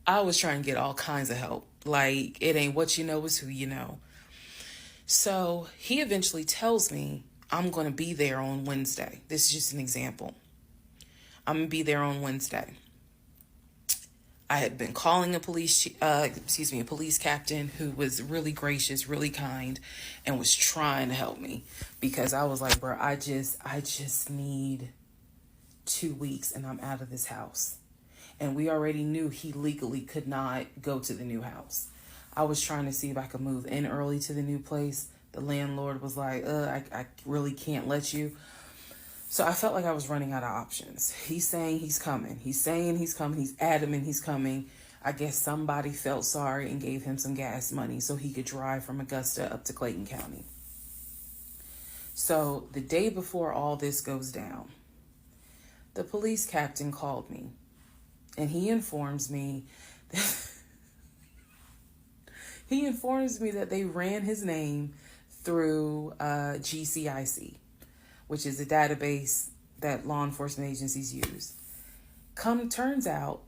I was trying to get all kinds of help. Like, it ain't what you know, it's who you know. So he eventually tells me, I'm going to be there on Wednesday. This is just an example. I'm going to be there on Wednesday. I had been calling a police captain who was really gracious, really kind, and was trying to help me, because I was like, bro, I just need 2 weeks and I'm out of this house. And we already knew he legally could not go to the new house. I was trying to see if I could move in early to the new place. The landlord was like, I really can't let you. So I felt like I was running out of options. He's saying he's coming. He's saying he's coming. He's adamant he's coming. I guess somebody felt sorry and gave him some gas money so he could drive from Augusta up to Clayton County. So the day before all this goes down, the police captain called me and he informs me that they ran his name through GCIC, which is a database that law enforcement agencies use. Turns out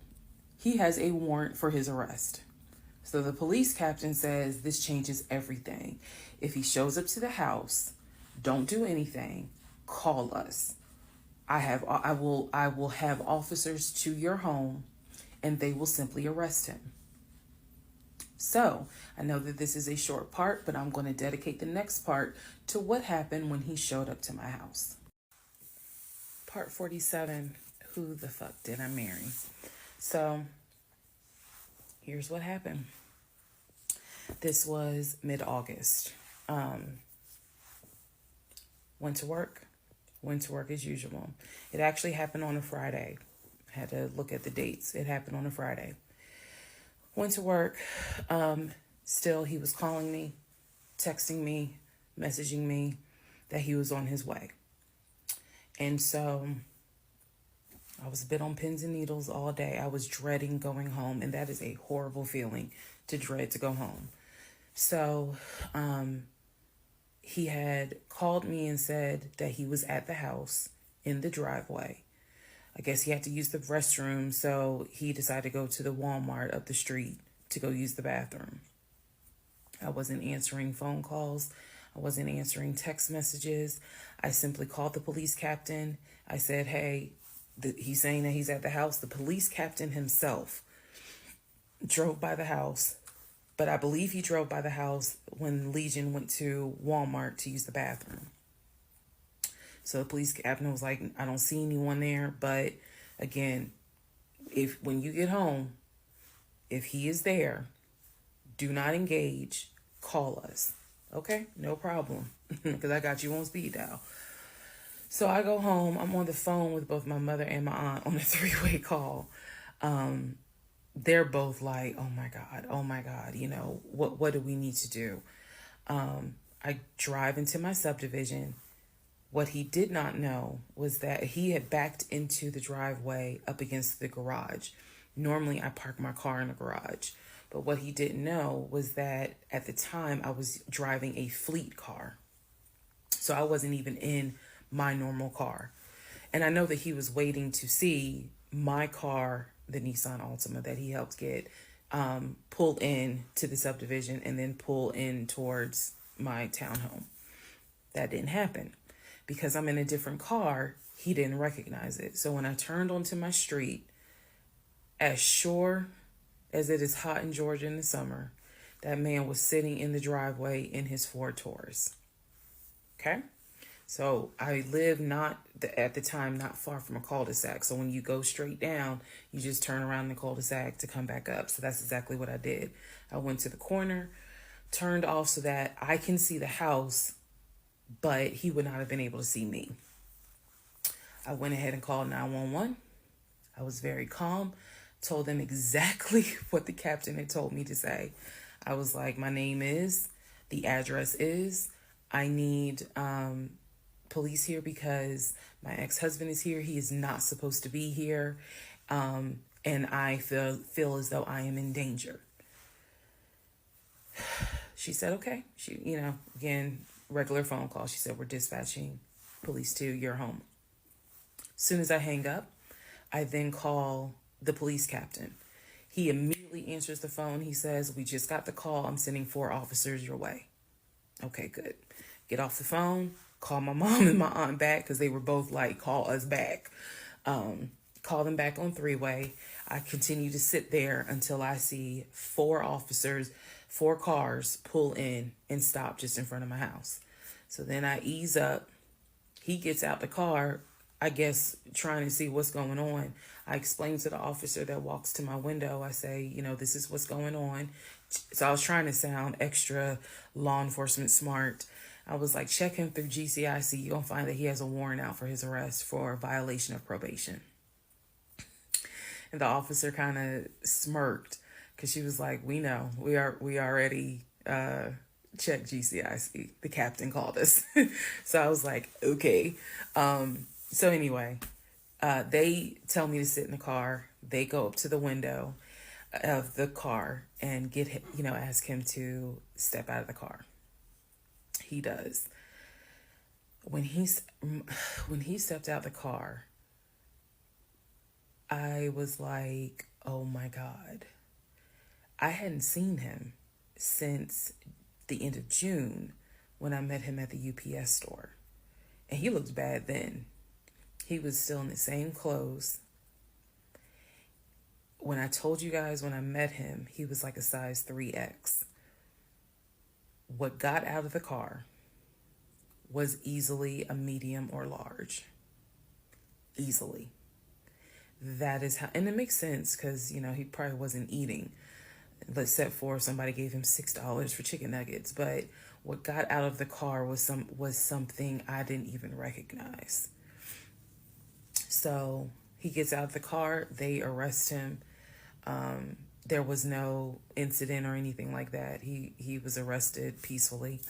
he has a warrant for his arrest. So the police captain says this changes everything. If he shows up to the house, don't do anything, call us. I will have officers to your home and they will simply arrest him. So I know that this is a short part, but I'm going to dedicate the next part to what happened when he showed up to my house. Part 47, who the fuck did I marry? So here's what happened. This was mid-August. Went to work as usual. It actually happened on a Friday. I had to look at the dates. It happened on a Friday. Went to work. Still, he was calling me, texting me, messaging me that he was on his way. And so I was a bit on pins and needles all day. I was dreading going home, and that is a horrible feeling, to dread to go home. So he had called me and said that he was at the house in the driveway. I guess he had to use the restroom, so he decided to go to the Walmart up the street to go use the bathroom. I wasn't answering phone calls. I wasn't answering text messages. I simply called the police captain. I said, hey, he's saying that he's at the house. The police captain himself drove by the house, but I believe he drove by the house when Legion went to Walmart to use the bathroom. So the police captain was like, I don't see anyone there. But again, when you get home, if he is there, do not engage, call us. Okay, no problem, because I got you on speed dial. So I go home. I'm on the phone with both my mother and my aunt on a 3-way call. They're both like, oh my God, you know, what do we need to do? I drive into my subdivision. What he did not know was that he had backed into the driveway up against the garage. Normally I park my car in the garage. But what he didn't know was that at the time I was driving a fleet car. So I wasn't even in my normal car. And I know that he was waiting to see my car, the Nissan Altima that he helped get, pull in to the subdivision and then pull in towards my townhome. That didn't happen. Because I'm in a different car, he didn't recognize it. So when I turned onto my street, as sure as it is hot in Georgia in the summer, that man was sitting in the driveway in his Ford Taurus. Okay? So I live at the time not far from a cul-de-sac. So when you go straight down, you just turn around the cul-de-sac to come back up. So that's exactly what I did. I went to the corner, turned off so that I can see the house, but he would not have been able to see me. I went ahead and called 911. I was very calm, told them exactly what the captain had told me to say. I was like, my name is, the address is, I need police here because my ex-husband is here. He is not supposed to be here. And I feel as though I am in danger. She said, okay. She, again, regular phone call. She said, we're dispatching police to your home. As soon as I hang up, I then call the police captain. He immediately answers the phone. He says, we just got the call. I'm sending 4 officers your way. Okay, good. Get off the phone, call my mom and my aunt back because they were both like, call us back. Call them back on 3-way. I continue to sit there until I see 4 officers, 4 cars pull in and stop just in front of my house. So then I ease up. He gets out the car, I guess, trying to see what's going on. I explain to the officer that walks to my window. I say, this is what's going on. So I was trying to sound extra law enforcement smart. I was like, check him through GCIC. You're going to find that he has a warrant out for his arrest for violation of probation. And the officer kind of smirked because she was like, we know. We already checked GCIC. The captain called us. So I was like, okay. So anyway, they tell me to sit in the car. They go up to the window of the car and get him, ask him to step out of the car. He does. When he stepped out the car, I was like, oh my God. I hadn't seen him since the end of June when I met him at the UPS store. And he looked bad then. He was still in the same clothes. When I told you guys when I met him, he was like a size 3X. What got out of the car was easily a medium or large. Easily. That is how, and it makes sense because, he probably wasn't eating, except for somebody gave him $6 for chicken nuggets. But what got out of the car was something I didn't even recognize. So he gets out of the car, they arrest him. There was no incident or anything like that. He was arrested peacefully.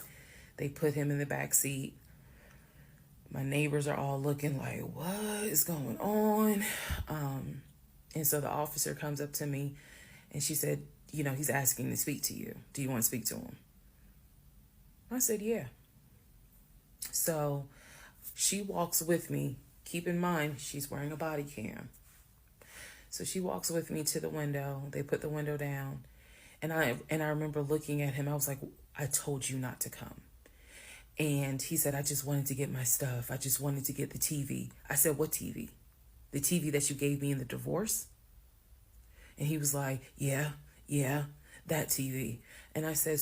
They put him in the back seat. My neighbors are all looking like, what is going on? And so the officer comes up to me and she said, he's asking to speak to you. Do you want to speak to him? I said, yeah. So she walks with me. Keep in mind, she's wearing a body cam. So she walks with me to the window. They put the window down. And I remember looking at him. I was like, I told you not to come. And he said, I just wanted to get my stuff. I just wanted to get the TV. I said, what TV? The TV that you gave me in the divorce? And he was like, yeah, that TV. And I said,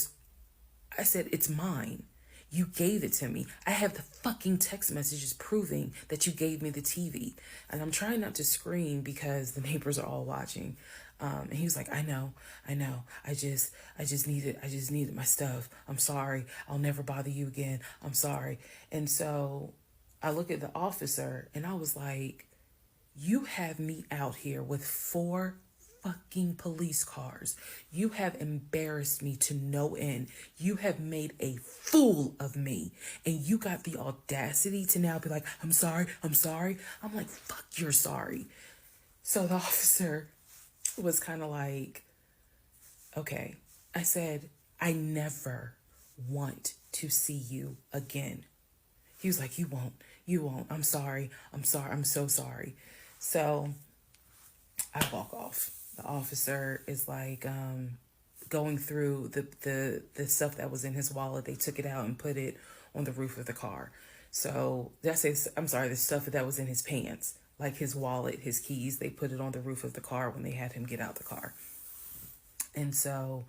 it's mine. You gave it to me. I have the fucking text messages proving that you gave me the TV. And I'm trying not to scream because the neighbors are all watching. And he was like, I know. I just needed my stuff. I'm sorry. I'll never bother you again. I'm sorry. And so I look at the officer and I was like, you have me out here with 4 fucking police cars. You have embarrassed me to no end. You have made a fool of me. And you got the audacity to now be like, I'm sorry. I'm like, fuck, you're sorry. So the officer was kind of like, okay. I said, I never want to see you again. He was like, you won't. I'm sorry. I'm so sorry. So I walk off. The officer is like going through the stuff that was in his wallet. They took it out and put it on the roof of the car. So the stuff that was in his pants, like his wallet, his keys, they put it on the roof of the car when they had him get out the car. And so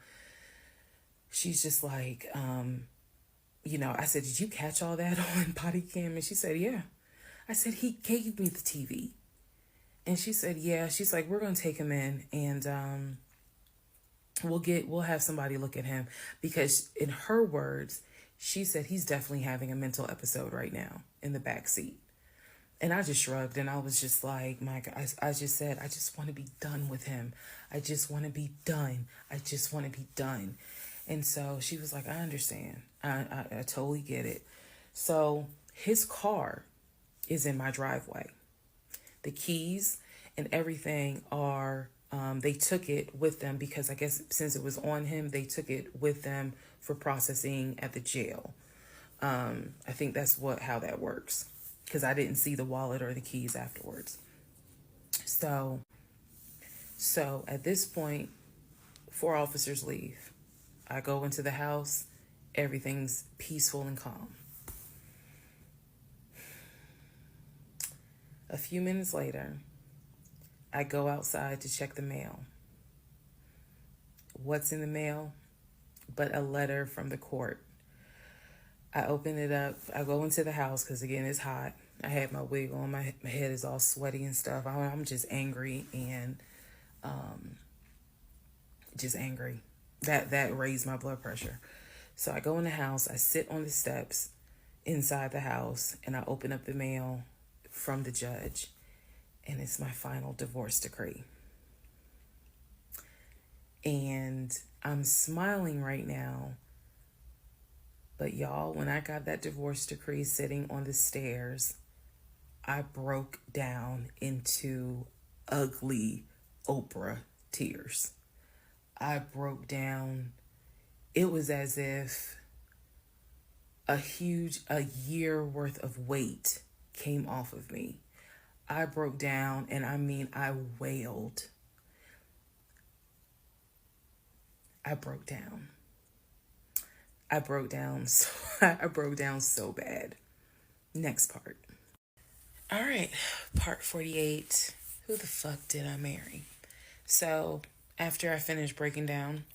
she's just like, I said, did you catch all that on body cam? And she said, yeah. I said, he gave me the TV. And she said, yeah. She's like, we're going to take him in and we'll have somebody look at him, because in her words, she said he's definitely having a mental episode right now in the back seat. And I just shrugged and I was just like, my God, I just said, I just want to be done with him. I just want to be done. And so she was like, I understand. I totally get it. So his car is in my driveway. The keys and everything are, they took it with them because I guess since it was on him, they took it with them for processing at the jail. I think that's how that works, because I didn't see the wallet or the keys afterwards. So at this point, 4 officers leave. I go into the house. Everything's peaceful and calm. A few minutes later, I go outside to check the mail. What's in the mail but a letter from the court? I open it up. I go into the house because, again, it's hot. I had my wig on. My head is all sweaty and stuff. I'm just angry and just angry. That raised my blood pressure. So I go in the house, I sit on the steps inside the house, and I open up the mail from the judge, and it's my final divorce decree. And I'm smiling right now, but y'all, when I got that divorce decree sitting on the stairs, I broke down into ugly Oprah tears. I broke down. It was as if a year worth of weight came off of me. I broke down, and I mean, I wailed. I broke down. I broke down so bad. Next part. All right, part 48. Who the fuck did I marry? So after I finished breaking down,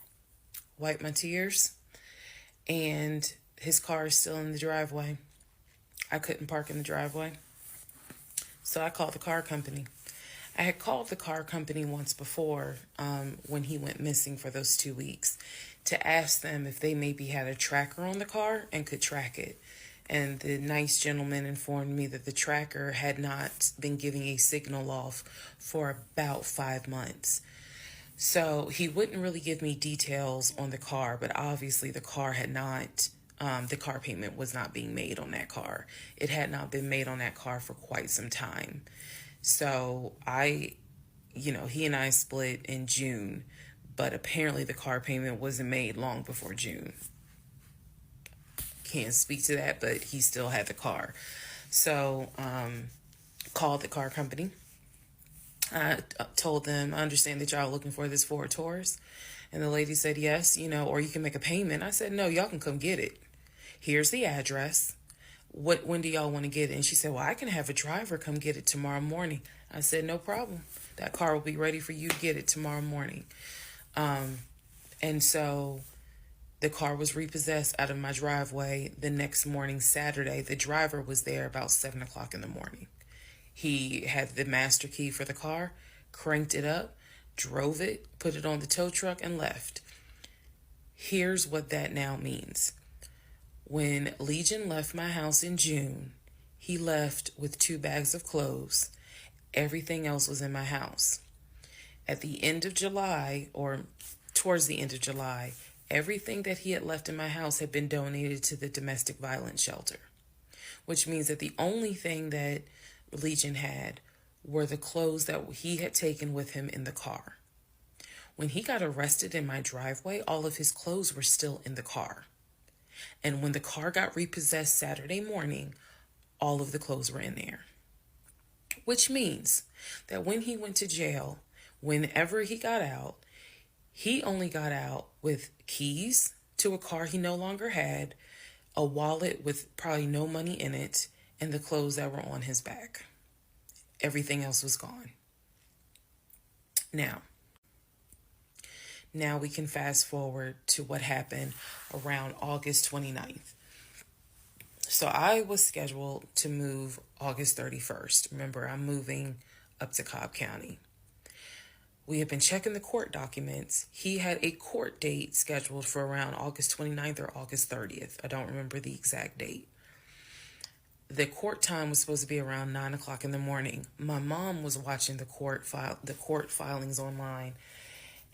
wiped my tears, and his car is still in the driveway. I couldn't park in the driveway. So I called the car company. I had called the car company once before when he went missing for those 2 weeks to ask them if they maybe had a tracker on the car and could track it. And the nice gentleman informed me that the tracker had not been giving a signal off for about 5 months. So he wouldn't really give me details on the car, but obviously the car had not, the car payment was not being made on that car. It had not been made on that car for quite some time. So he and I split in June, but apparently the car payment wasn't made long before June. Can't speak to that, but he still had the car. So, called the car company. I told them, I understand that y'all are looking for this Ford Taurus. And the lady said, yes, or you can make a payment. I said, no, y'all can come get it. Here's the address. When do y'all want to get it? And she said, well, I can have a driver come get it tomorrow morning. I said, no problem. That car will be ready for you to get it tomorrow morning. And so the car was repossessed out of my driveway the next morning, Saturday. The driver was there about 7 o'clock in the morning. He had the master key for the car, cranked it up, drove it, put it on the tow truck, and left. Here's what that now means. When Legion left my house in June, he left with 2 bags of clothes. Everything else was in my house. At the end of July, or towards the end of July, everything that he had left in my house had been donated to the domestic violence shelter, which means that the only thing that Legion had were the clothes that he had taken with him in the car. When he got arrested in my driveway, all of his clothes were still in the car. And when the car got repossessed Saturday morning, all of the clothes were in there. Which means that when he went to jail, whenever he got out, he only got out with keys to a car he no longer had, a wallet with probably no money in it, and the clothes that were on his back. Everything else was gone. Now we can fast forward to what happened around August 29th. So I was scheduled to move August 31st. Remember, I'm moving up to Cobb County. We had been checking the court documents. He had a court date scheduled for around August 29th or August 30th. I don't remember the exact date. The court time was supposed to be around 9 o'clock in the morning. My mom was watching the court filings online.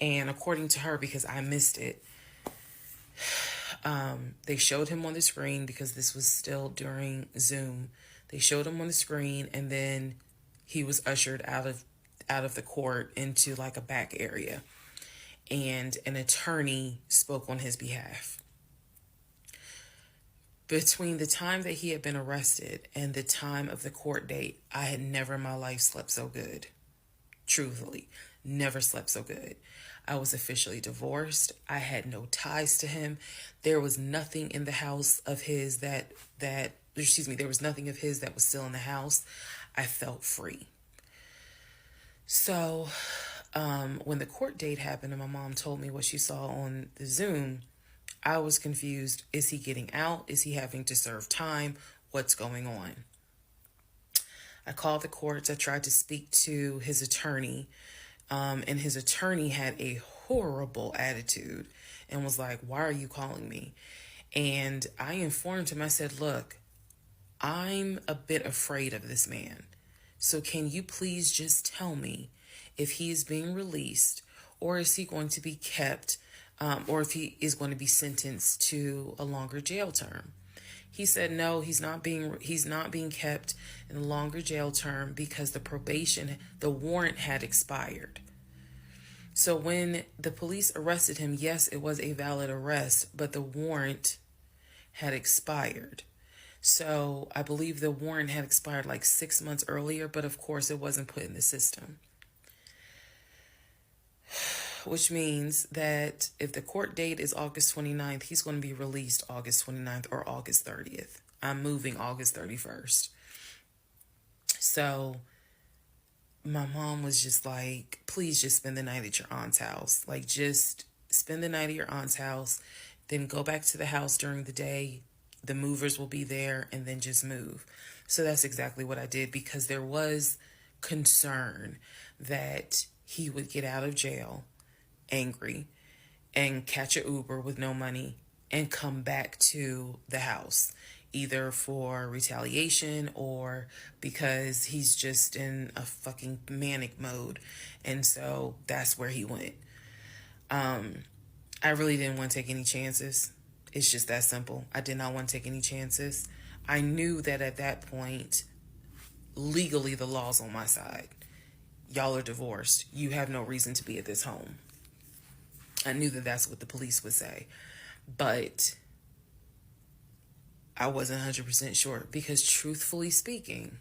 And according to her, because I missed it, they showed him on the screen because this was still during Zoom. They showed him on the screen, and then he was ushered out of the court into like a back area, and an attorney spoke on his behalf. Between the time that he had been arrested and the time of the court date, I had never in my life slept so good. Truthfully, never slept so good. I was officially divorced. I had no ties to him. There was nothing in the house of his there was nothing of his that was still in the house. I felt free. So, when the court date happened and my mom told me what she saw on the Zoom, I was confused. Is he getting out? Is he having to serve time? What's going on? I called the courts. I tried to speak to his attorney. And his attorney had a horrible attitude and was like, why are you calling me? And I informed him, I said, look, I'm a bit afraid of this man. So can you please just tell me if he is being released, or is he going to be kept, or if he is going to be sentenced to a longer jail term? He said no, he's not being kept in a longer jail term because the warrant had expired. So when the police arrested him, yes, it was a valid arrest, but the warrant had expired. So I believe the warrant had expired like 6 months earlier, but of course it wasn't put in the system. Which means that if the court date is August 29th, he's going to be released August 29th or August 30th. I'm moving August 31st. So my mom was just like, please just spend the night at your aunt's house. Like, just spend the night at your aunt's house, then go back to the house during the day. The movers will be there, and then just move. So that's exactly what I did, because there was concern that he would get out of jail angry and catch an Uber with no money and come back to the house, either for retaliation or because he's just in a fucking manic mode. And so that's where he went. I really didn't want to take any chances. It's just that simple. I did not want to take any chances. I knew that at that point, legally, the law's on my side. Y'all are divorced. You have no reason to be at this home. I knew that that's what the police would say. But I wasn't 100% sure, because truthfully speaking,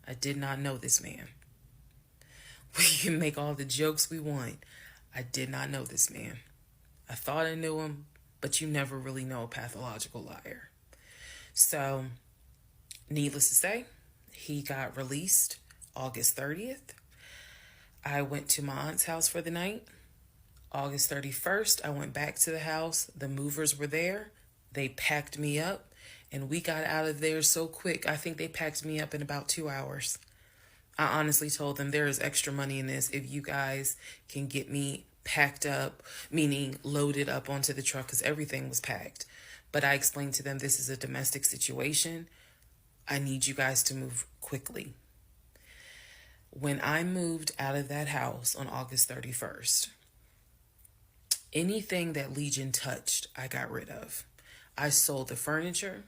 I did not know this man. We can make all the jokes we want. I did not know this man. I thought I knew him, but you never really know a pathological liar. So, needless to say, he got released August 30th. I went to my aunt's house for the night. August 31st, I went back to the house. The movers were there. They packed me up, and we got out of there so quick. I think they packed me up in about 2 hours. I honestly told them, there is extra money in this if you guys can get me packed up, meaning loaded up onto the truck, because everything was packed. But I explained to them, this is a domestic situation. I need you guys to move quickly. When I moved out of that house on August 31st, anything that Legion touched, I got rid of. I sold the furniture.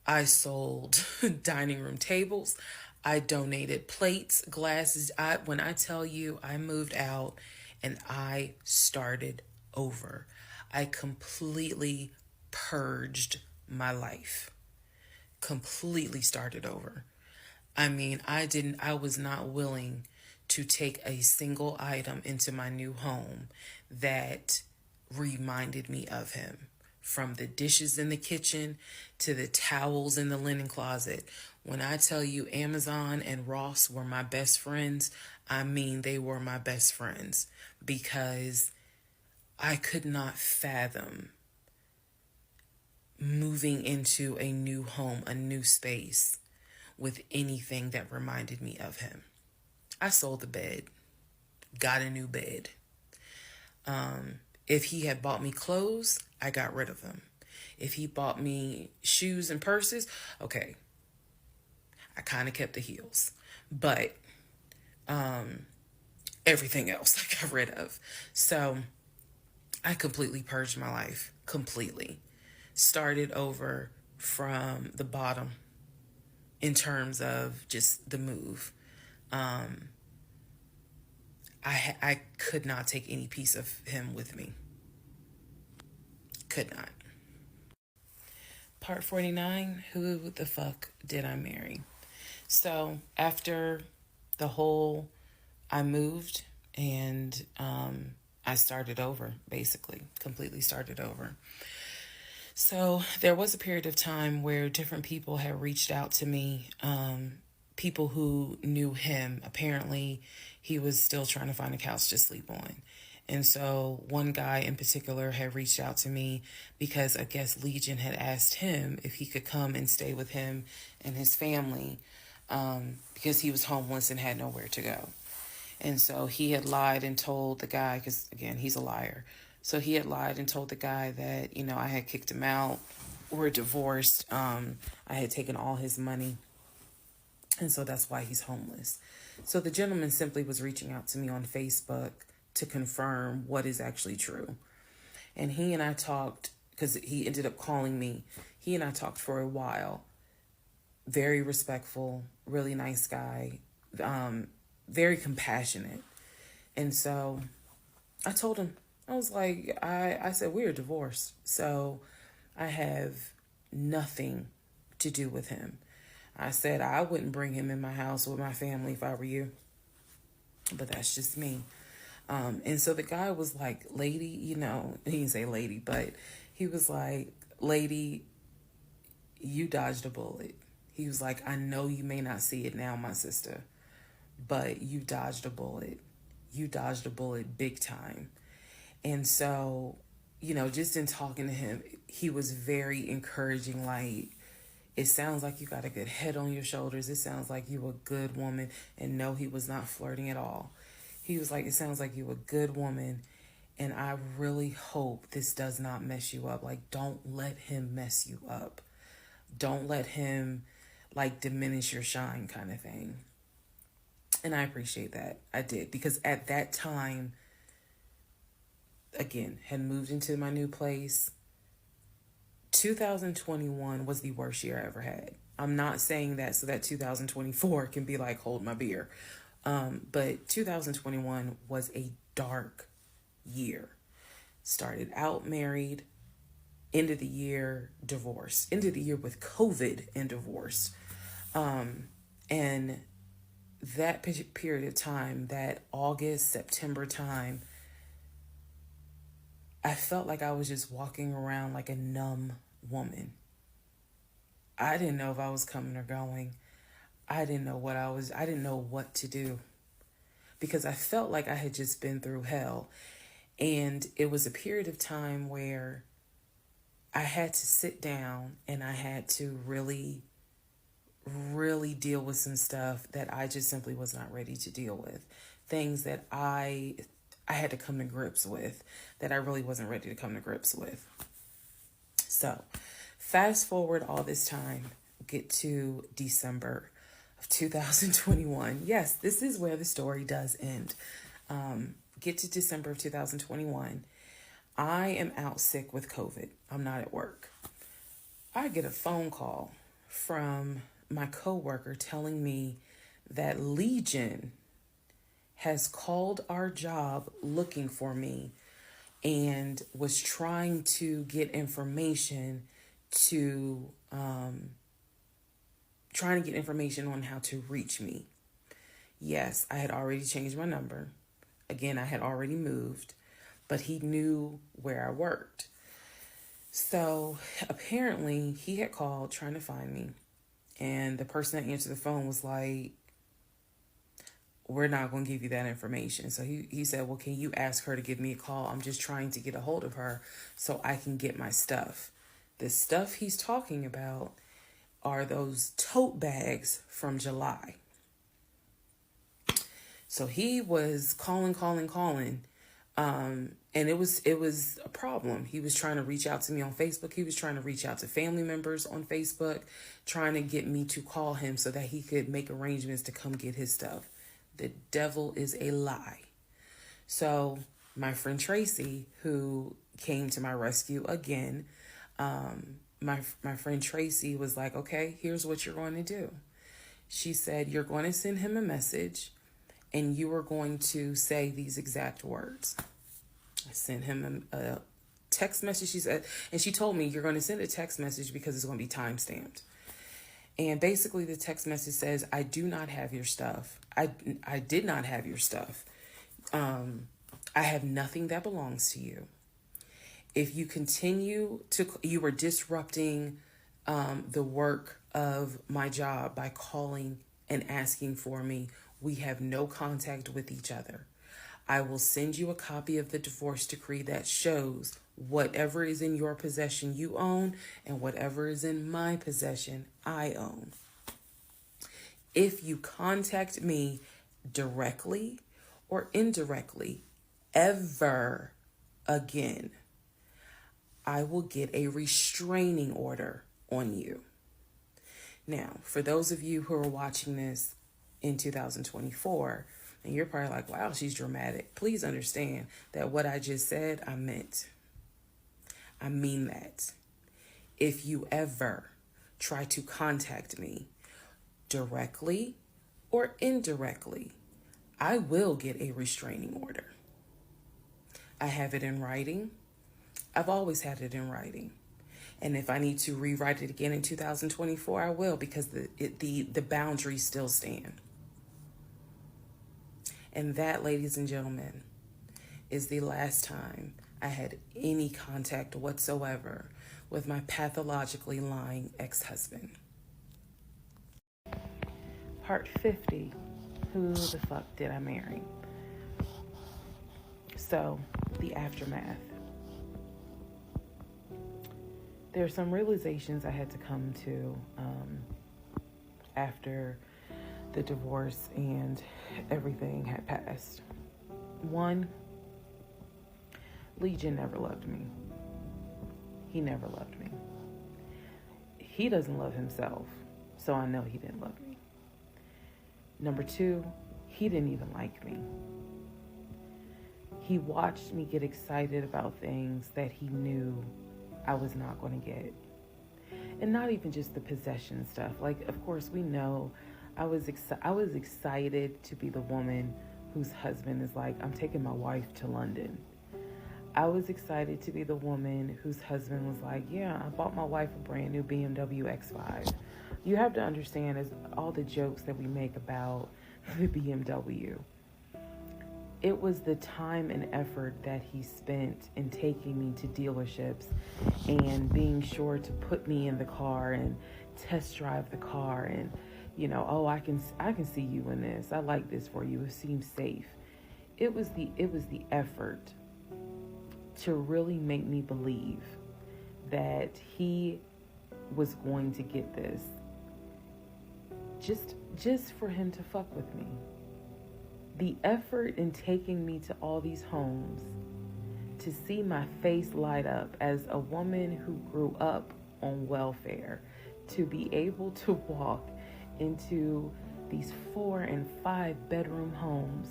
I sold dining room tables. I donated plates, glasses. When I tell you, I moved out and I started over. I completely purged my life. Completely started over. I mean, I was not willing to take a single item into my new home that reminded me of him. From the dishes in the kitchen to the towels in the linen closet. When I tell you Amazon and Ross were my best friends, I mean they were my best friends, because I could not fathom moving into a new home, a new space, with anything that reminded me of him. I sold the bed, got a new bed. If he had bought me clothes, I got rid of them. If he bought me shoes and purses, okay, I kind of kept the heels. But everything else I got rid of. So I completely purged my life. Completely. Started over from the bottom in terms of just the move. I could not take any piece of him with me. Could not. Part 49, who the fuck did I marry? So after the whole, I moved and I started over, basically, completely started over. So there was a period of time where different people had reached out to me, people who knew him. Apparently, he was still trying to find a couch to sleep on. And so one guy in particular had reached out to me because I guess Legion had asked him if he could come and stay with him and his family, because he was homeless and had nowhere to go. And so he had lied and told the guy, because again, he's a liar, So he had lied and told the guy that, I had kicked him out. We're divorced. I had taken all his money. And so that's why he's homeless. So the gentleman simply was reaching out to me on Facebook to confirm what is actually true. And he and I talked, because he ended up calling me. He and I talked for a while. Very respectful, really nice guy, very compassionate. And so I told him, I was like, I said, we're divorced. So I have nothing to do with him. I said I wouldn't bring him in my house with my family if I were you. But that's just me. And so the guy was like, lady, he didn't say lady, but he was like, lady, you dodged a bullet. He was like, I know you may not see it now, my sister, but you dodged a bullet. You dodged a bullet big time. And so, just in talking to him, he was very encouraging. Like, it sounds like you got a good head on your shoulders. It sounds like you a good woman. And no, he was not flirting at all. He was like, it sounds like you a good woman. And I really hope this does not mess you up. Like, don't let him mess you up. Don't let him, diminish your shine kind of thing. And I appreciate that. I did. Because at that time, again, had moved into my new place. 2021 was the worst year I ever had. I'm not saying that so that 2024 can be like, hold my beer. But 2021 was a dark year. Started out married, end of the year divorce, end of the year with COVID and divorce. And that period of time, that August, September time, I felt like I was just walking around like a numb woman. I didn't know if I was coming or going. I didn't know what to do, because I felt like I had just been through hell. And it was a period of time where I had to sit down and I had to really, really deal with some stuff that I just simply was not ready to deal with. Things that I had to come to grips with that I really wasn't ready to come to grips with. So fast forward all this time, get to December of 2021. Yes, this is where the story does end. Get to December of 2021. I am out sick with COVID. I'm not at work. I get a phone call from my coworker telling me that Legion has called our job looking for me and was trying to get information on how to reach me. Yes, I had already changed my number. Again, I had already moved, but he knew where I worked. So apparently he had called trying to find me, and the person that answered the phone was like, we're not going to give you that information. So he said, well, can you ask her to give me a call? I'm just trying to get a hold of her so I can get my stuff. The stuff he's talking about are those tote bags from July. So he was calling. And it was a problem. He was trying to reach out to me on Facebook. He was trying to reach out to family members on Facebook, trying to get me to call him so that he could make arrangements to come get his stuff. The devil is a lie. So my friend Tracy, who came to my rescue again, my friend Tracy was like, okay, here's what you're going to do. She said, you're going to send him a message and you are going to say these exact words. I sent him a text message, she said, and she told me, you're going to send a text message because it's going to be time-stamped. And basically the text message says, I do not have your stuff. I did not have your stuff. I have nothing that belongs to you. If you continue you are disrupting the work of my job by calling and asking for me. We have no contact with each other. I will send you a copy of the divorce decree that shows whatever is in your possession you own and whatever is in my possession I own. If you contact me directly or indirectly ever again, I will get a restraining order on you. Now, for those of you who are watching this in 2024, and you're probably like, wow, she's dramatic. Please understand that what I just said, I meant. I mean that. If you ever try to contact me directly or indirectly, I will get a restraining order. I have it in writing. I've always had it in writing. And if I need to rewrite it again in 2024, I will, because the boundaries still stand. And that, ladies and gentlemen, is the last time I had any contact whatsoever with my pathologically lying ex-husband. Part 50, who the fuck did I marry? So, the aftermath. There are some realizations I had to come to after the divorce and everything had passed. One, Legion never loved me. He never loved me. He doesn't love himself, so I know he didn't love me. Number two, he didn't even like me. He watched me get excited about things that he knew I was not going to get. And not even just the possession stuff. Like, of course, we know I was excited to be the woman whose husband is like, I'm taking my wife to London. I was excited to be the woman whose husband was like, yeah, I bought my wife a brand new BMW X5. You have to understand, is all the jokes that we make about the BMW. It was the time and effort that he spent in taking me to dealerships and being sure to put me in the car and test drive the car and, you know, oh, I can see you in this. I like this for you. It seems safe. It was the effort to really make me believe that he was going to get this. Just for him to fuck with me. The effort in taking me to all these homes, to see my face light up as a woman who grew up on welfare, to be able to walk into these 4 and 5 bedroom homes,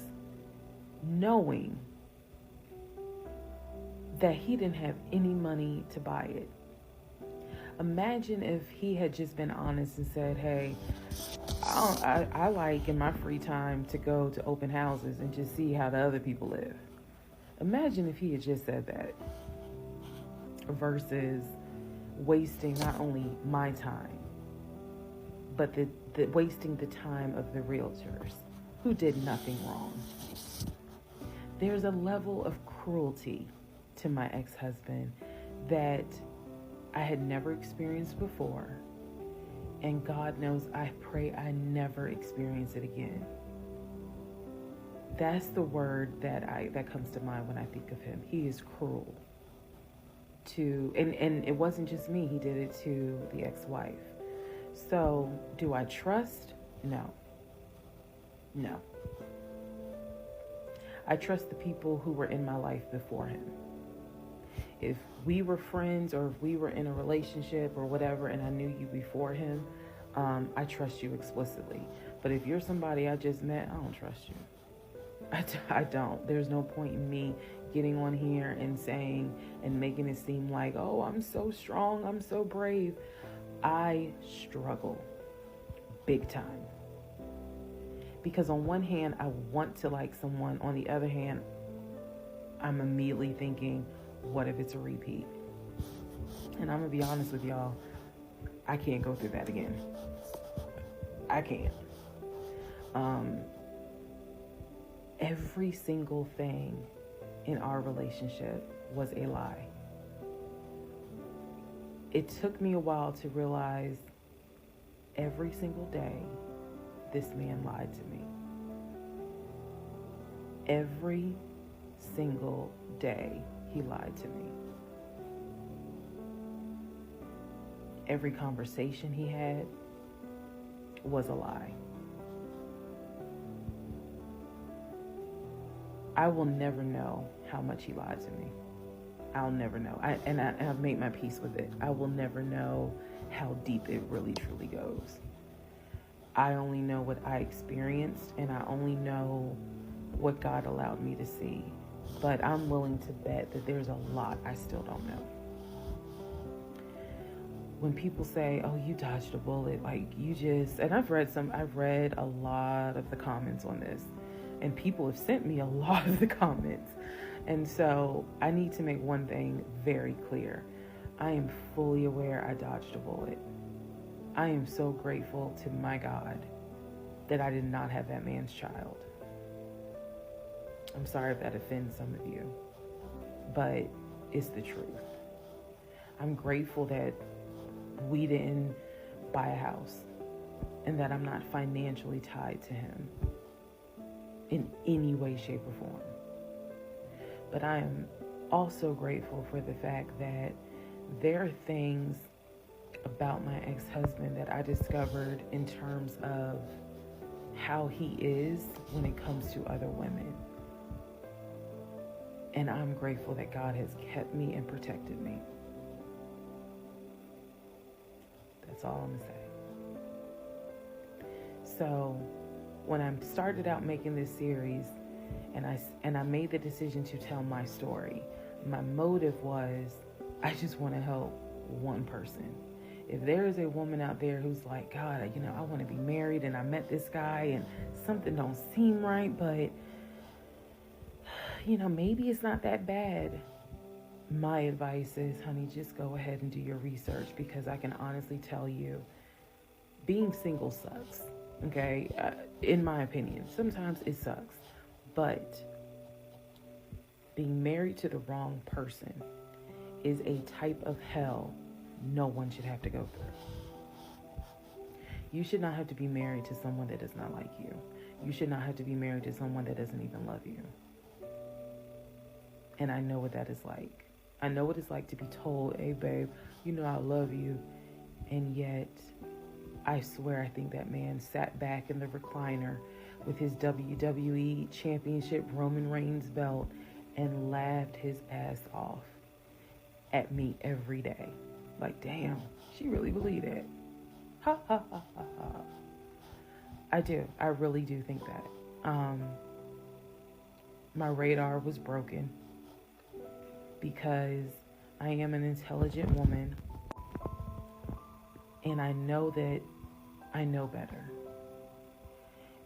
knowing that he didn't have any money to buy it. Imagine if he had just been honest and said, hey, I like in my free time to go to open houses and just see how the other people live. Imagine if he had just said that versus wasting not only my time, but the wasting the time of the realtors who did nothing wrong. There's a level of cruelty to my ex-husband that I had never experienced before. And God knows, I pray I never experience it again. That's the word that comes to mind when I think of him. He is cruel. And it wasn't just me, he did it to the ex-wife. So, do I trust? No. I trust the people who were in my life before him. If we were friends or if we were in a relationship or whatever and I knew you before him, I trust you explicitly. But if you're somebody I just met, I don't trust you. I don't. There's no point in me getting on here and saying and making it seem like, oh, I'm so strong, I'm so brave. I struggle big time. Because on one hand, I want to like someone. On the other hand, I'm immediately thinking, what if it's a repeat? And I'm going to be honest with y'all, I can't go through that again. I can't. Every single thing in our relationship was a lie. It took me a while to realize every single day this man lied to me. Every single day he lied to me. Every conversation he had was a lie. I will never know how much he lied to me. I'll never know. I've made my peace with it. I will never know how deep it really truly goes. I only know what I experienced, and I only know what God allowed me to see. But I'm willing to bet that there's a lot I still don't know. When people say, oh, you dodged a bullet, like you just, and I've read a lot of the comments on this, and people have sent me a lot of the comments. And so I need to make one thing very clear. I am fully aware I dodged a bullet. I am so grateful to my God that I did not have that man's child. I'm sorry if that offends some of you, but it's the truth. I'm grateful that we didn't buy a house and that I'm not financially tied to him in any way, shape, or form. But I am also grateful for the fact that there are things about my ex-husband that I discovered in terms of how he is when it comes to other women. And I'm grateful that God has kept me and protected me. That's all I'm going to say. So when I started out making this series and I made the decision to tell my story, my motive was I just want to help one person. If there is a woman out there who's like, God, I want to be married and I met this guy and something don't seem right, but maybe it's not that bad. My advice is, honey, just go ahead and do your research, because I can honestly tell you, being single sucks, okay? In my opinion, sometimes it sucks, but being married to the wrong person is a type of hell no one should have to go through. You should not have to be married to someone that does not like you. You should not have to be married to someone that doesn't even love you. And I know what that is like. I know what it's like to be told, hey, babe, I love you. And yet, I swear, I think that man sat back in the recliner with his WWE Championship Roman Reigns belt and laughed his ass off at me every day. Like, damn, she really believed it. Ha, ha, ha, ha, ha. I do. I really do think that. My radar was broken, because I am an intelligent woman, and I know that I know better.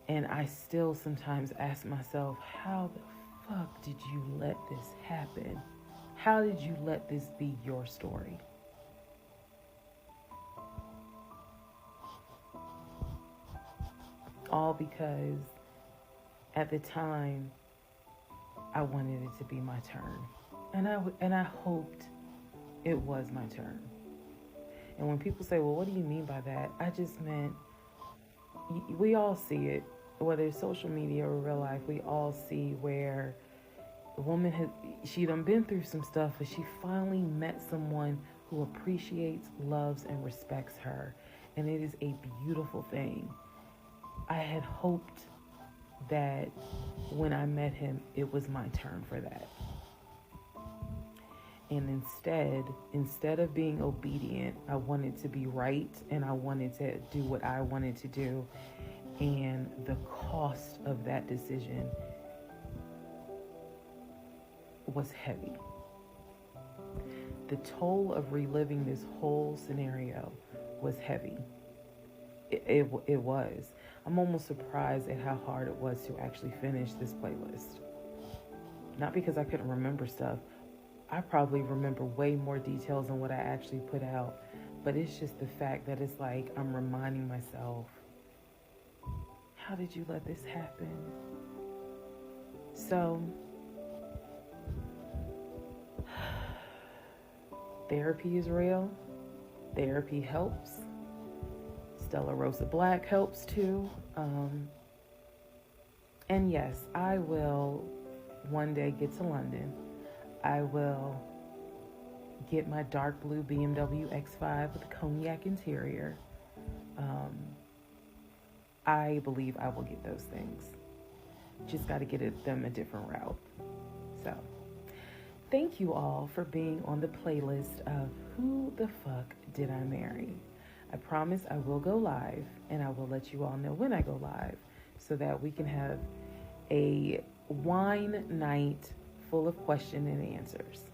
And I still sometimes ask myself, how the fuck did you let this happen? How did you let this be your story? All because at the time I wanted it to be my turn. And I hoped it was my turn. And when people say, well, what do you mean by that? I just meant, we all see it, whether it's social media or real life, we all see where the woman she done been through some stuff, but she finally met someone who appreciates, loves, and respects her. And it is a beautiful thing. I had hoped that when I met him, it was my turn for that. And instead of being obedient, I wanted to be right, and I wanted to do what I wanted to do. And the cost of that decision was heavy. The toll of reliving this whole scenario was heavy. It was. I'm almost surprised at how hard it was to actually finish this playlist. Not because I couldn't remember stuff. I probably remember way more details than what I actually put out. But it's just the fact that it's like I'm reminding myself, how did you let this happen? So, therapy is real. Therapy helps. Stella Rosa Black helps too. And yes, I will one day get to London. I will get my dark blue BMW X5 with a cognac interior. I believe I will get those things. Just got to get them a different route. So, thank you all for being on the playlist of Who the Fuck Did I Marry? I promise I will go live, and I will let you all know when I go live so that we can have a wine night full of question and answers.